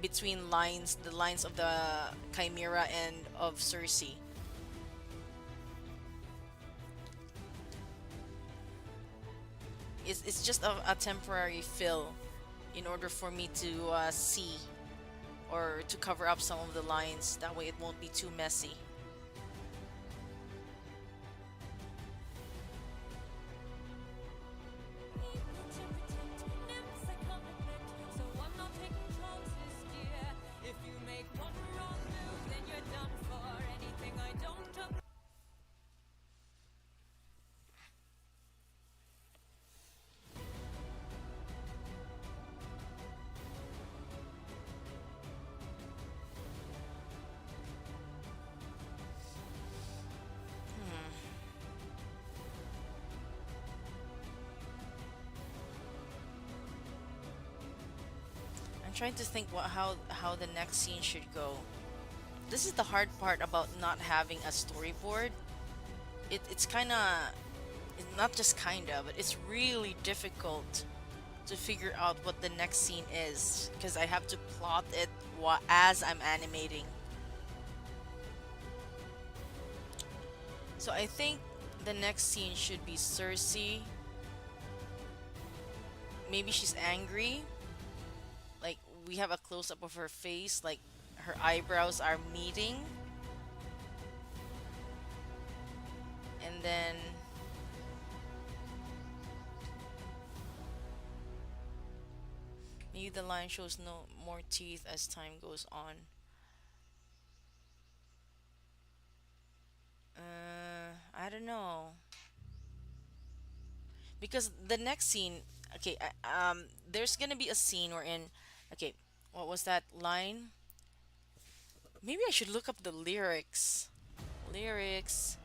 between the lines of the chimera and of Circe. It's just a temporary fill in order for me to see or to cover up some of the lines. That way it won't be too messy. So I'm not taking chances, dear. If you make one wrong move, then you're done for. Anything I don't approve. I'm trying to think how the next scene should go. This is the hard part about not having a storyboard. It's kind of not just kind of, but it's really difficult to figure out what the next scene is because I have to plot it as I'm animating. So I think the next scene should be Circe. Maybe she's angry. Like we have a close up of her face, like her eyebrows are meeting. And then maybe the line shows no more teeth as time goes on. I don't know. Because the next scene, okay, there's gonna be a scene wherein, okay, what was that line? Maybe I should look up the lyrics. Lyrics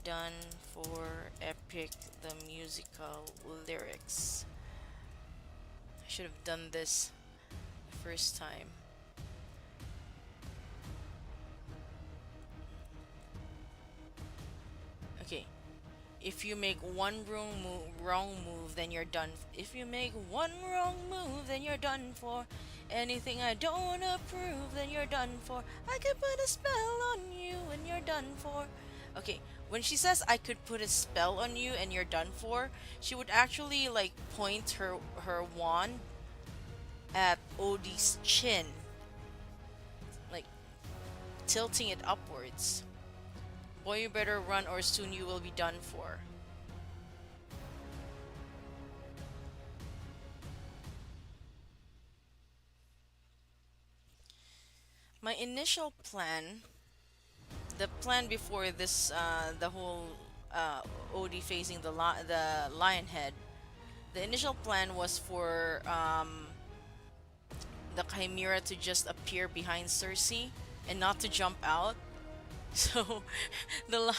done for Epic the musical lyrics. I should have done this the first time. Okay, if you make one wrong move, then you're done. If you make one wrong move, then you're done for. Anything I don't approve, then you're done for. I could put a spell on you, and you're done for. Okay, when she says I could put a spell on you and you're done for, she would actually like point her wand at Odie's chin, like tilting it upwards. Boy, you better run or soon you will be done for. My initial plan, the plan before this, the whole uh, OD facing the lion head. The initial plan was for the Chimera to just appear behind Circe and not to jump out. So the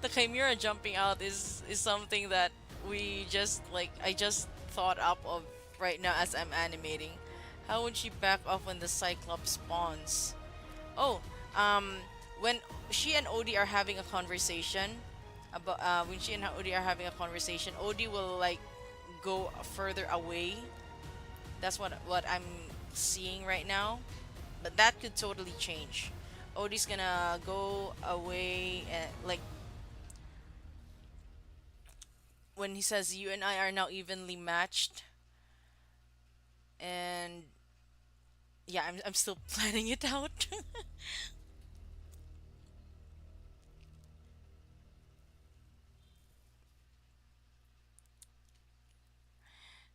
the Chimera jumping out is something that we just like I just thought up of right now as I'm animating. How would she back off when the Cyclops spawns? Oh, um, when she and Odie are having a conversation about when she and Odie are having a conversation, Odie will like go further away. That's what I'm seeing right now, but that could totally change. Odie's gonna go away and like when he says you and I are now evenly matched, and yeah, I'm still planning it out.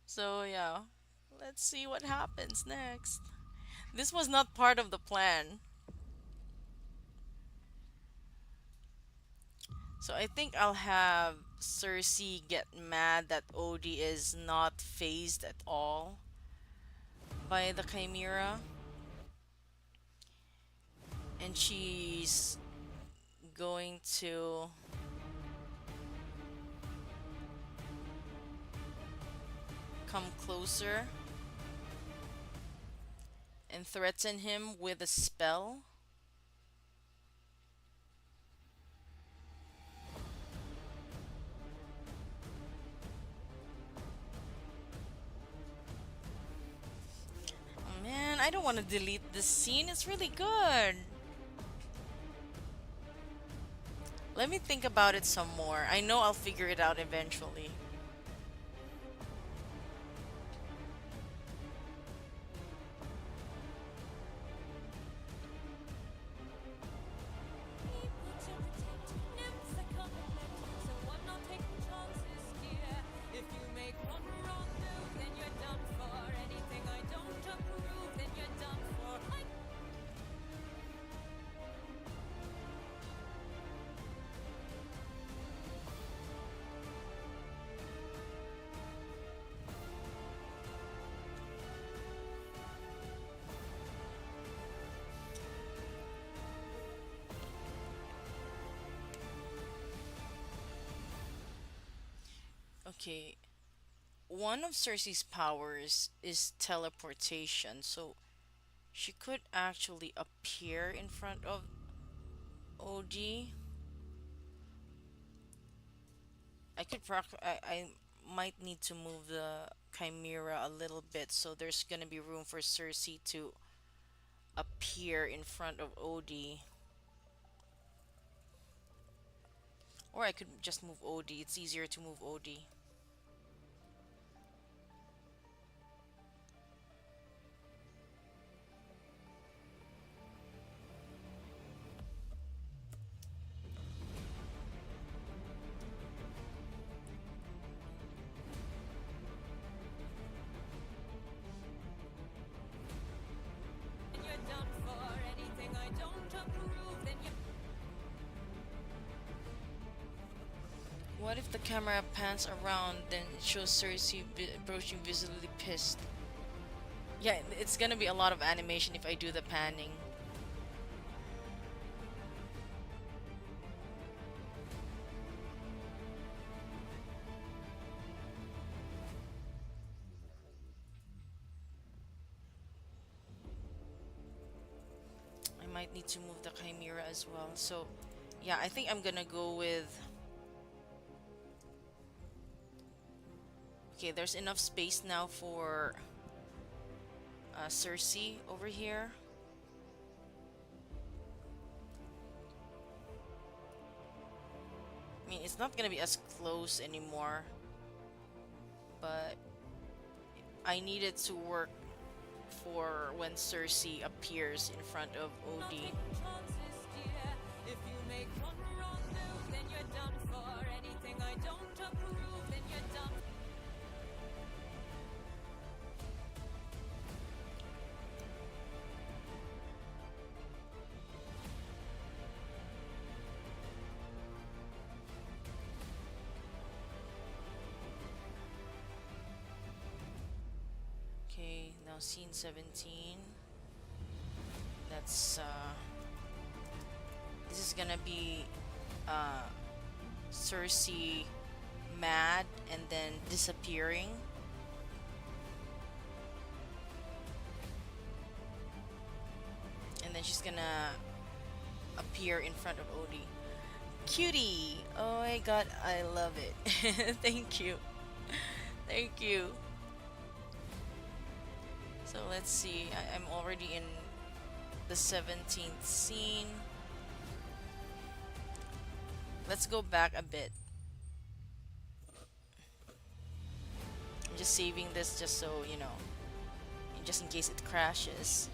So yeah, let's see what happens next. This was not part of the plan. So I think I'll have Cersei get mad that Odie is not phased at all by the Chimera, and she's going to come closer and threaten him with a spell. Oh man, I don't want to delete this scene. It's really good. Let me think about it some more. I know I'll figure it out eventually. Okay, one of Cersei's powers is teleportation, so she could actually appear in front of OG. I might need to move the Chimera a little bit so there's gonna be room for Cersei to appear in front of OD. Or I could just move OD. It's easier to move OD. What if the camera pans around, then it shows Cersei approaching visibly pissed? Yeah, it's gonna be a lot of animation if I do the panning. I might need to move the Chimera as well. So, yeah, I think I'm gonna go with... Okay, there's enough space now for Cersei over here. I mean, it's not gonna be as close anymore, but I need it to work for when Cersei appears in front of OD. scene 17. That's this is gonna be uh Circe mad and then disappearing. And then she's gonna appear in front of Odie. Cutie! Oh my god, I love it. Thank you. Thank you. So let's see. I'm already in the 17th scene. Let's go back a bit. I'm just saving this just so, you know, just in case it crashes.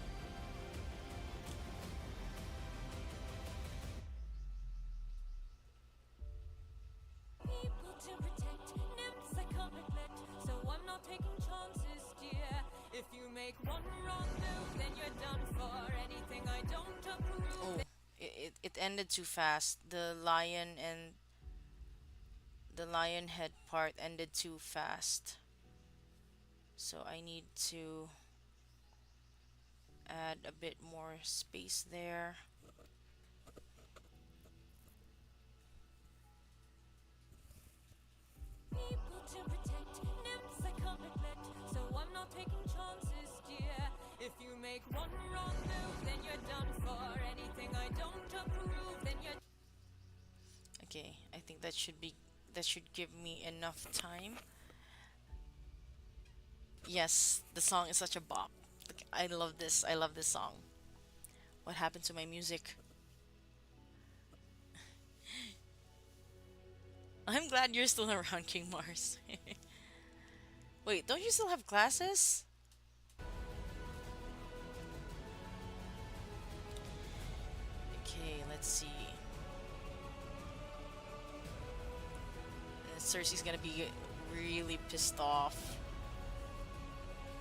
People to protect, nymphs I can't neglect, so I'm not taking chances, dear. If you make one wrong move, then you're done for. Anything I don't approve. Oh, it ended too fast. The lion head part ended too fast. So I need to add a bit more space there. People to protect, nymphs I can't neglect, so I'm not taking chances, dear. If you make one wrong move, then you're done for. Anything I don't approve, then you're. Okay, I think that should give me enough time. Yes, the song is such a bop. Like, I love this. I love this song. What happened to my music? I'm glad you're still around, King Mars. Wait, don't you still have classes? Okay, let's see. Cersei's gonna be really pissed off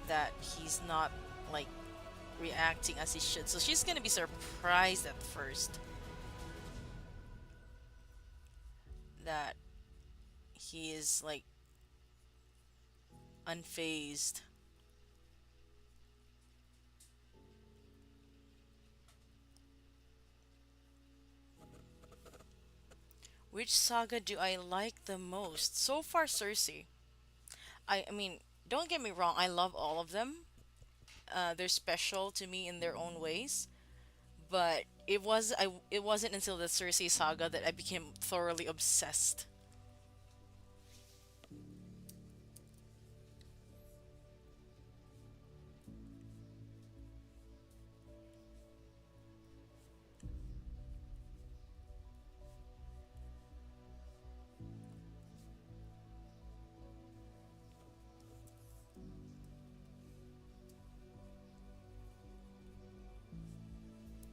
that he's not like reacting as he should. So she's gonna be surprised at first that he is like unfazed. Which saga do I like the most? So far, Cersei. I mean, don't get me wrong, I love all of them. They're special to me in their own ways. But it wasn't until the Circe Saga that I became thoroughly obsessed.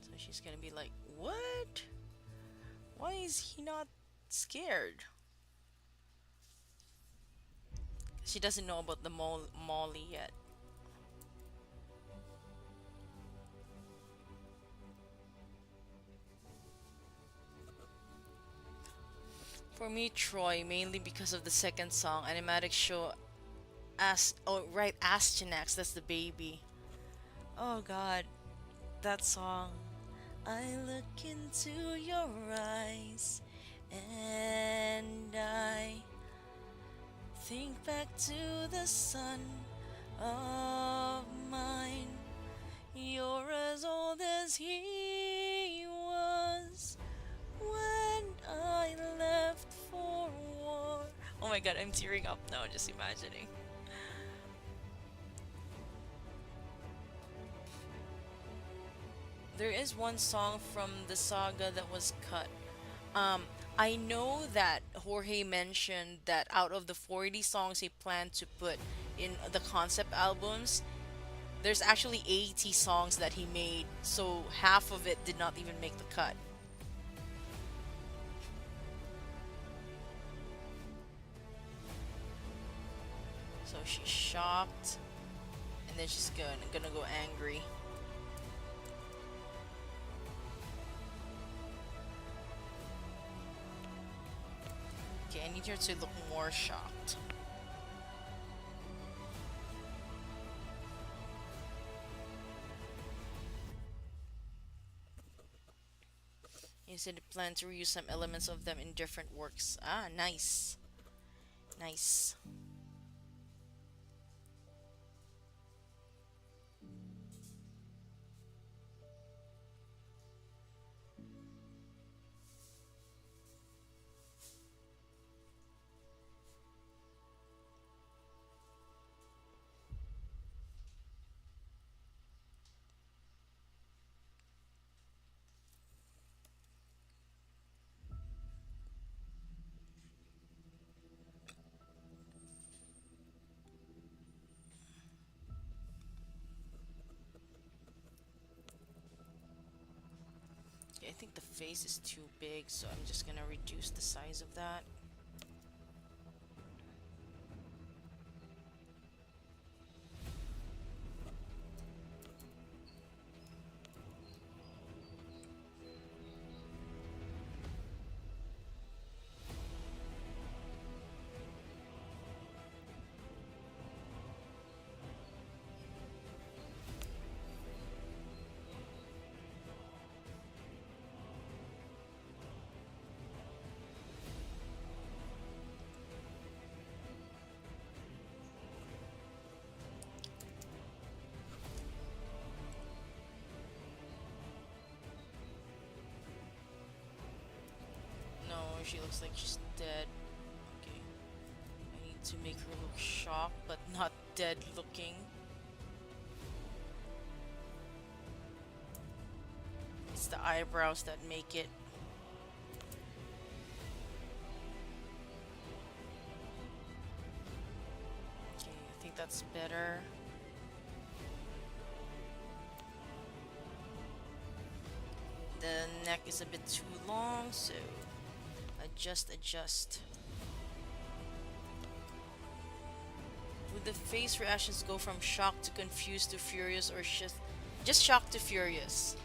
So she's gonna be like, "What? Why is he not scared?" She doesn't know about the Molly yet. For me, Troy, mainly because of the second song, Animatic show oh right, Astyanax, that's the baby. Oh god, that song. I look into your eyes and I think back to the son of mine. You're as old as he was when I left for war. Oh my god, I'm tearing up now just imagining. There is one song from the saga that was cut. Um, I know that Jorge mentioned that out of the 40 songs he planned to put in the concept albums, there's actually 80 songs that he made, so half of it did not even make the cut. So she's shocked, and then she's gonna go angry. Okay, I need her to look more shocked. You said you plan to reuse some elements of them in different works. Ah, nice. Nice. Okay, I think the face is too big, so I'm just gonna reduce the size of that. No, she looks like she's dead. Okay. I need to make her look shocked, but not dead looking. It's the eyebrows that make it. Okay, I think that's better. The neck is a bit too long, so adjust. Would the face reactions go from shocked to confused to furious, or just shocked to furious?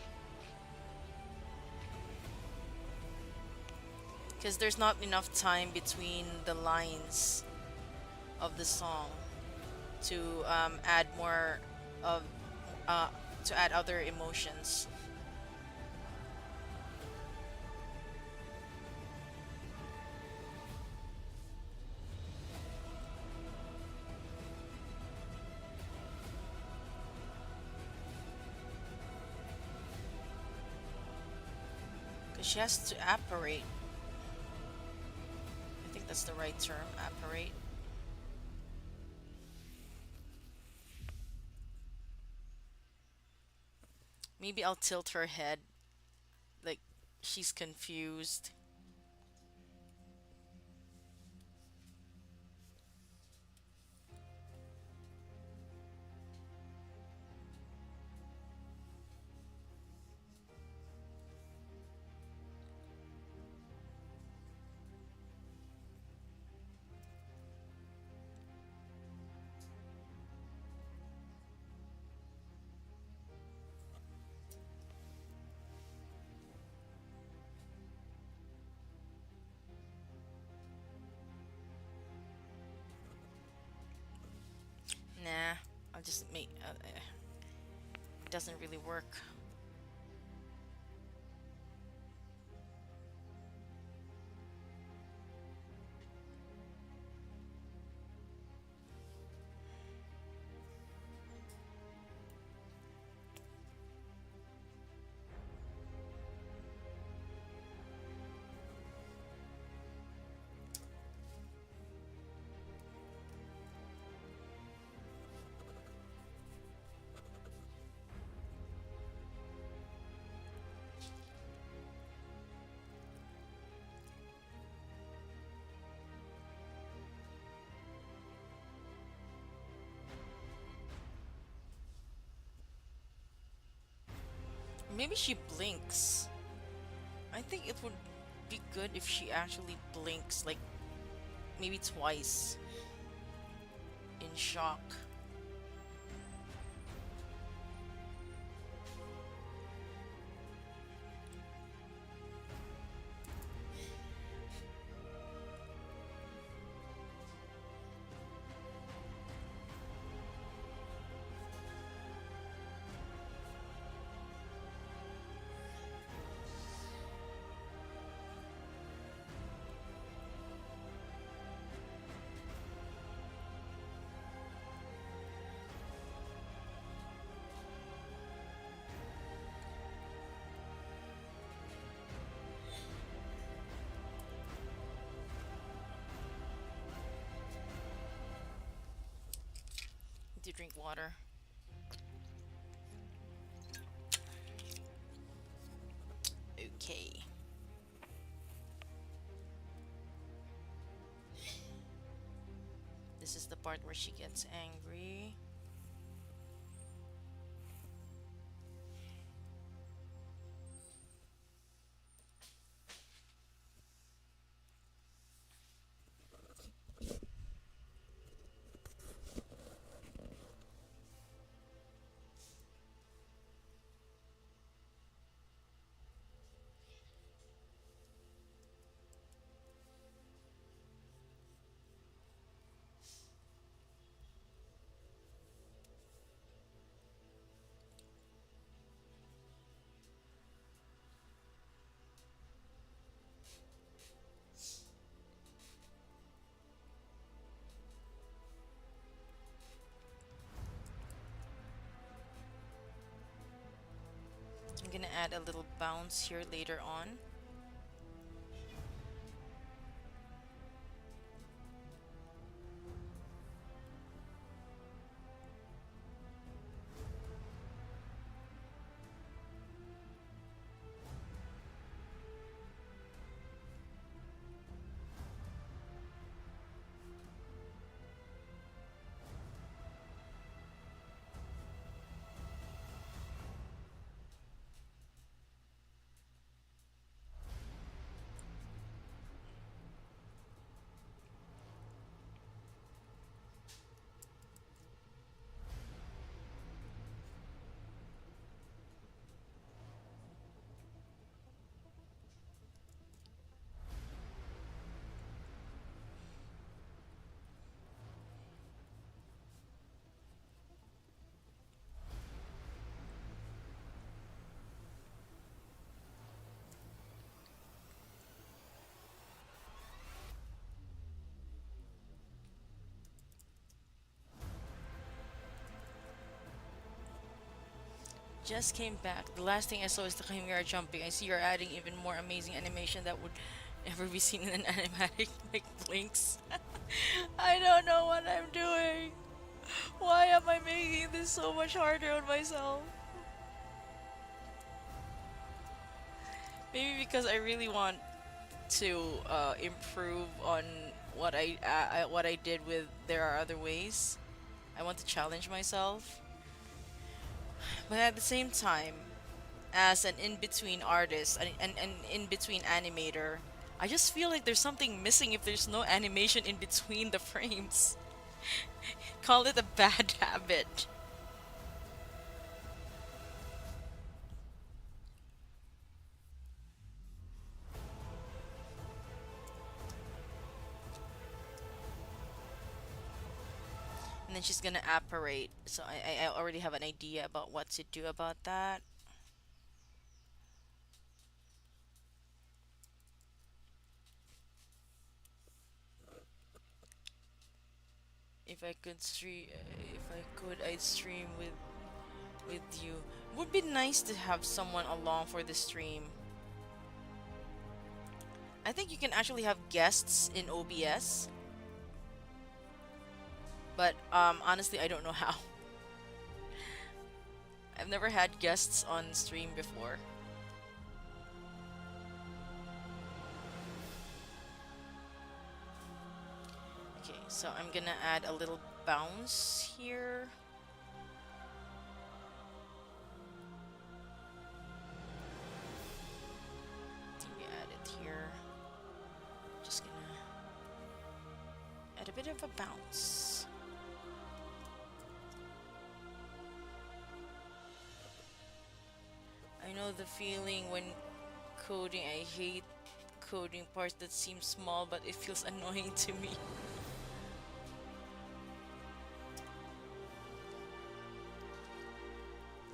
Because there's not enough time between the lines of the song to add more of uh, to add other emotions. Because she has to apparate. I think that's the right term, apparate. Maybe I'll tilt her head like she's confused. Nah, I'll just make. It doesn't really work. Maybe she blinks. I think it would be good if she actually blinks, like maybe twice in shock. drink water. Okay. This is the part where she gets angry. I'm gonna add a little bounce here later on. Just came back. The last thing I saw is the Chimera jumping. I see you're adding even more amazing animation that would never be seen in an animatic like blinks. I don't know what I'm doing. Why am I making this so much harder on myself? Maybe because I really want to improve on what I did with There Are Other Ways. I want to challenge myself, but at the same time, as an in-between artist and an in-between animator, I just feel like there's something missing if there's no animation in between the frames. Call it a bad habit. And then she's gonna apparate. So I already have an idea about what to do about that. If I could, I'd stream with you. Would be nice to have someone along for the stream. I think you can actually have guests in OBS, but honestly, I don't know how. I've never had guests on stream before. Okay, so I'm gonna add a little bounce here. Maybe add it here. Just gonna add a bit of a bounce. I know the feeling when coding. I hate coding parts that seem small, but it feels annoying to me.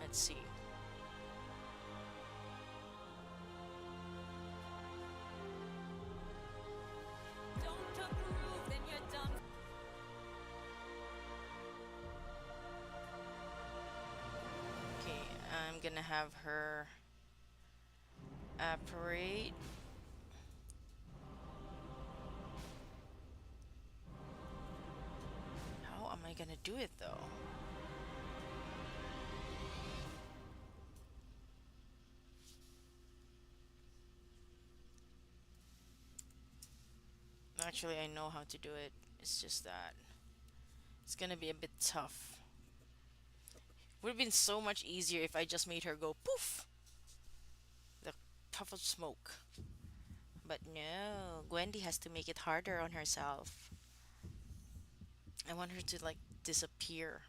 Let's see. Don't approve, then you're done. Okay, I'm gonna have her apparate. How am I gonna do it though? Actually, I know how to do it. It's just that it's gonna be a bit tough. Would have been so much easier if I just made her go poof, the puff of smoke. But no, Gwendy has to make it harder on herself. I want her to like disappear.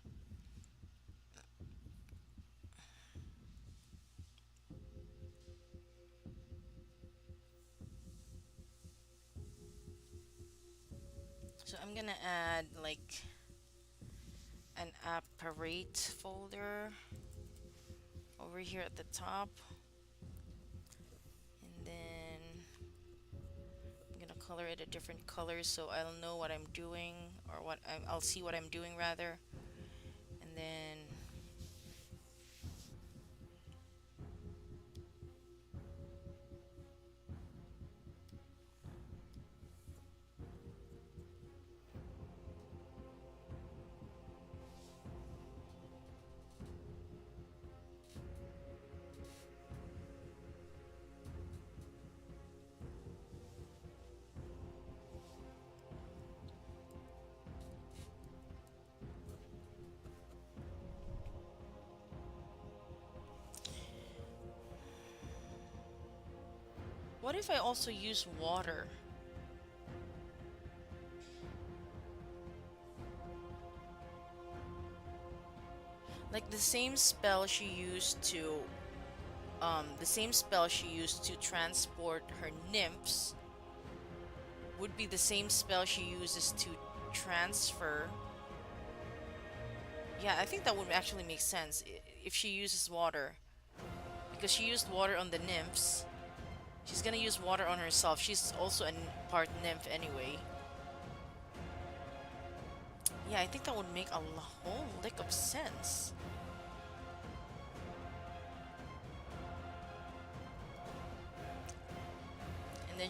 So I'm gonna add like an apparate folder over here at the top, and then I'm gonna color it a different color so I'll know what I'm doing, or I'll see what I'm doing rather. And then what if I also use water? Like the same spell she used to transport her nymphs would be the same spell she uses to transfer. Yeah, I think that would actually make sense if she uses water. Because she used water on the nymphs. She's gonna use water on herself. She's also a part nymph anyway. Yeah, I think that would make a whole lick of sense. And then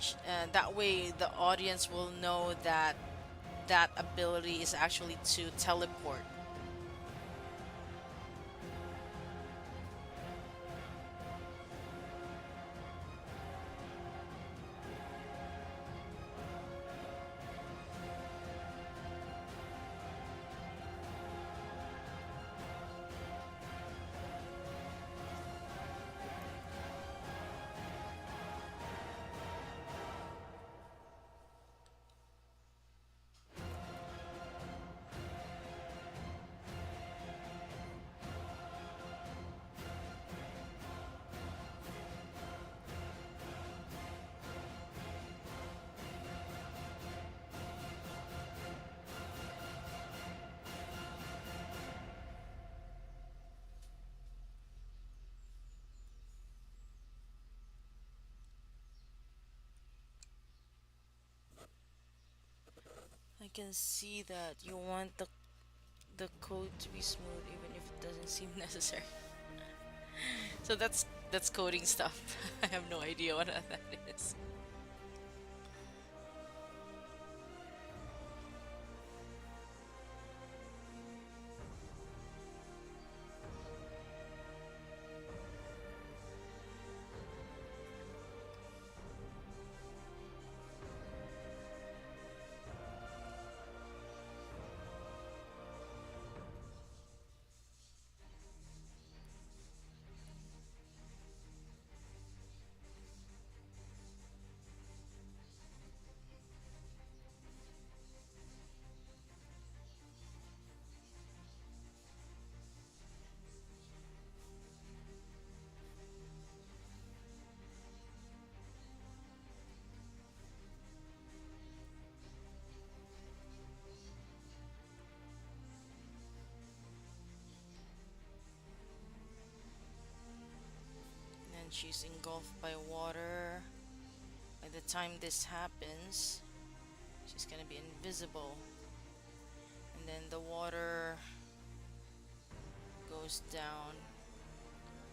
that way the audience will know that that ability is actually to teleport. I can see that you want the code to be smooth even if it doesn't seem necessary. So that's coding stuff. I have no idea what that is. And she's engulfed by water. By the time this happens, she's gonna be invisible. And then the water goes down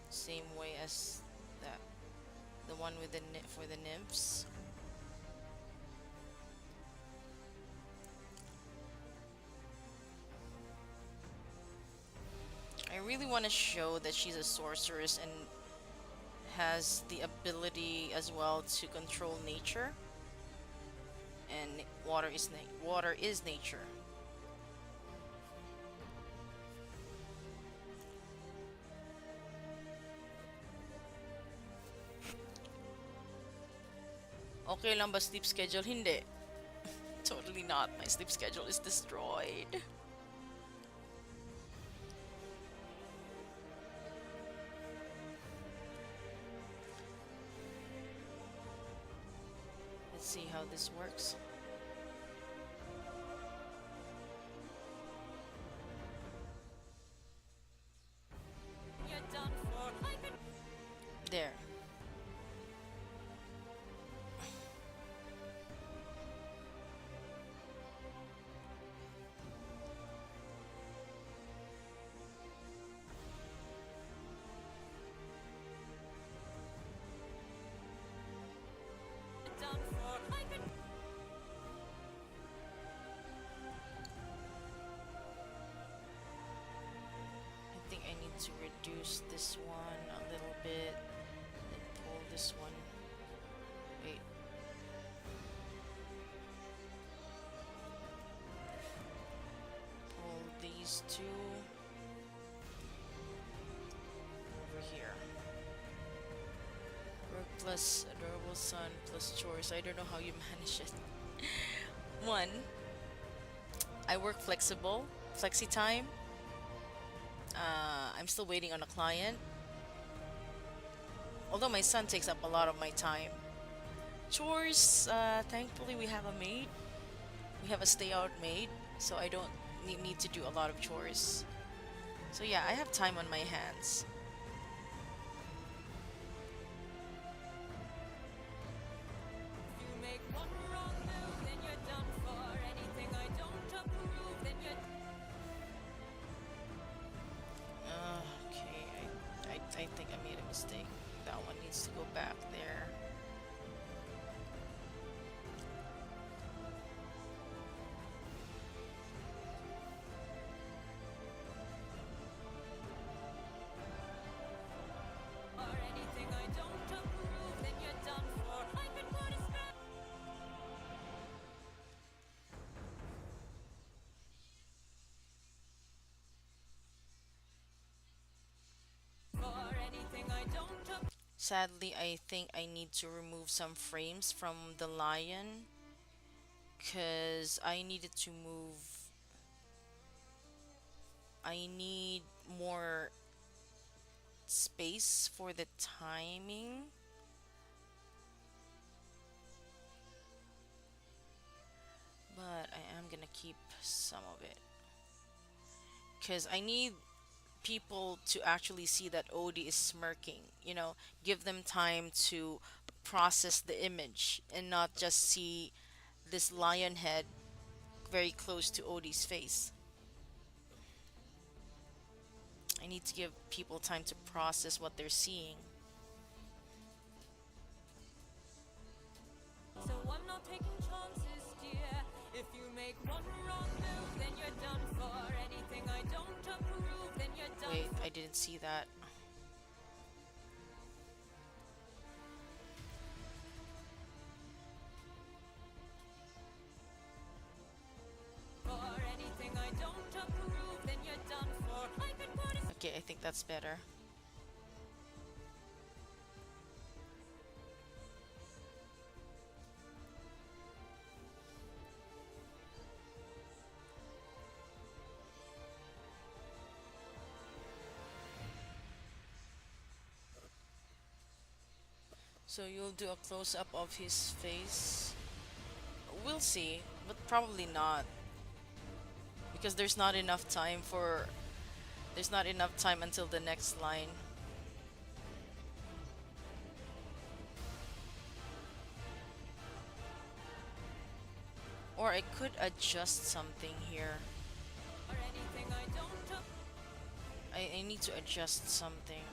same way as that the one with for the nymphs. I really want to show that she's a sorceress and has the ability as well to control nature. and water is nature. Okay lang ba sleep schedule? Hindi. Totally not. My sleep schedule is destroyed. Let's see how this works. You're done for. I can There. done for. I can I think I need to reduce this one a little bit and pull this one. Wait. Pull these two over here. Work plus adorable son plus chores. I don't know how you manage it. One, I work flexible, flexi time. I'm still waiting on a client. Although my son takes up a lot of my time. Chores, thankfully we have a maid. We have a stay out maid, so I don't need to do a lot of chores. So yeah, I have time on my hands. you make one wrong move, then you're done for. Anything I don't approve, then you're Okay, I think I made a mistake. That one needs to go back there. or anything I don't approve, then you're done for. I can put a stop for anything I don't approve. Sadly, I think I need to remove some frames from the lion because I needed to move. I need more space for the timing. But I am gonna keep some of it because I need people to actually see that Odie is smirking. Give them time to process the image and not just see this lion head very close to Odie's face. I need to give people time to process what they're seeing. So I'm not taking chances, dear. If you make one wrong move, then you're done for. Anything I don't approve, then you're done Wait, I didn't see that. for. Anything I don't approve, then you're done for. I can put a Okay, I think that's better. So you'll do a close up of his face. We'll see, but probably not because there's not enough time until the next line. Or I could adjust something here. for. Anything I don't approve. I need to adjust something.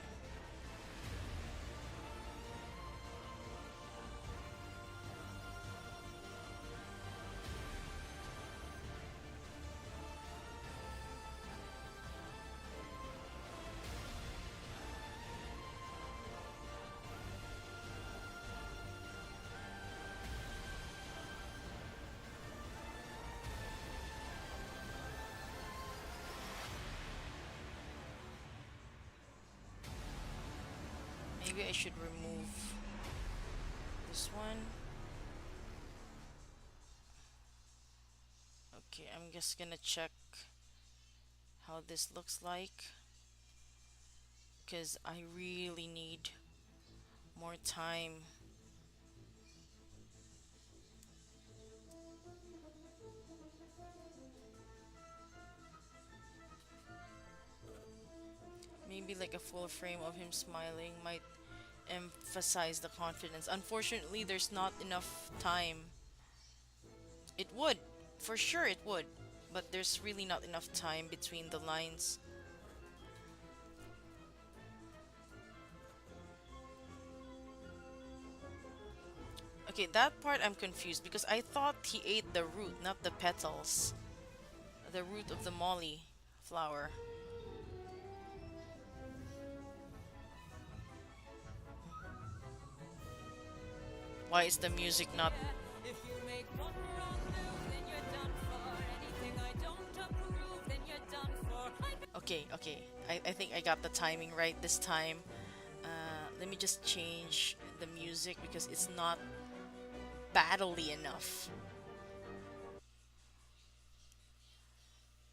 Maybe I should remove this one. Okay, I'm just gonna check how this looks like because I really need more time. Maybe like a full frame of him smiling might emphasize the confidence. Unfortunately, there's not enough time. It would, for sure it would, but there's really not enough time between the lines. Okay, that part I'm confused because I thought he ate the root, not the petals. The root of the molly flower. Why is the music not... If you make one wrong move, then you're done for. Anything I don't approve, then you're done for. Okay, okay. I think I got the timing right this time. Let me just change the music because it's not battly enough.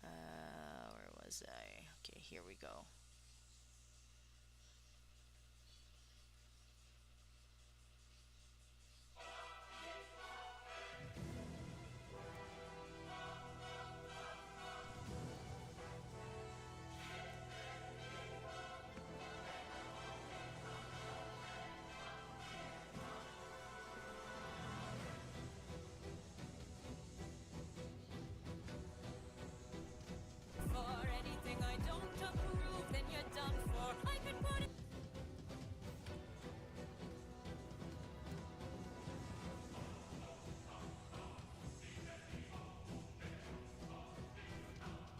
Where was I? Okay, here we go. For anything I don't approve, then you're done for. I can put it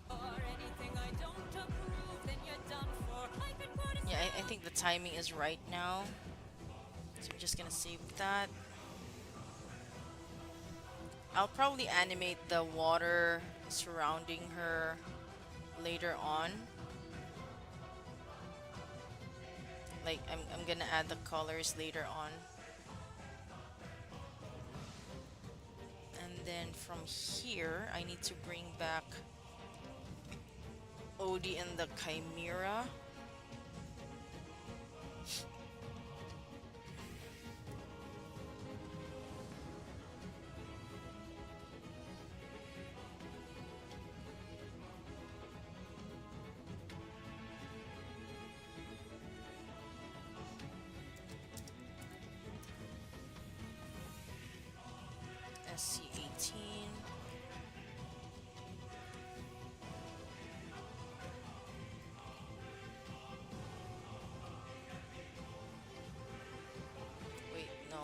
for anything I don't approve, then you're done for. I can put it Yeah, I think the timing is right now. So I'm just gonna save that. I'll probably animate the water surrounding her later on. Like, I'm gonna add the colors later on. And then from here, I need to bring back Odie and the Chimera. SC18. Wait, no.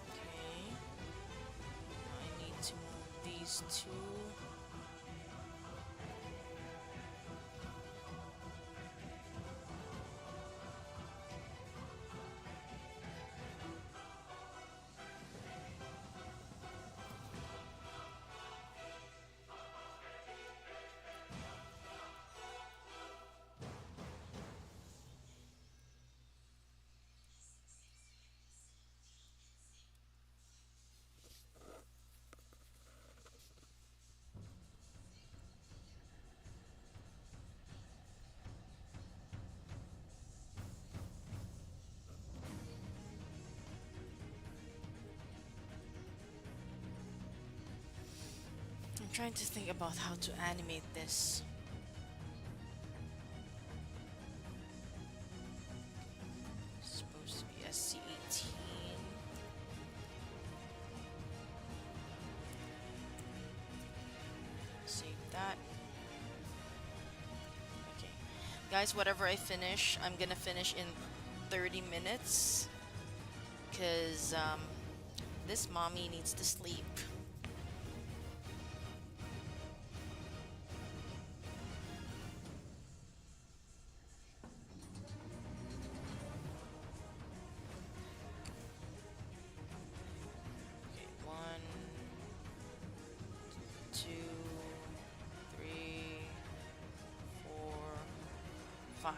Okay. I need to move these two. I'm trying to think about how to animate this. It's supposed to be SC18. Save that. Okay. Guys, whatever I finish, I'm gonna finish in 30 minutes. Because This mommy needs to sleep. Okay, one, two, three, four, five.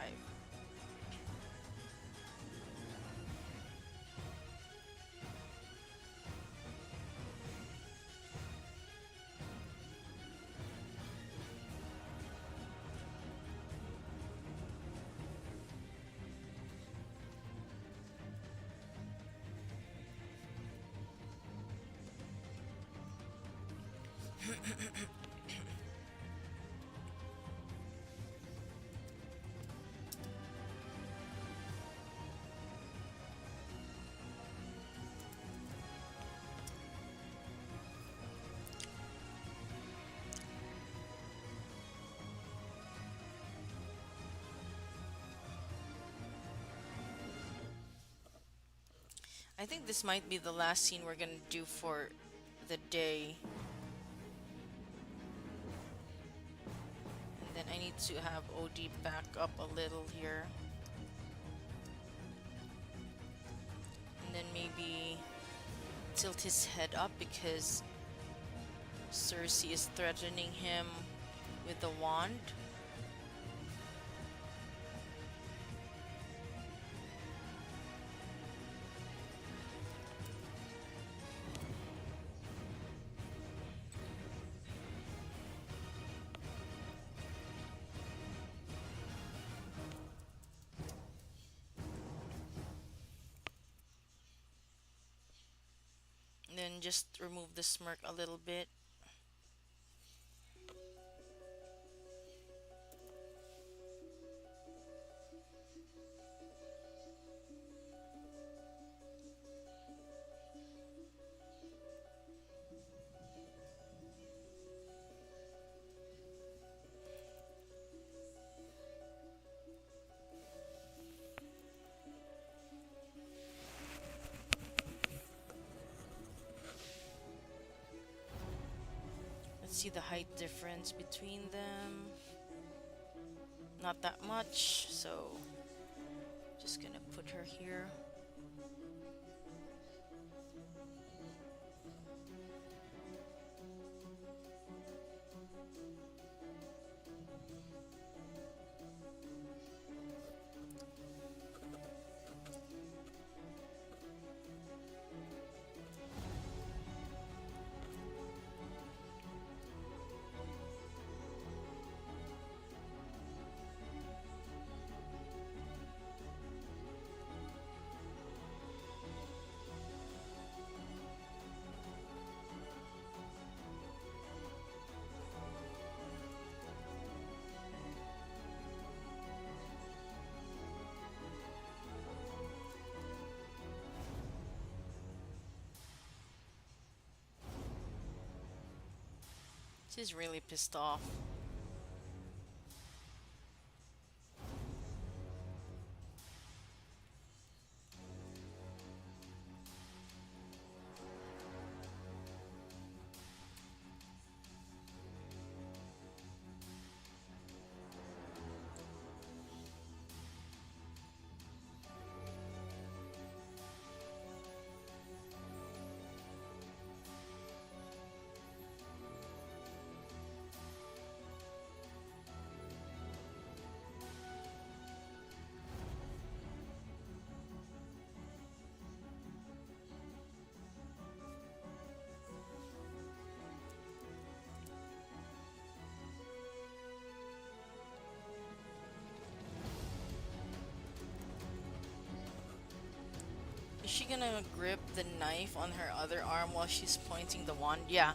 I think this might be the last scene we're gonna do for the day. And then I need to have OD back up a little here. And then maybe tilt his head up because Circe is threatening him with the wand. And then just remove the smirk a little bit. Let's see the height difference between them. Not that much, so just gonna put her here. She's really pissed off. Is she gonna grip the knife on her other arm while she's pointing the wand? Yeah,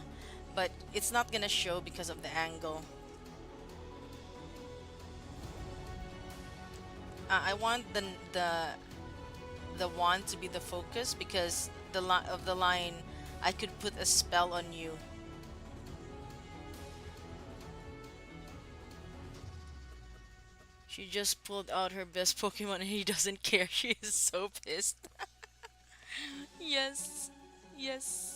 but it's not gonna show because of the angle. I want the wand to be the focus because of the line, I could put a spell on you. She just pulled out her best Pokemon and he doesn't care. She is so pissed. Yes. Yes.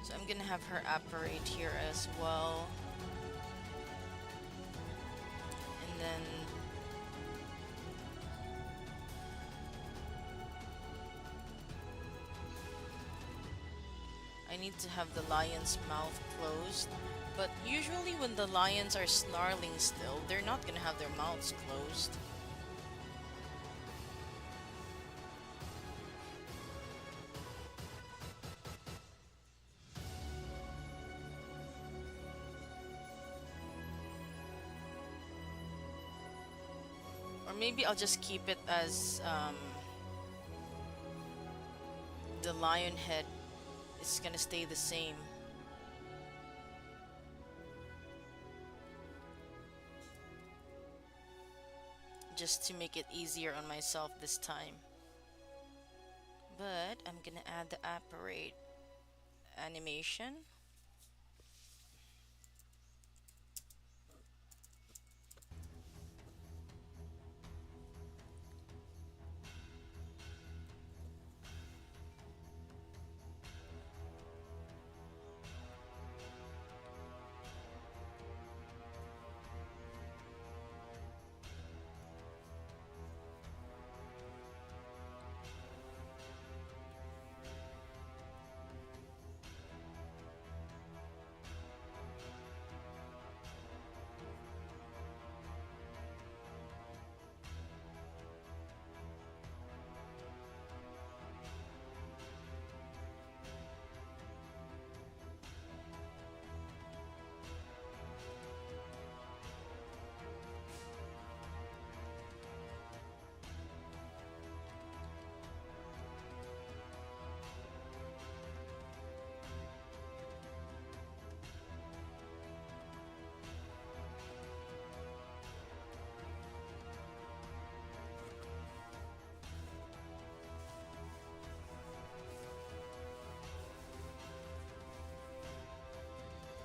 So I'm gonna have her apparate here as well. And then I need to have the lion's mouth closed. But usually when the lions are snarling still, they're not gonna have their mouths closed. Or maybe I'll just keep it as the lion head is gonna stay the same. Just to make it easier on myself this time. But I'm gonna add the apparate animation.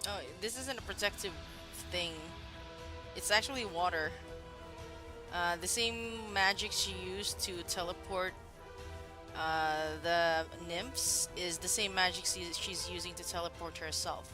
Oh, this isn't a protective thing. It's actually water. The same magic she used to teleport the nymphs is the same magic she's using to teleport herself.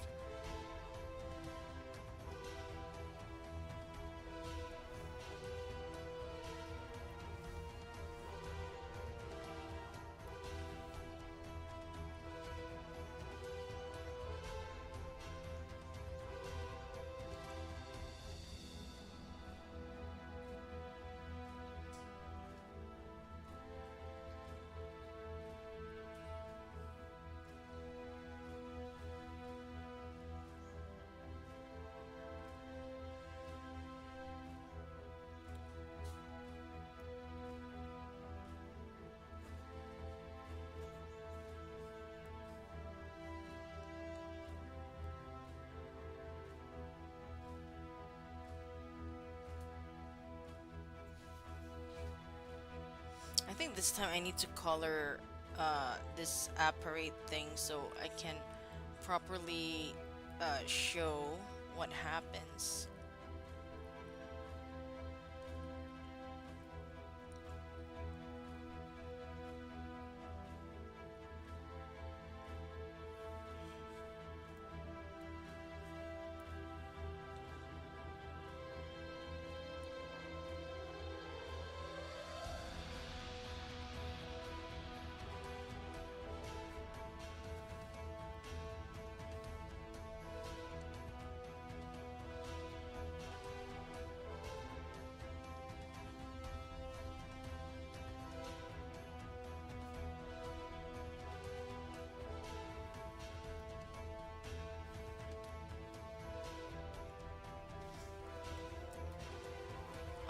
I think this time I need to color this apparate thing so I can properly show what happens.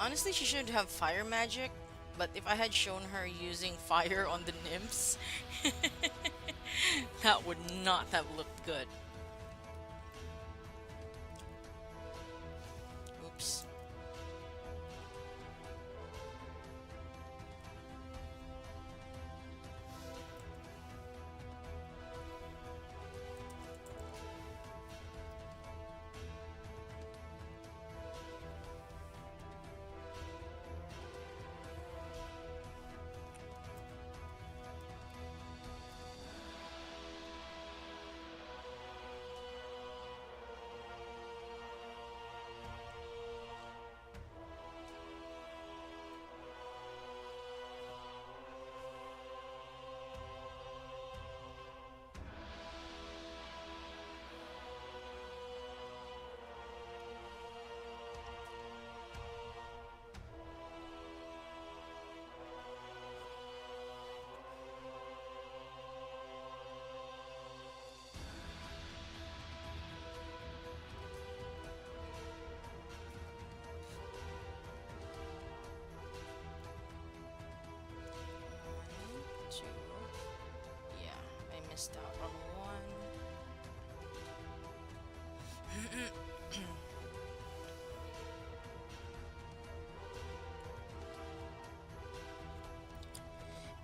Honestly, she should have fire magic, but if I had shown her using fire on the nymphs, that would not have looked good. Oops.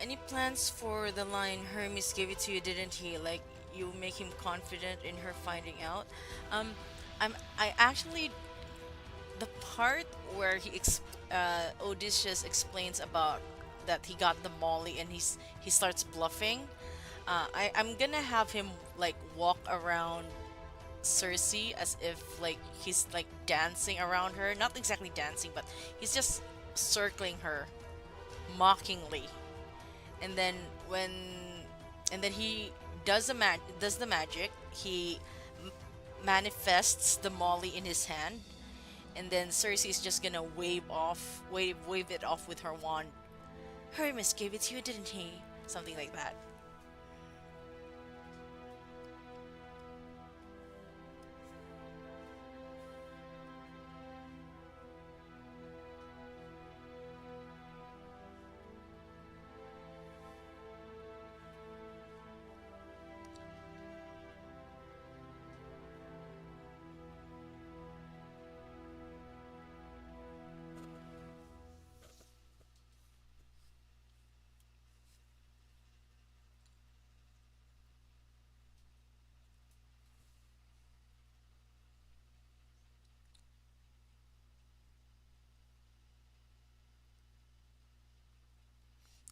Any plans for the line Hermes gave it to you, didn't he? Like you make him confident in her finding out. Um, I actually the part where Odysseus explains about that he got the Molly and he starts bluffing. I'm gonna have him like walk around Circe as if like he's like dancing around her. Not exactly dancing, but he's just circling her mockingly. And then when and then he does the magic. He m- manifests the Molly in his hand, and then Cersei's just gonna wave it off with her wand. Hermes gave it to you, didn't he? Something like that.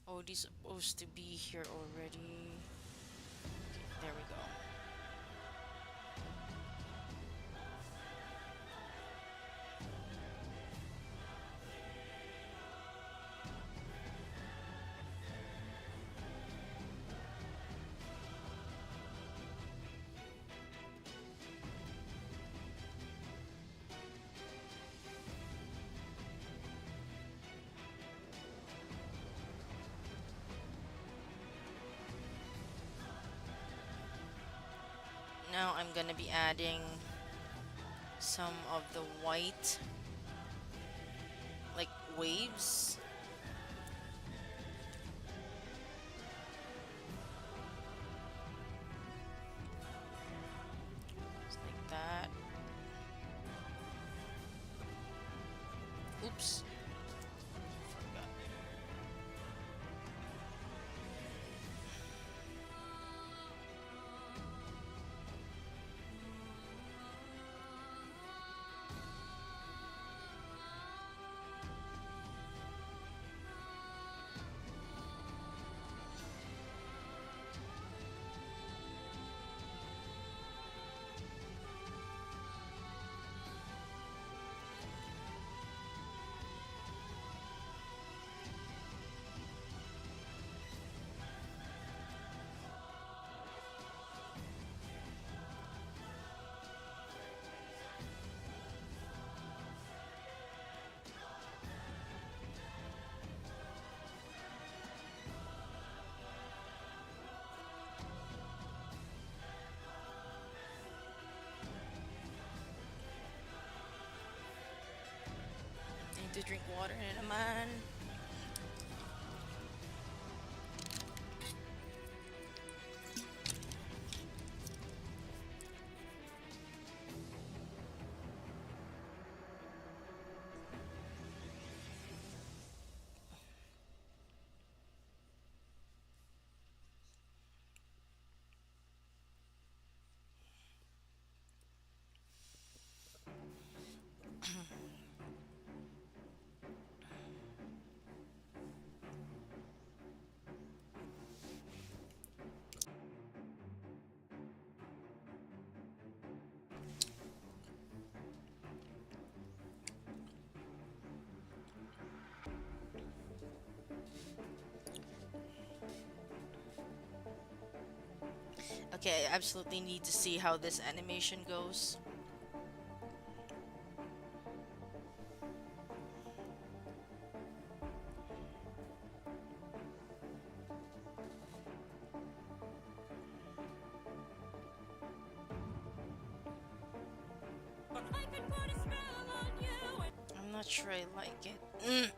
Oh, he's supposed to be here already. There we go. Now I'm gonna be adding some of the white like waves. Just like that. Oops. Forgot. I need to drink water in a man. Okay, I absolutely need to see how this animation goes. I could put a spell on you. I'm not sure I like it. Mm.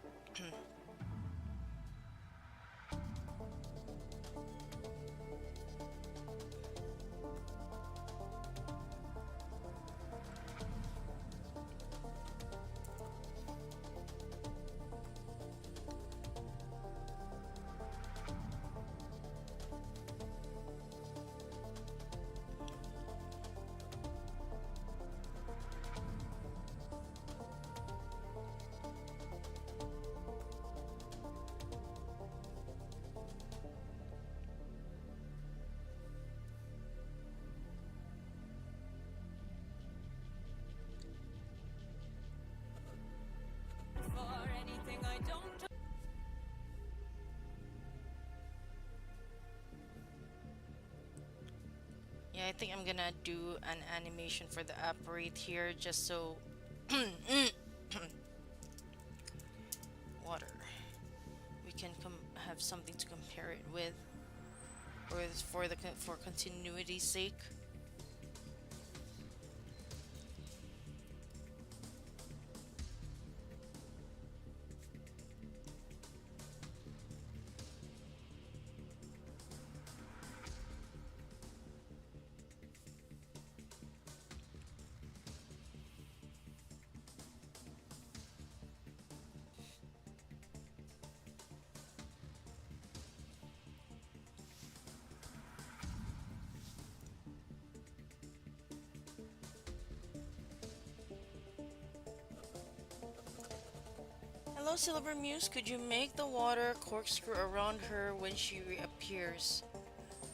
Yeah, I think I'm gonna do an animation for the operate here just so water. We can have something to compare it with, or for the for continuity's sake. Hello, Silver Muse. Could you make the water corkscrew around her when she reappears?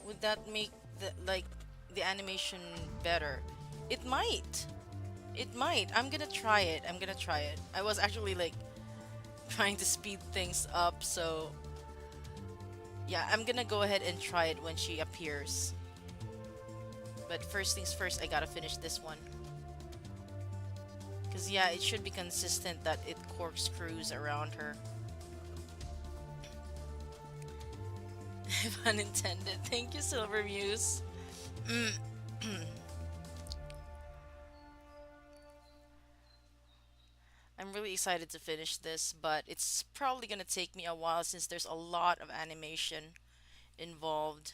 Would that make the animation better? It might. It might. I'm gonna try it. I'm gonna try it. I was actually like trying to speed things up, so yeah, I'm gonna go ahead and try it when she appears. But first things first, I gotta finish this one. Cause yeah, it should be consistent that it corkscrews around her. If unintended. Thank you, Silver Muse. I'm really excited to finish this, but it's probably gonna take me a while since there's a lot of animation involved.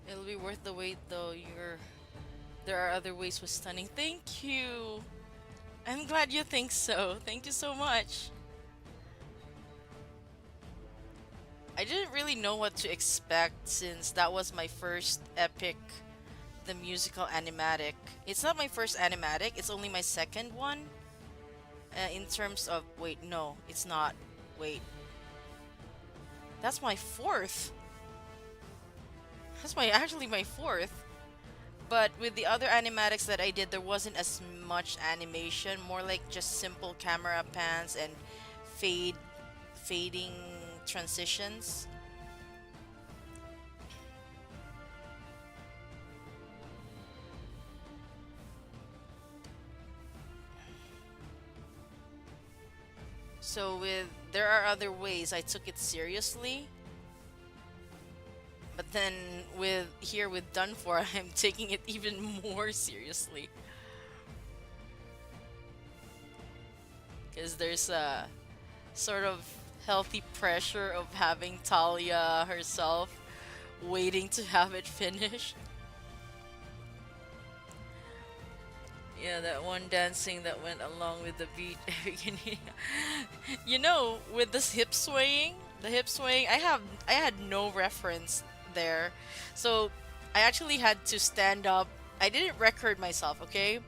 It'll be worth the wait though. There are other ways with stunning. Thank you. I'm glad you think so. Thank you so much. I didn't really know what to expect since that was my first epic, the musical animatic. It's not my first animatic, it's only my second one. In terms of, wait, no, it's not. Wait, that's my fourth. That's my actually my fourth. But with the other animatics that I did, there wasn't as much animation, more like just simple camera pans and fade fading transitions. So with there are other ways I took it seriously, but then with here with Done For, I'm taking it even more seriously because there's a sort of healthy pressure of having Talia herself waiting to have it finished. Yeah, that one dancing that went along with the beat. With this the hip swaying, I had no reference there. So I actually had to stand up. I didn't record myself, okay?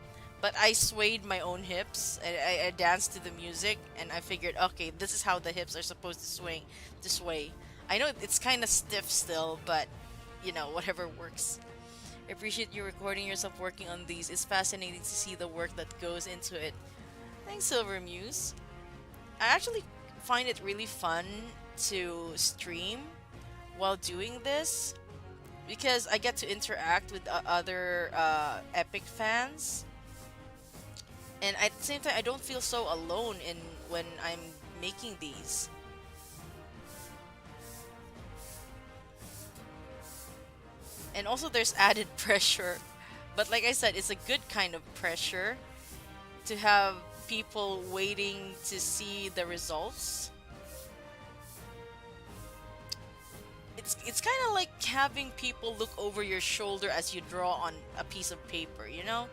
But I swayed my own hips and I danced to the music and I figured, okay, this is how the hips are supposed to sway. I know it's kind of stiff still, but whatever works. I appreciate you recording yourself working on these. It's fascinating to see the work that goes into it. Thanks, Silver Muse. I actually find it really fun to stream while doing this because I get to interact with other Epic fans, and at the same time, I don't feel so alone in when I'm making these. And also, there's added pressure, but like I said, it's a good kind of pressure to have people waiting to see the results. It's kind of like having people look over your shoulder as you draw on a piece of paper, you know?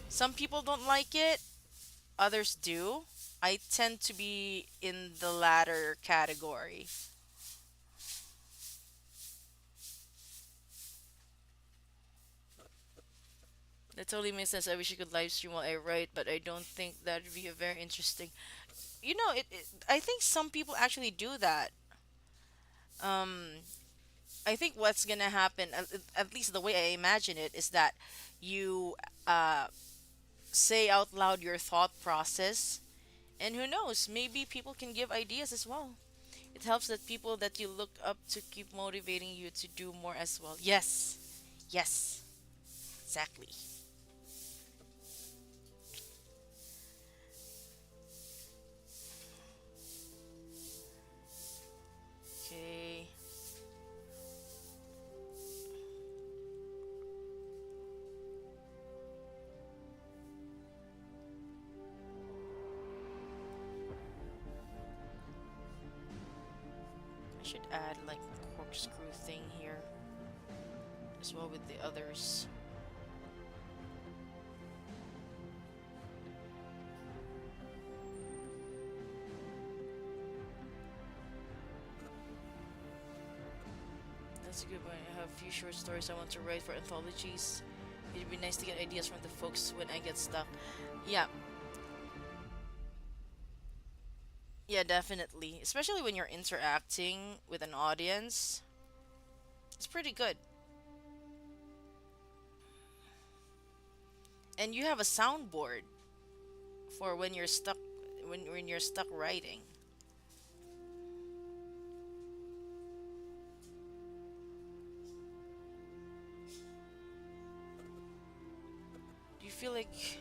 Some people don't like it, others do. I tend to be in the latter category. That totally makes sense. I wish you could live stream while I write, but I don't think that would be a very interesting. I think some people actually do that. Um, I think what's gonna happen, at least the way I imagine it, is that you uh, say out loud your thought process, and who knows, maybe people can give ideas as well. It helps that people that you look up to keep motivating you to do more as well. Yes, yes, exactly. Okay. I should add like a corkscrew thing here as well with the others. That's a good one. I have a few short stories I want to write for anthologies. It'd be nice to get ideas from the folks when I get stuck. Yeah, yeah, definitely. Especially when you're interacting with an audience. It's pretty good. And you have a soundboard for when you're stuck writing. Do you feel like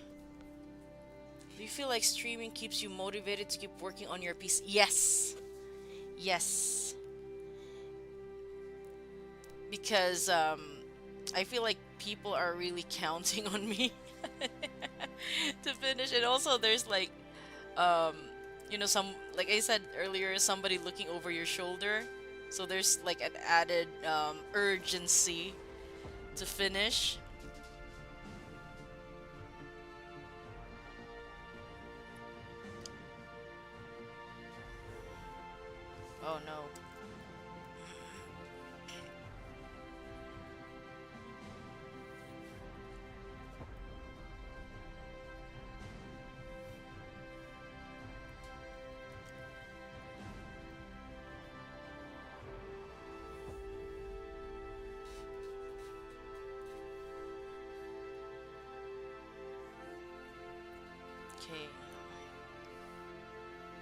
do you feel like streaming keeps you motivated to keep working on your piece? Yes. Yes. Because I feel like people are really counting on me to finish. And also there's like um some, like I said earlier, somebody looking over your shoulder. So there's like an added urgency to finish. Oh no. Okay,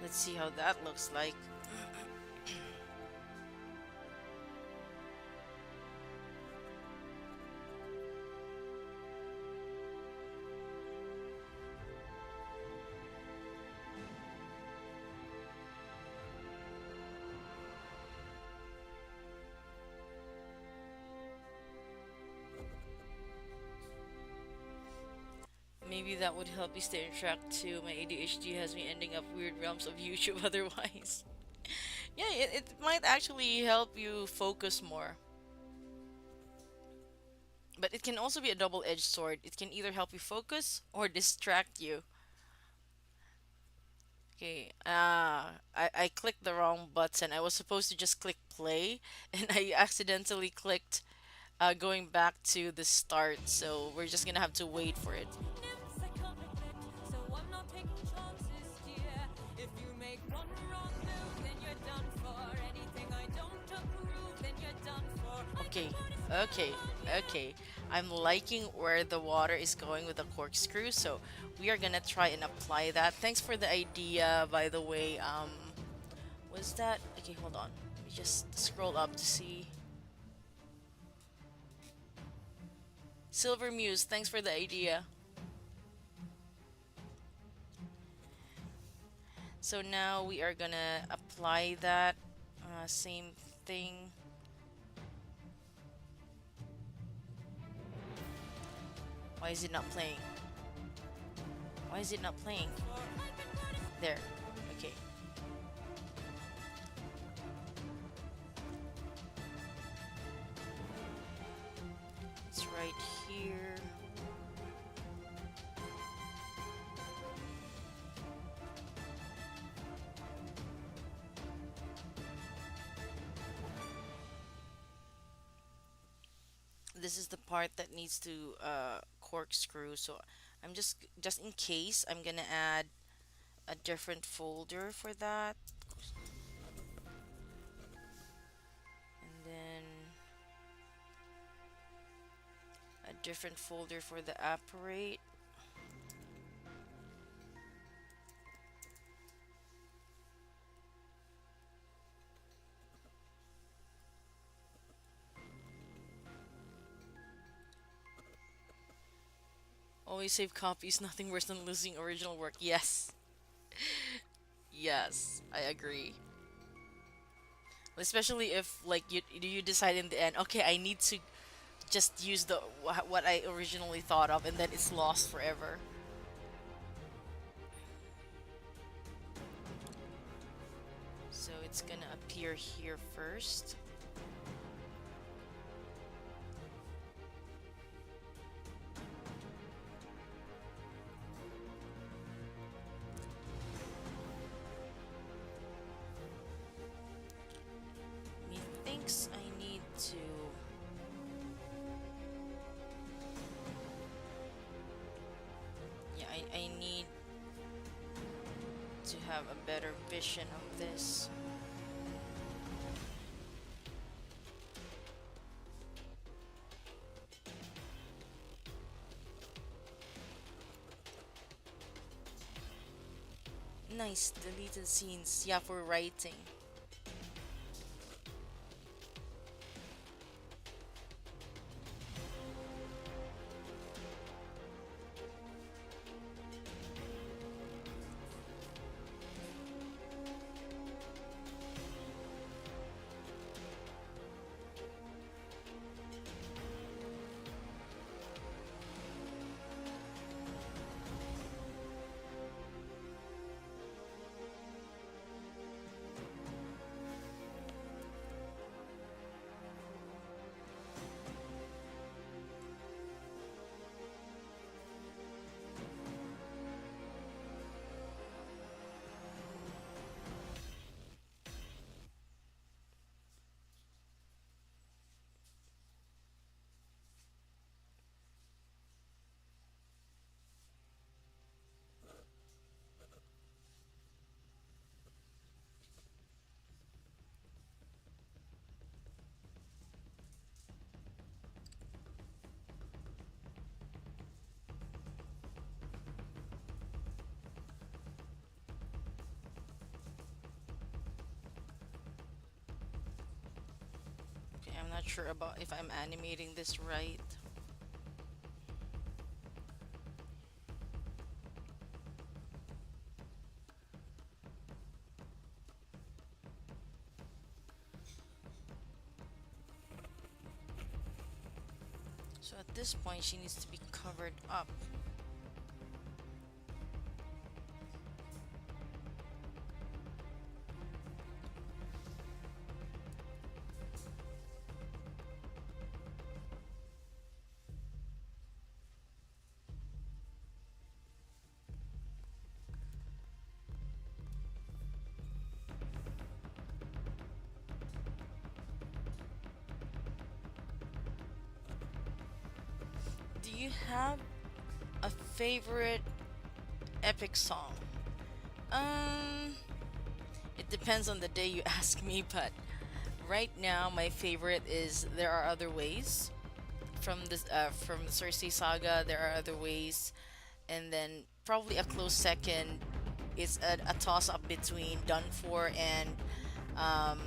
let's see how that looks like. Maybe that would help me stay on track too. My ADHD has me ending up weird realms of YouTube otherwise. Yeah, it might actually help you focus more. But it can also be a double-edged sword. It can either help you focus or distract you. Okay, I clicked the wrong button. I was supposed to just click play, and I accidentally clicked going back to the start. So we're just gonna have to wait for it. Nymphs I can't neglect, so I'm not taking chances, dear. If you make one wrong move, then you're done for. Anything I don't approve, then you're done for. I can Okay, notice okay, okay. I'm liking where the water is going with the corkscrew, so we are gonna try and apply that. Thanks for the idea, by the way. Was that okay? Hold on. Let me just scroll up to see. Silver Muse, thanks for the idea. So now we are gonna apply that same thing. Why is it not playing? Why is it not playing? There. Okay. It's right here. this is the part that needs to corkscrew. So I'm just in case I'm gonna add a different folder for that, and then a different folder for the apparate. Always save copies. Nothing worse than losing original work. Yes, yes, I agree. Especially if like you decide in the end, okay, I need to just use the what I originally thought of, and then it's lost forever. So it's gonna appear here first. Methinks I need to. Yeah, I need to have a better vision of this. Nice deleted scenes. Yeah, for writing. Okay, I'm not sure about if I'm animating this right. So at this point, she needs to be covered up. Do you have a favorite epic song? Um, it depends on the day you ask me, but right now my favorite is "There Are Other Ways" from the Circe Saga. There are other ways, and then probably a close second is a toss up between "Done For" and um,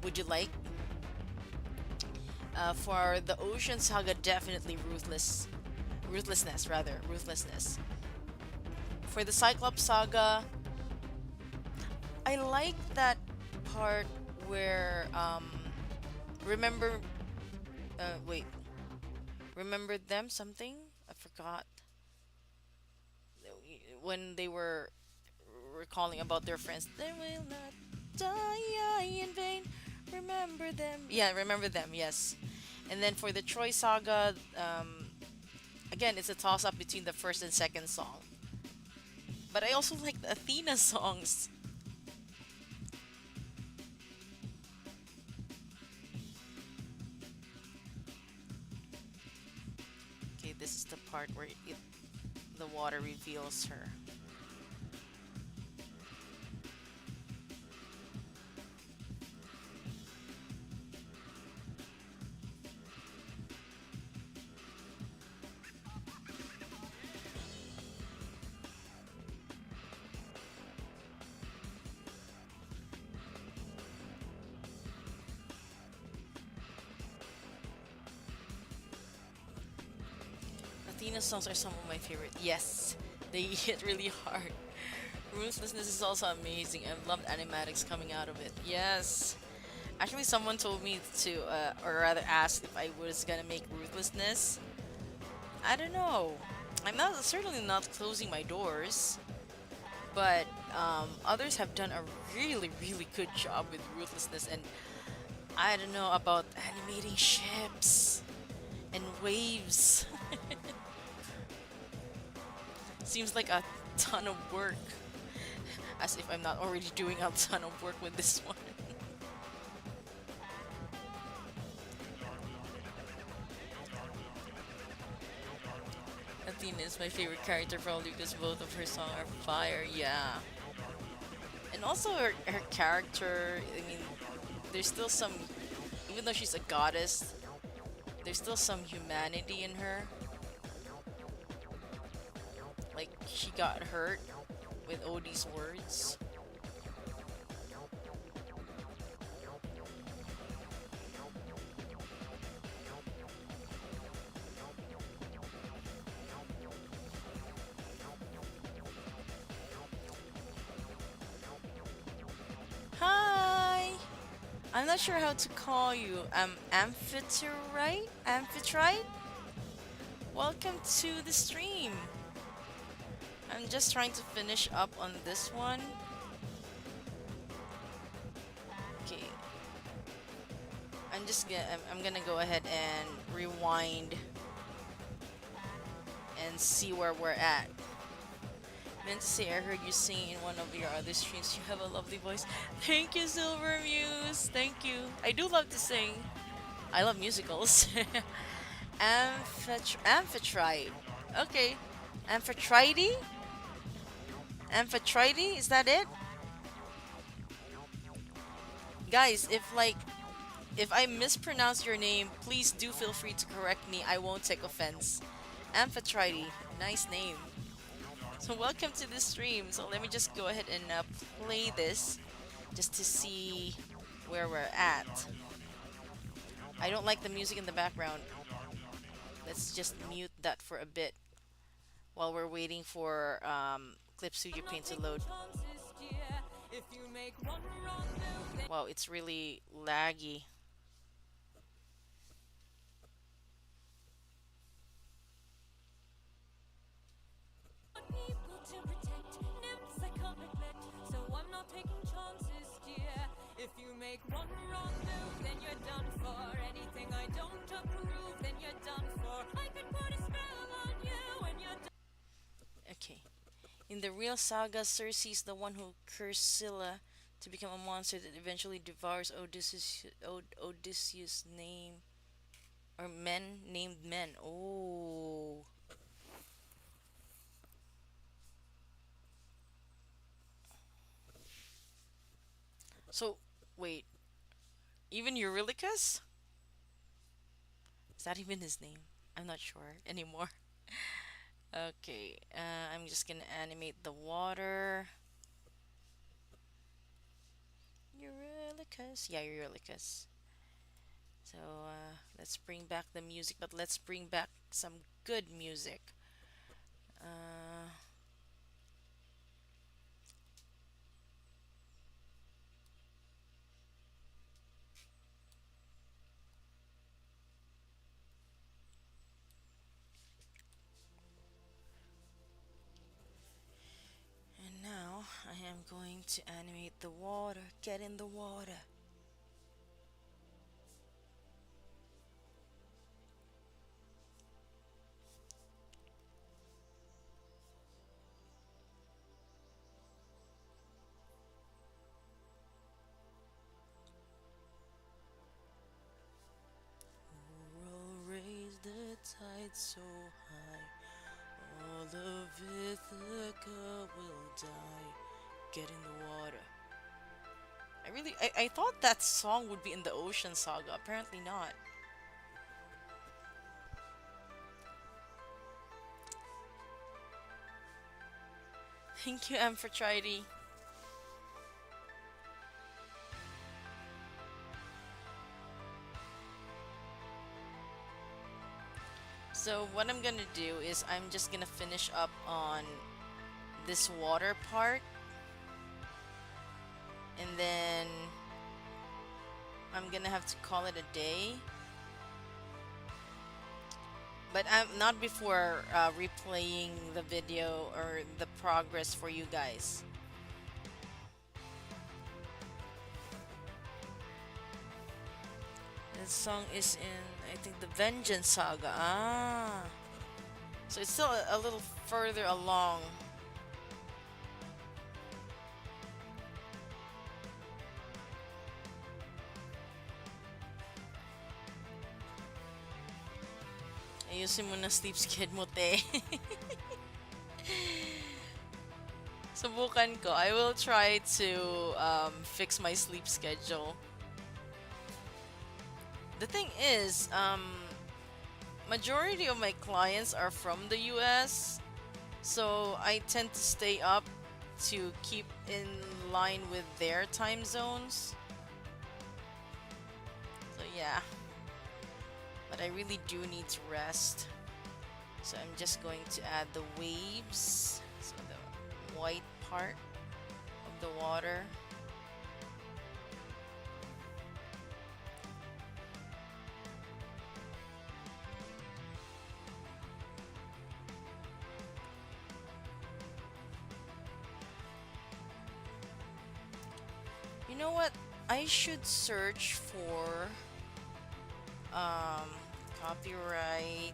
"Would You Like." For the Ocean Saga, definitely ruthlessness. For the Cyclops Saga, I like that part where remember wait, remember them something? I forgot when they were recalling about their friends. They will not die in vain. Remember them. Yeah, remember them. Yes. And then for the Troy Saga, again, it's a toss up between the first and second song. But I also like the Athena songs. this is the part where the water reveals her. Athena's songs are some of my favorite. Yes, they hit really hard. Ruthlessness is also amazing. I've loved animatics coming out of it. Yes. Actually, someone told me to, or rather asked if I was gonna make Ruthlessness. I don't know. I'm not certainly not closing my doors, but others have done a really, really good job with Ruthlessness, and I don't know about animating ships and waves. Seems like a ton of work. As if I'm not already doing a ton of work with this one. Athena is my favorite character probably because both of her songs are fire, yeah. And also her character, I mean, there's still some, even though she's a goddess, there's still some humanity in her. Like, she got hurt with Odie's words. Hi! I'm not sure how to call you. Amphitrite? Amphitrite? Welcome to the stream. I'm just trying to finish up on this one. Okay. I'm gonna go ahead and rewind and see where we're at. Meant to say I heard you sing in one of your other streams. You have a lovely voice. Thank you, Silver Muse. Thank you. I do love to sing. I love musicals. Amphitrite. Okay. Amphitrite? Amphitrite? Is that it? Guys, if I mispronounce your name, please do feel free to correct me. I won't take offense. Amphitrite. Nice name. So welcome to the stream. So let me just go ahead and play this just to see where we're at. I don't like the music in the background. Let's just mute that for a bit while we're waiting for Clip Studio Paint to load. Wow, it's really laggy. People to protect, nymphs I can't neglect, so I'm not taking chances, dear. If you make one wrong move, then you're done for. Anything I don't approve, then you're done for. I could put a spell on you when you're done. Okay. In the real saga, Circe is the one who cursed Scylla to become a monster that eventually devours Odysseus' name or men named men. Oh. So, wait. Even Eurylochus? Is that even his name? I'm not sure anymore. Okay, I'm just gonna animate the water. Eurylochus. Yeah, Eurylochus. So, let's bring back the music, but let's bring back some good music. Uh, and now I am going to animate the water. Get in the water. We'll raise the tide so of Ithaca will die. Get in the water. I thought that song would be in the Ocean Saga. Apparently not. Thank you, Amphitrite. So what I'm gonna do is I'm just gonna finish up on this water part, and then I'm gonna have to call it a day. But I'm not before replaying the video or the progress for you guys. This song is in, I think, the Vengeance Saga. Ah, so it's still a little further along. Ayusin mo na sleep skid mo, te. Subukan ko. I will try to fix my sleep schedule. The thing is, majority of my clients are from the US, so I tend to stay up to keep in line with their time zones. So yeah. But I really do need to rest. So I'm just going to add the waves, so the white part of the water. You know what? I should search for copyright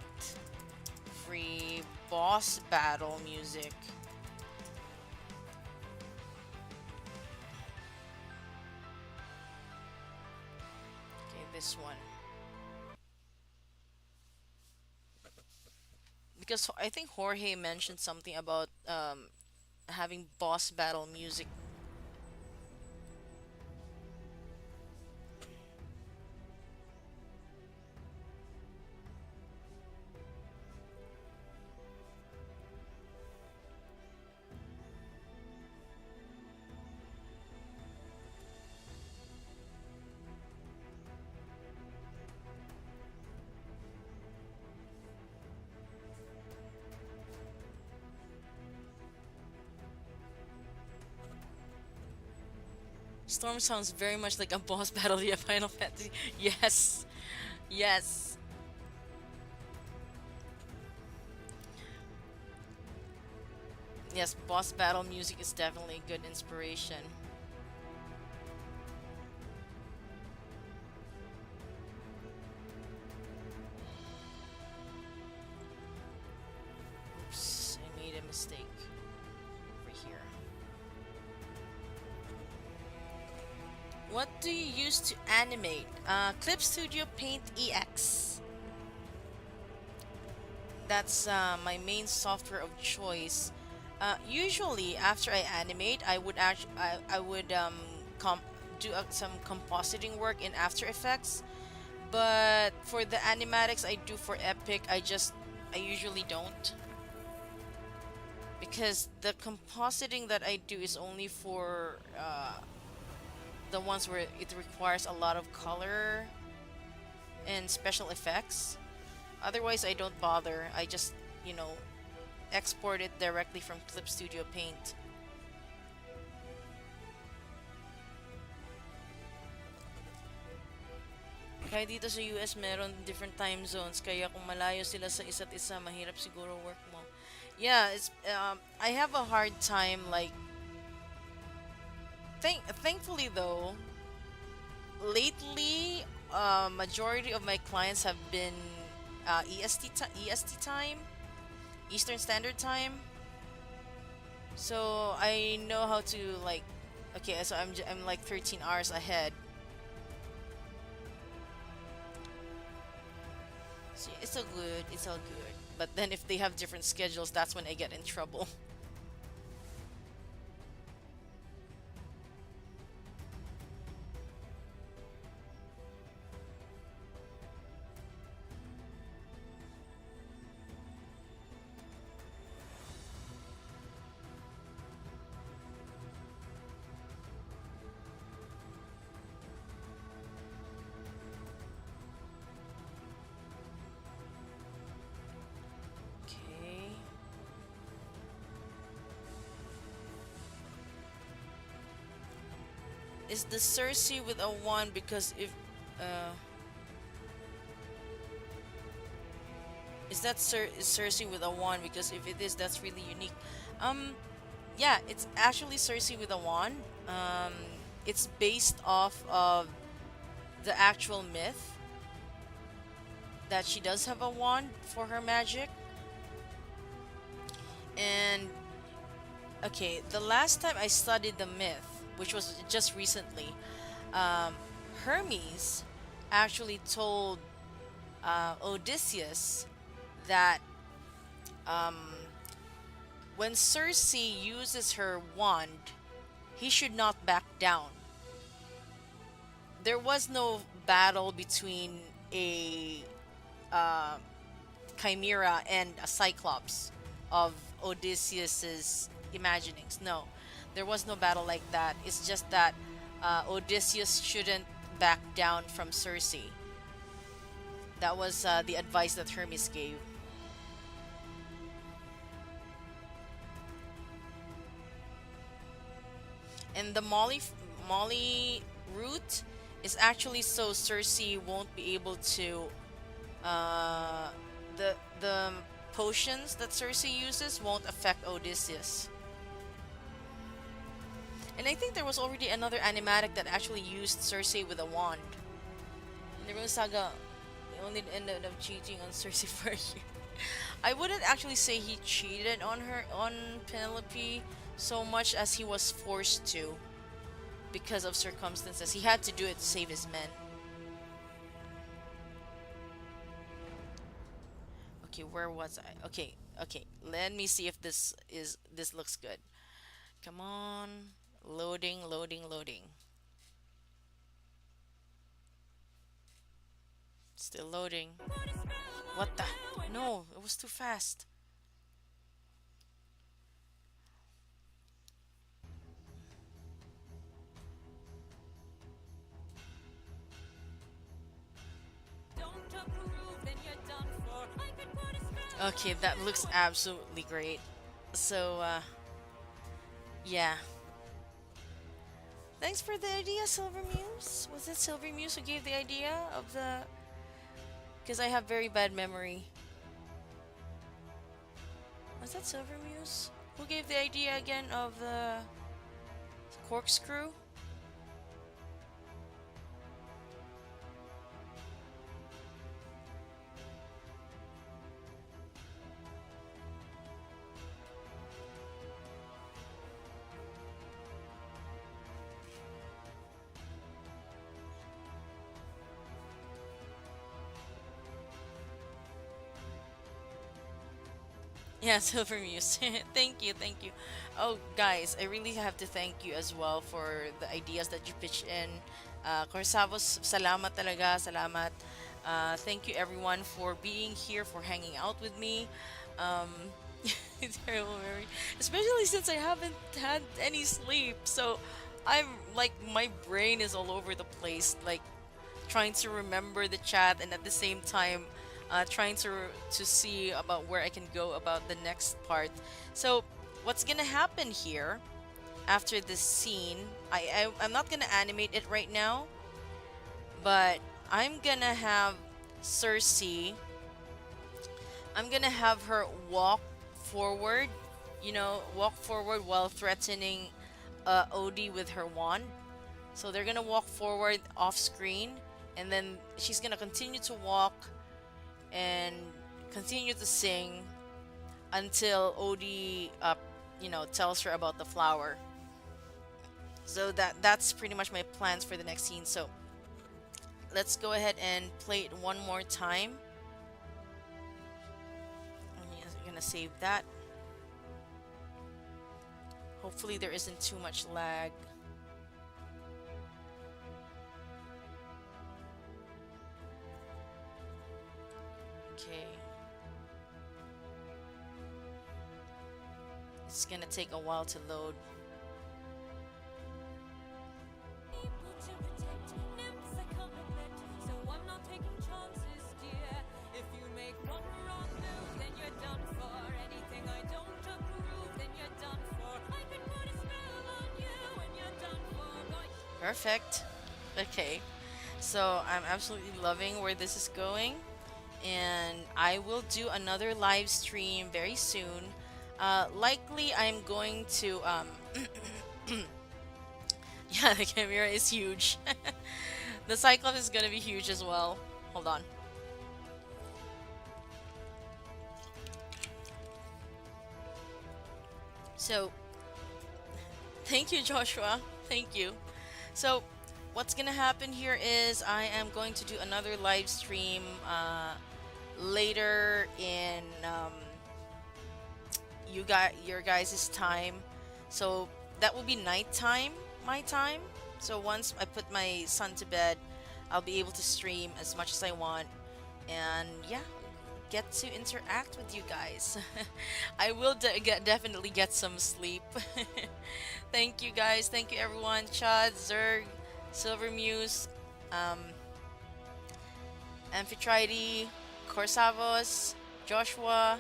free boss battle music. Okay, this one. Because I think Jorge mentioned something about having boss battle music. Storm sounds very much like a boss battle, yeah, Final Fantasy. Yes. Yes. Yes, boss battle music is definitely a good inspiration. Oops, I made a mistake over here. What do you use to animate? Clip Studio Paint EX. That's my main software of choice. Usually, after I animate, I would do some compositing work in After Effects. But for the animatics I do for Epic, I usually don't, because the compositing that I do is only for the ones where it requires a lot of color and special effects. Otherwise, I don't bother. I just, export it directly from Clip Studio Paint. Kaya dito sa US meron different time zones, kaya kung malayo sila sa isa't isa, mahirap siguro work mo. Yeah, it's I have a hard time, like, thankfully though, lately majority of my clients have been EST time, Eastern Standard Time. So I know how to, like, okay, so I'm like 13 hours ahead. So it's all good. It's all good. But then if they have different schedules, that's when I get in trouble. Okay. Is the Circe with a one? Because if uh is that is Circe with a one? Because if it is, that's really unique. Um, yeah, it's actually Circe with a wand. It's based off of the actual myth that she does have a wand for her magic. And okay, the last time I studied the myth, which was just recently, um, Hermes actually told Odysseus that um, when Circe uses her wand, he should not back down. There was no battle between a uh, chimera and a cyclops of Odysseus's imaginings. No, there was no battle like that. It's just that Odysseus shouldn't back down from Circe. That was the advice that Hermes gave. And the Molly root is actually so Circe won't be able to uh, the potions that Circe uses won't affect Odysseus. And I think there was already another animatic that actually used Circe with a wand. In the Rune Saga, he only ended up cheating on Circe for a year. I wouldn't actually say he cheated on Penelope so much as he was forced to because of circumstances. He had to do it to save his men. Okay, where was I? Okay, okay. Let me see if this looks good. Come on. Loading, loading, loading. Still loading. What the? No, it was too fast. Okay, that looks absolutely great. So, yeah. Thanks for the idea, Silver Muse. Was it Silver Muse who gave the idea of the... Because I have very bad memory. Was that Silver Muse? Who gave the idea again of the corkscrew? Yeah, Silver Muse. Thank you, thank you. Oh, guys, I really have to thank you as well for the ideas that you pitched in. Corsavos, salamat talaga, salamat. Thank you everyone for being here, for hanging out with me. Um, terrible memory. Especially since I haven't had any sleep. So I'm like, my brain is all over the place. Like, trying to remember the chat and at the same time trying to see about where I can go about the next part. So what's gonna happen here after this scene? I'm not gonna animate it right now, but I'm gonna have Circe. I'm gonna have her walk forward. You know, walk forward while threatening Odie with her wand. So they're gonna walk forward off screen, and then she's gonna continue to walk and continue to sing until Odie, tells her about the flower. So that's pretty much my plans for the next scene. So let's go ahead and play it one more time. gonna save that. Hopefully there isn't too much lag. Okay. It's gonna take a while to load. People to protect, nymphs I can't neglect, so I'm not taking chances, dear. If you make one wrong move, then you're done for. Anything I don't approve, then you're done for. I can put a spell on you, and you're done for. Perfect. Okay. So I'm absolutely loving where this is going. And I will do another live stream very soon. Likely I'm going to yeah, the camera is huge. The Cyclops is gonna be huge as well. Hold on. So thank you, Joshua. Thank you. So what's gonna happen here is I am going to do another live stream later in you got your guys' time. So that will be nighttime, my time. So once I put my son to bed, I'll be able to stream as much as I want. And yeah, get to interact with you guys. I will definitely get some sleep. Thank you guys. Thank you everyone. Chad, Zerg, Silver Muse, um, Amphitrite, Corsavos, Joshua.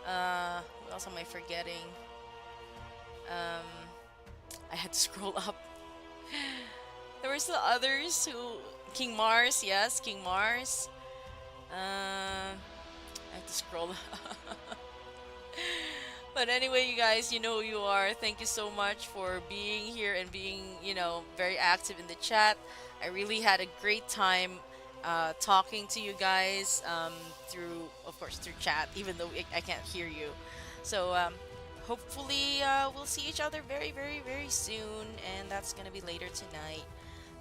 What else am I forgetting? Um, I had to scroll up. There were still others who. King Mars, yes, King Mars. I have to scroll. But anyway, you guys, you know who you are. Thank you so much for being here and being, very active in the chat. I really had a great time talking to you guys through, of course, through chat, even though I can't hear you. So hopefully we'll see each other very, very, very soon, and that's gonna be later tonight.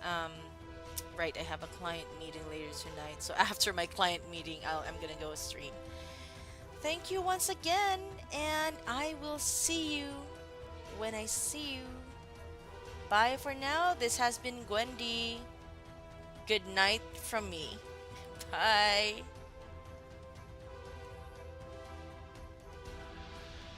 Um, right, I have a client meeting later tonight, so after my client meeting, I'm gonna go stream. Thank you once again, and I will see you when I see you. Bye for now. This has been Gwendy. Good night from me. Bye.